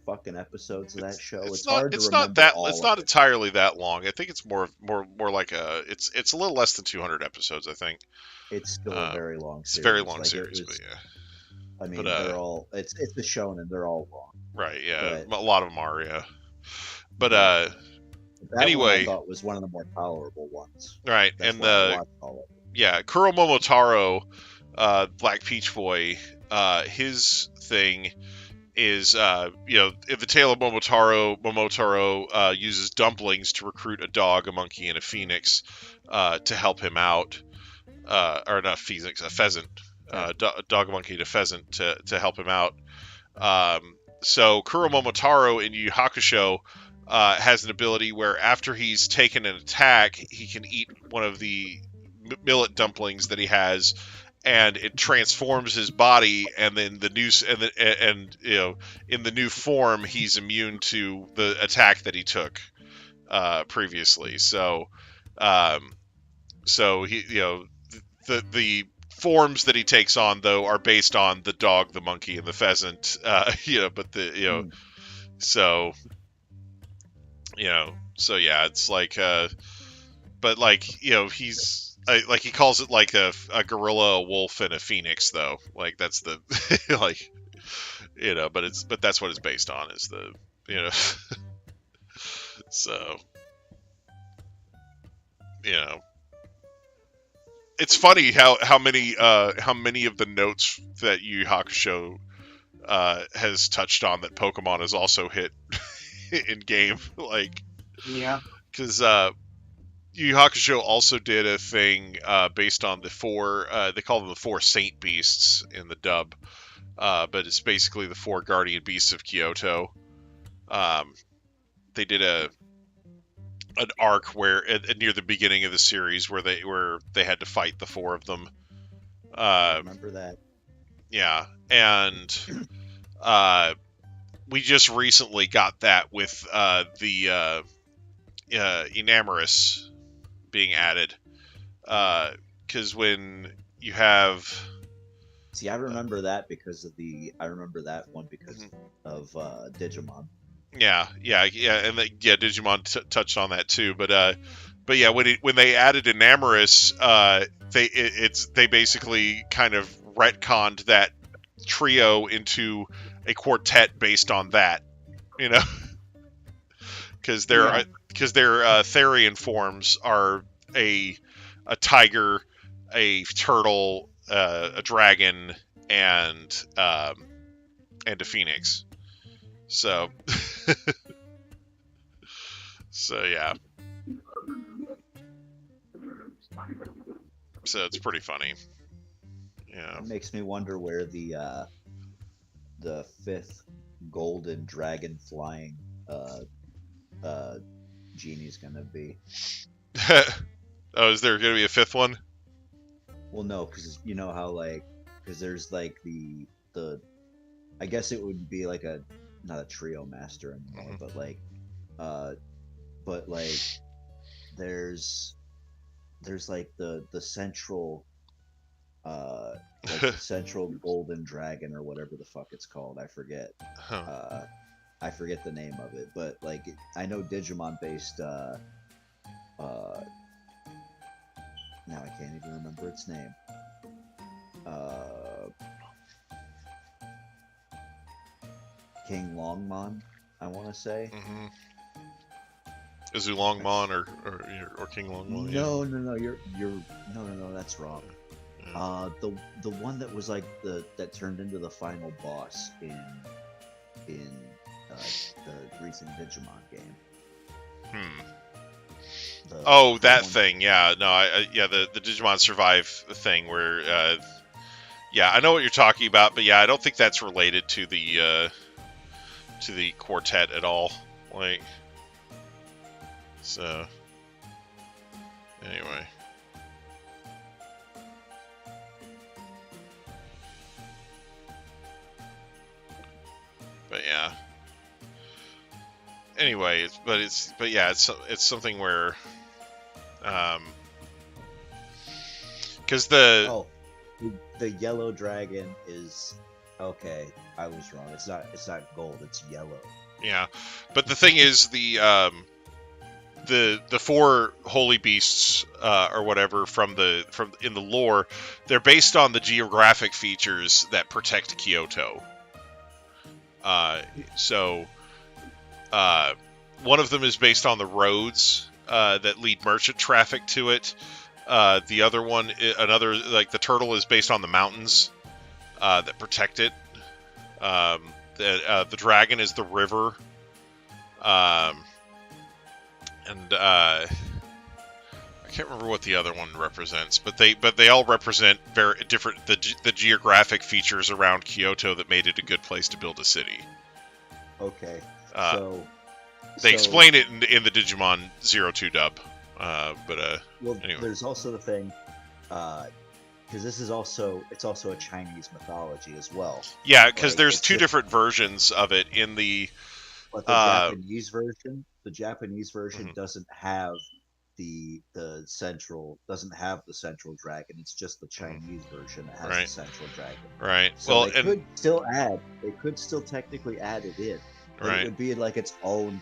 fucking episodes of that show. It's hard to remember all It's not entirely that long. I think it's more like it's a little less than 200 episodes. I think it's still a very long series. It's a very long series, but yeah. I mean, they're all it's the shonen. They're all long. Right. Yeah. But a lot of them are. Yeah. But that anyway, one I thought was one of the more tolerable ones. Right. That's And Kuro Momotaro, Black Peach Boy, his thing is, in the tale of Momotaro uses dumplings to recruit a dog, a monkey, and a phoenix to help him out. Or not phoenix, a pheasant. A dog, a monkey, and a pheasant to help him out. So Kuro Momotaro in Yu Yu Hakusho has an ability where after he's taken an attack, he can eat one of the millet dumplings that he has, and it transforms his body, and then in the new form, he's immune to the attack that he took previously. So he, the forms that he takes on, though, are based on the dog, the monkey, and the pheasant. So yeah, it's he's. He calls it a gorilla, a wolf, and a phoenix, though. That's the but that's what it's based on, is the so it's funny how many of the notes that Yu Yu Hakusho has touched on that Pokemon has also hit in game, yeah, because Yu Yu Hakusho also did a thing based on the four, they call them the four Saint Beasts in the dub, but it's basically the four Guardian Beasts of Kyoto. They did an arc where near the beginning of the series where they had to fight the four of them. I remember that. Yeah, and we just recently got that with the Enamorous being added, because when you have I remember that because of Digimon. Yeah, and Digimon touched on that too, but yeah, when they added Enamorous, they basically kind of retconned that trio into a quartet based on that. You know, because their Therian forms are a tiger, a turtle, a dragon, and a phoenix. So, so yeah. So it's pretty funny. Yeah. It makes me wonder where the 5th golden dragon flying genie's gonna be. Oh, is there gonna be a 5th one? Well, no, because you know how because there's the I guess it would be like not a trio master anymore, but there's the central the central golden dragon or whatever the fuck it's called. I forget. Huh. I forget the name of it, but I know Digimon based. Now I can't even remember its name. King Longmon, I want to say. Mm-hmm. Is it Longmon or King Longmon? No, no, that's wrong. Yeah. The one that was that turned into the final boss in the recent Digimon game. That thing. Yeah, no, the Digimon Survive thing where, yeah, I know what you're talking about, but yeah, I don't think that's related to the quartet at all. So, anyway. But yeah. Anyway, it's something where, because the yellow dragon is okay. I was wrong. It's not gold. It's yellow. Yeah, but the thing is the 4 holy beasts or whatever from in the lore, they're based on the geographic features that protect Kyoto. So one of them is based on the roads that lead merchant traffic to it. The other one, the turtle, is based on the mountains that protect it. The dragon is the river. And I can't remember what the other one represents, but they all represent very different the geographic features around Kyoto that made it a good place to build a city. Okay, they explain it in the Digimon 02 dub, anyway. There's also the thing, because it's also a Chinese mythology as well. Yeah, because there's 2 different versions of it in the. But the Japanese version mm-hmm. doesn't have the central dragon. It's just the Chinese version that has the central dragon. Right. So they could still technically add it in. But it would be like its own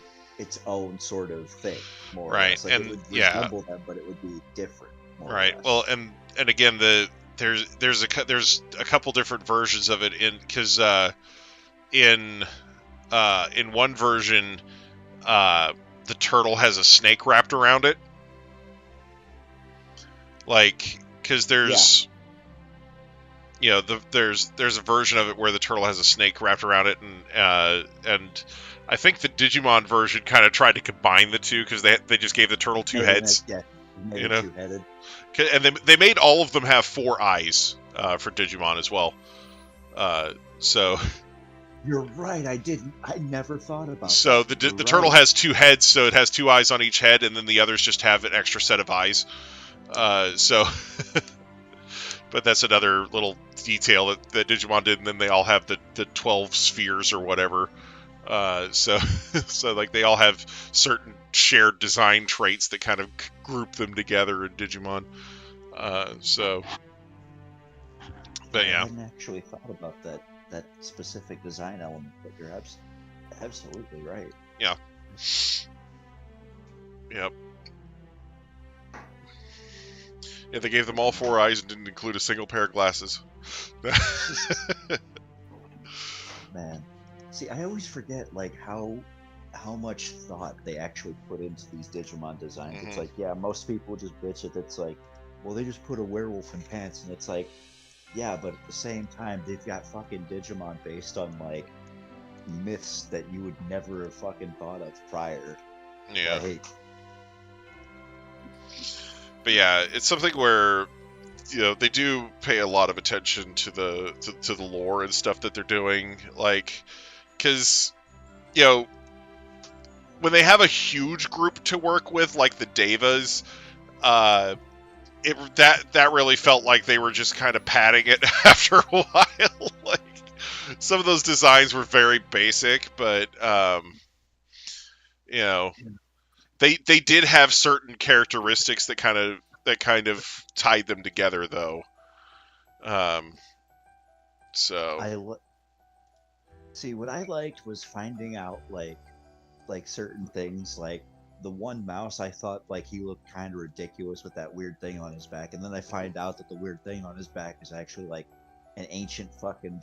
sort of thing, more or less. Like, and it would resemble them, but it would be different. Right. Well, and again, there's a couple different versions of it because in one version, the turtle has a snake wrapped around it. Because there's, there's a version of it where the turtle has a snake wrapped around it, and I think the Digimon version kind of tried to combine the two because they just gave the turtle 2 heads. Two-headed. And they made all of them have 4 eyes for Digimon as well. So. You're right. I never thought about. So the turtle has 2 heads, so it has 2 eyes on each head, and then the others just have an extra set of eyes. But that's another little detail that Digimon did, and then they all have the 12 spheres or whatever. So they all have certain shared design traits that kind of group them together in Digimon. But yeah. I hadn't actually thought about that specific design element, but you're absolutely right. Yeah. Yep. Yeah, they gave them all 4 eyes and didn't include a single pair of glasses. Man. See, I always forget like how much thought they actually put into these Digimon designs. It's like, yeah, most people just bitch it. It's like, well, they just put a werewolf in pants, and it's like, yeah, but at the same time, they've got fucking Digimon based on like myths that you would never have fucking thought of prior. Yeah. Like, but yeah, it's something where, you know, they do pay a lot of attention to the to the lore and stuff that they're doing, like, because, you know, when they have a huge group to work with, like the Devas, that really felt like they were just kind of padding it after a while. Like, some of those designs were very basic, but you know, they did have certain characteristics that kind of tied them together, though. So see, what I liked was finding out like certain things. Like the one mouse, I thought like he looked kind of ridiculous with that weird thing on his back, and then I find out that the weird thing on his back is actually like an ancient fucking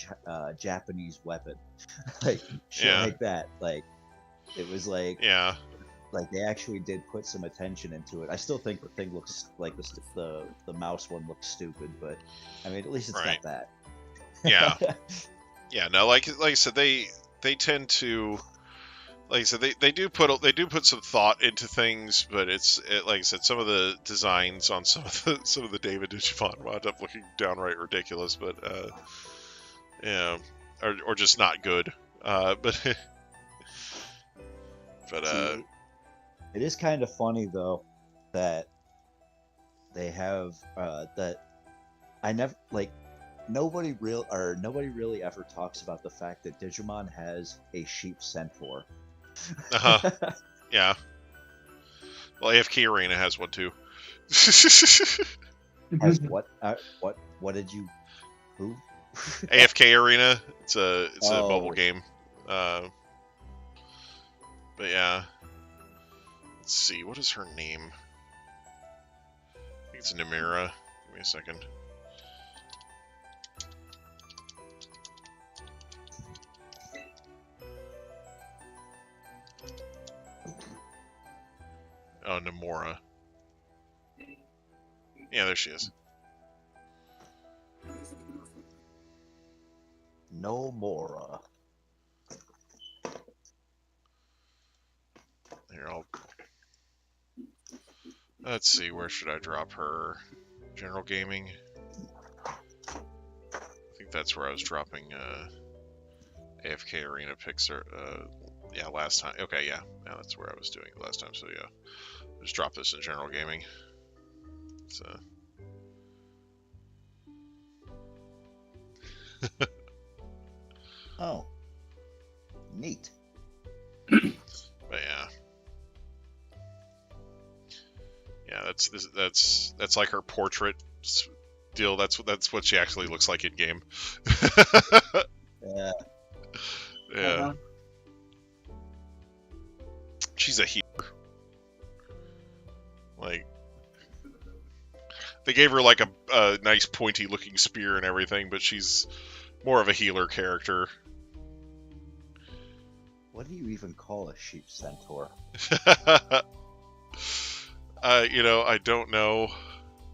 Japanese weapon, like shit like that. Like it was like like they actually did put some attention into it. I still think the thing looks like the mouse one looks stupid, but I mean at least it's not that. Yeah. Yeah, no, like I said, they tend to, like I said, they do put some thought into things, but like I said, some of the designs on some of the David Digimon wound up looking downright ridiculous, but yeah, or just not good. But See, it is kind of funny though that they have that I never like. Nobody really ever talks about the fact that Digimon has a sheep centaur. Yeah. Well, AFK Arena has one too. Has what? What did you? Who? AFK Arena. It's a mobile game. But yeah. Let's see. What is her name? I think it's Namira. Give me a second. Oh, Namora. Yeah, there she is. Nomura. Here, let's see, where should I drop her? General Gaming? I think that's where I was dropping AFK Arena picks. Yeah, last time. Okay, yeah. Yeah, that's where I was doing it last time, so yeah. Just drop this in General Gaming. So. Oh. Neat. But yeah. Yeah, that's like her portrait deal. That's what she actually looks like in game. Yeah. Yeah. She's a healer. Like, they gave her like a nice pointy looking spear and everything, but she's more of a healer character. What do you even call a sheep centaur? You know, I don't know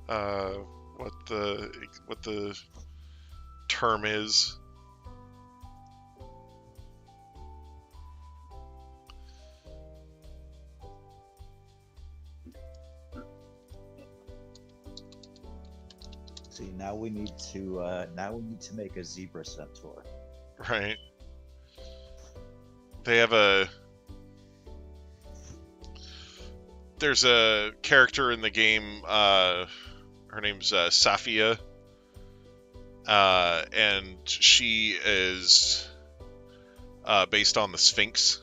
what the term is. See, now we need to make a zebra centaur. Right. They have there's a character in the game, her name's Safia, and she is based on the Sphinx.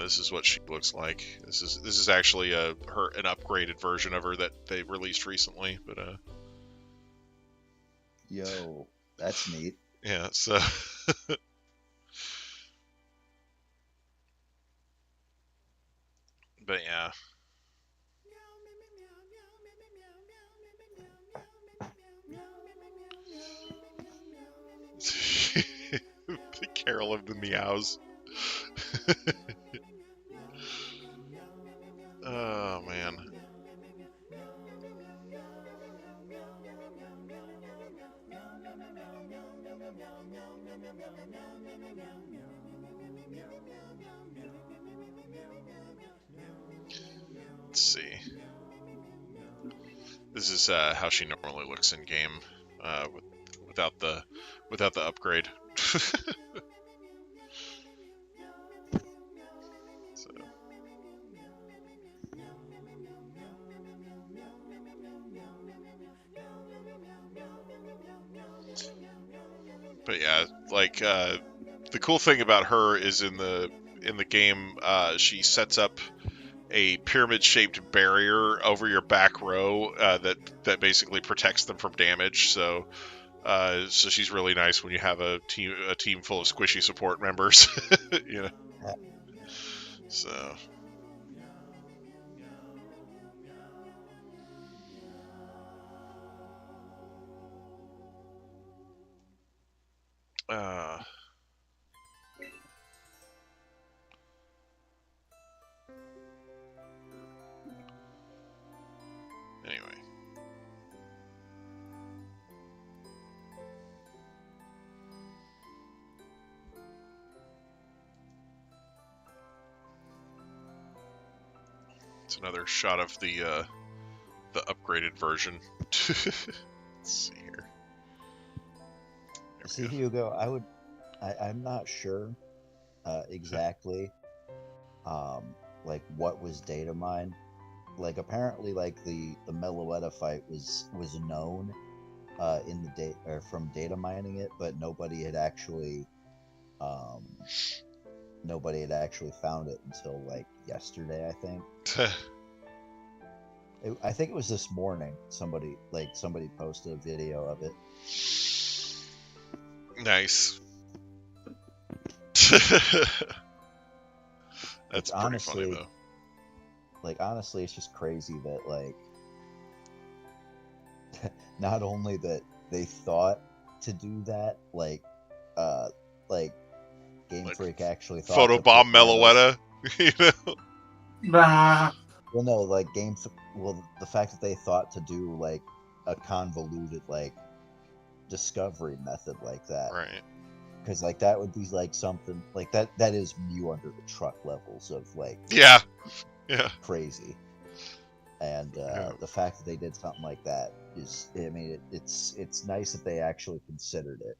This is what she looks like. This is actually an upgraded version of her that they released recently, but Yo, that's neat. Yeah, so but yeah. of the meows. Oh man. Let's see. This is how she normally looks in game, without the upgrade. So. But yeah, like the cool thing about her is in the game, she sets up a pyramid-shaped barrier over your back row that basically protects them from damage. So she's really nice when you have a team full of squishy support members. You know. So. Anyway. It's another shot of the upgraded version. Let's see here. See, Hugo, I'm not sure exactly like what was data mined. Like apparently like the Meloetta fight was known in the data or from data mining it, but nobody had actually found it until like yesterday, I think. I think it was this morning. Somebody posted a video of it. Nice. That's honestly pretty funny, though. Like honestly, it's just crazy that like not only that they thought to do that, like Game Freak actually thought photobomb Meloetta, you know. Nah. Well, no, like the fact that they thought to do like a convoluted like discovery method like that, right? Because like that would be like something like that is Mew under the truck levels of like yeah crazy. And the fact that they did something like that is, I mean, it's nice that they actually considered it,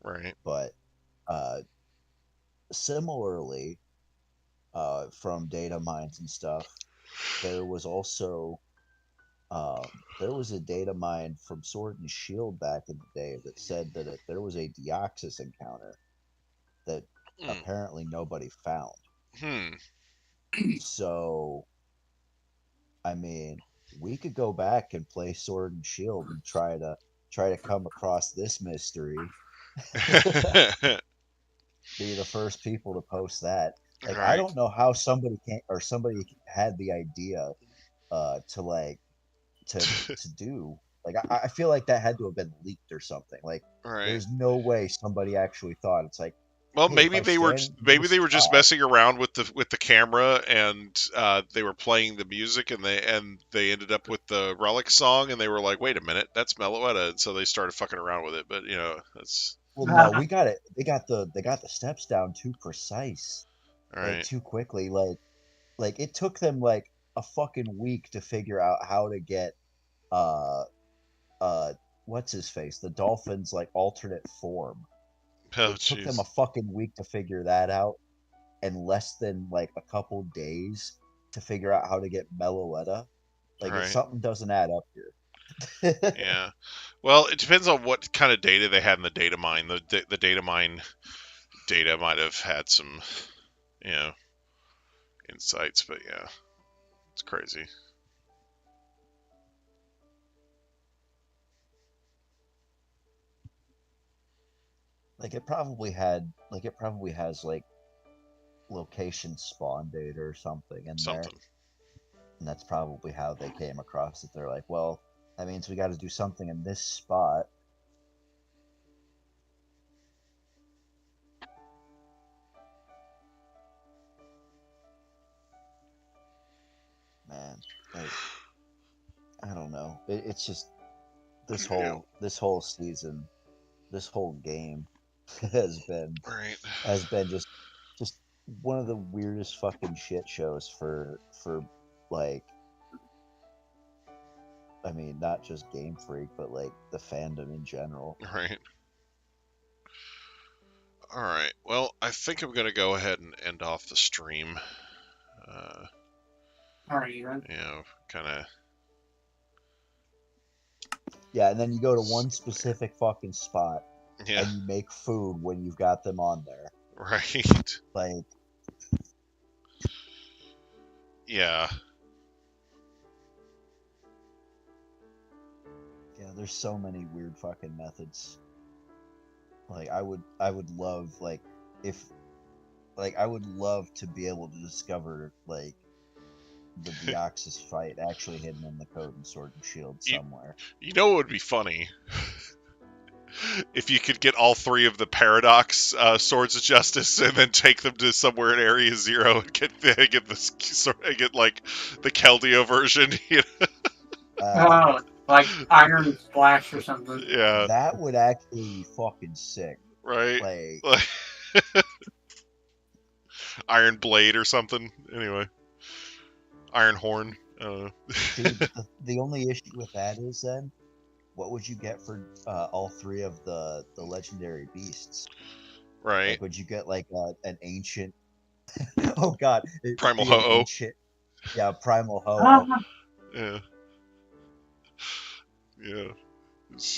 right? But similarly, from data mines and stuff, there was also there was a data mine from Sword and Shield back in the day that said that there was a Deoxys encounter that apparently nobody found. So, I mean, we could go back and play Sword and Shield and try to come across this mystery. Be the first people to post that. Like, right. I don't know how somebody had the idea to do. Like, I feel like that had to have been leaked or something. Like, there's no way somebody actually thought. It's like, well, hey, maybe they were just messing around with the camera, and they were playing the music, and they ended up with the Relic song, and they were like, wait a minute, that's Meloetta, and so they started fucking around with it. But you know, that's well, no, we got it. They got the steps down too precise, right? Too quickly. Like it took them like a fucking week to figure out how to get what's his face, the dolphin's like alternate form. Oh, it took them a fucking week to figure that out, and less than like a couple days to figure out how to get Meloetta. Like, something doesn't add up here. Yeah. Well, it depends on what kind of data they had in the data mine. The data mine data might have had some, you know, insights, but yeah, it's crazy. Like it probably has like location spawn data or something in there. And that's probably how they came across it. They're like, well, that means we got to do something in this spot. it's just this whole season, this whole game has been just one of the weirdest fucking shit shows for like, I mean, not just Game Freak, but like the fandom in general. Right. All right. Well, I think I'm gonna go ahead and end off the stream. All right, right. You know, kind of. Yeah, and then you go to one specific fucking spot, yeah, and you make food when you've got them on there. Right. Like. Yeah. Yeah, there's so many weird fucking methods. Like I would love I would love to be able to discover like the Deoxys fight actually hidden in the code in Sword and Shield somewhere. You know what would be funny? If you could get all 3 of the Paradox Swords of Justice and then take them to somewhere in Area Zero and get like the Keldeo version. You know? Like Iron Splash or something. Yeah. That would actually be fucking sick. Right? Like Iron Blade or something. Anyway. Iron Horn. I don't know. Dude, the only issue with that is then, what would you get for all 3 of the legendary beasts? Right. Like, would you get like an ancient? Oh God, Primal Ho-Oh. Yeah, Primal Ho-Oh. Yeah. Yeah.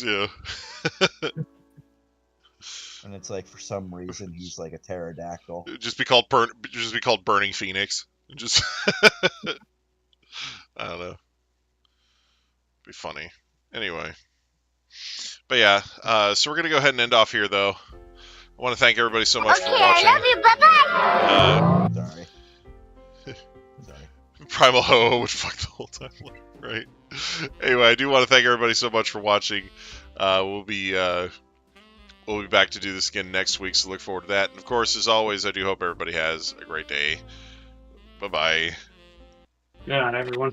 Yeah. And it's like for some reason he's like a pterodactyl. Just be called Burning Phoenix. Just I don't know. Be funny. Anyway. But yeah, so we're gonna go ahead and end off here though. I want to thank everybody so much for watching. I love you, bye-bye! Sorry. Primal Ho-Oh would fuck the whole time, right? Anyway, I do want to thank everybody so much for watching. We'll be back to do this again next week, so look forward to that. And of course, as always, I do hope everybody has a great day. Bye-bye. Good night, everyone.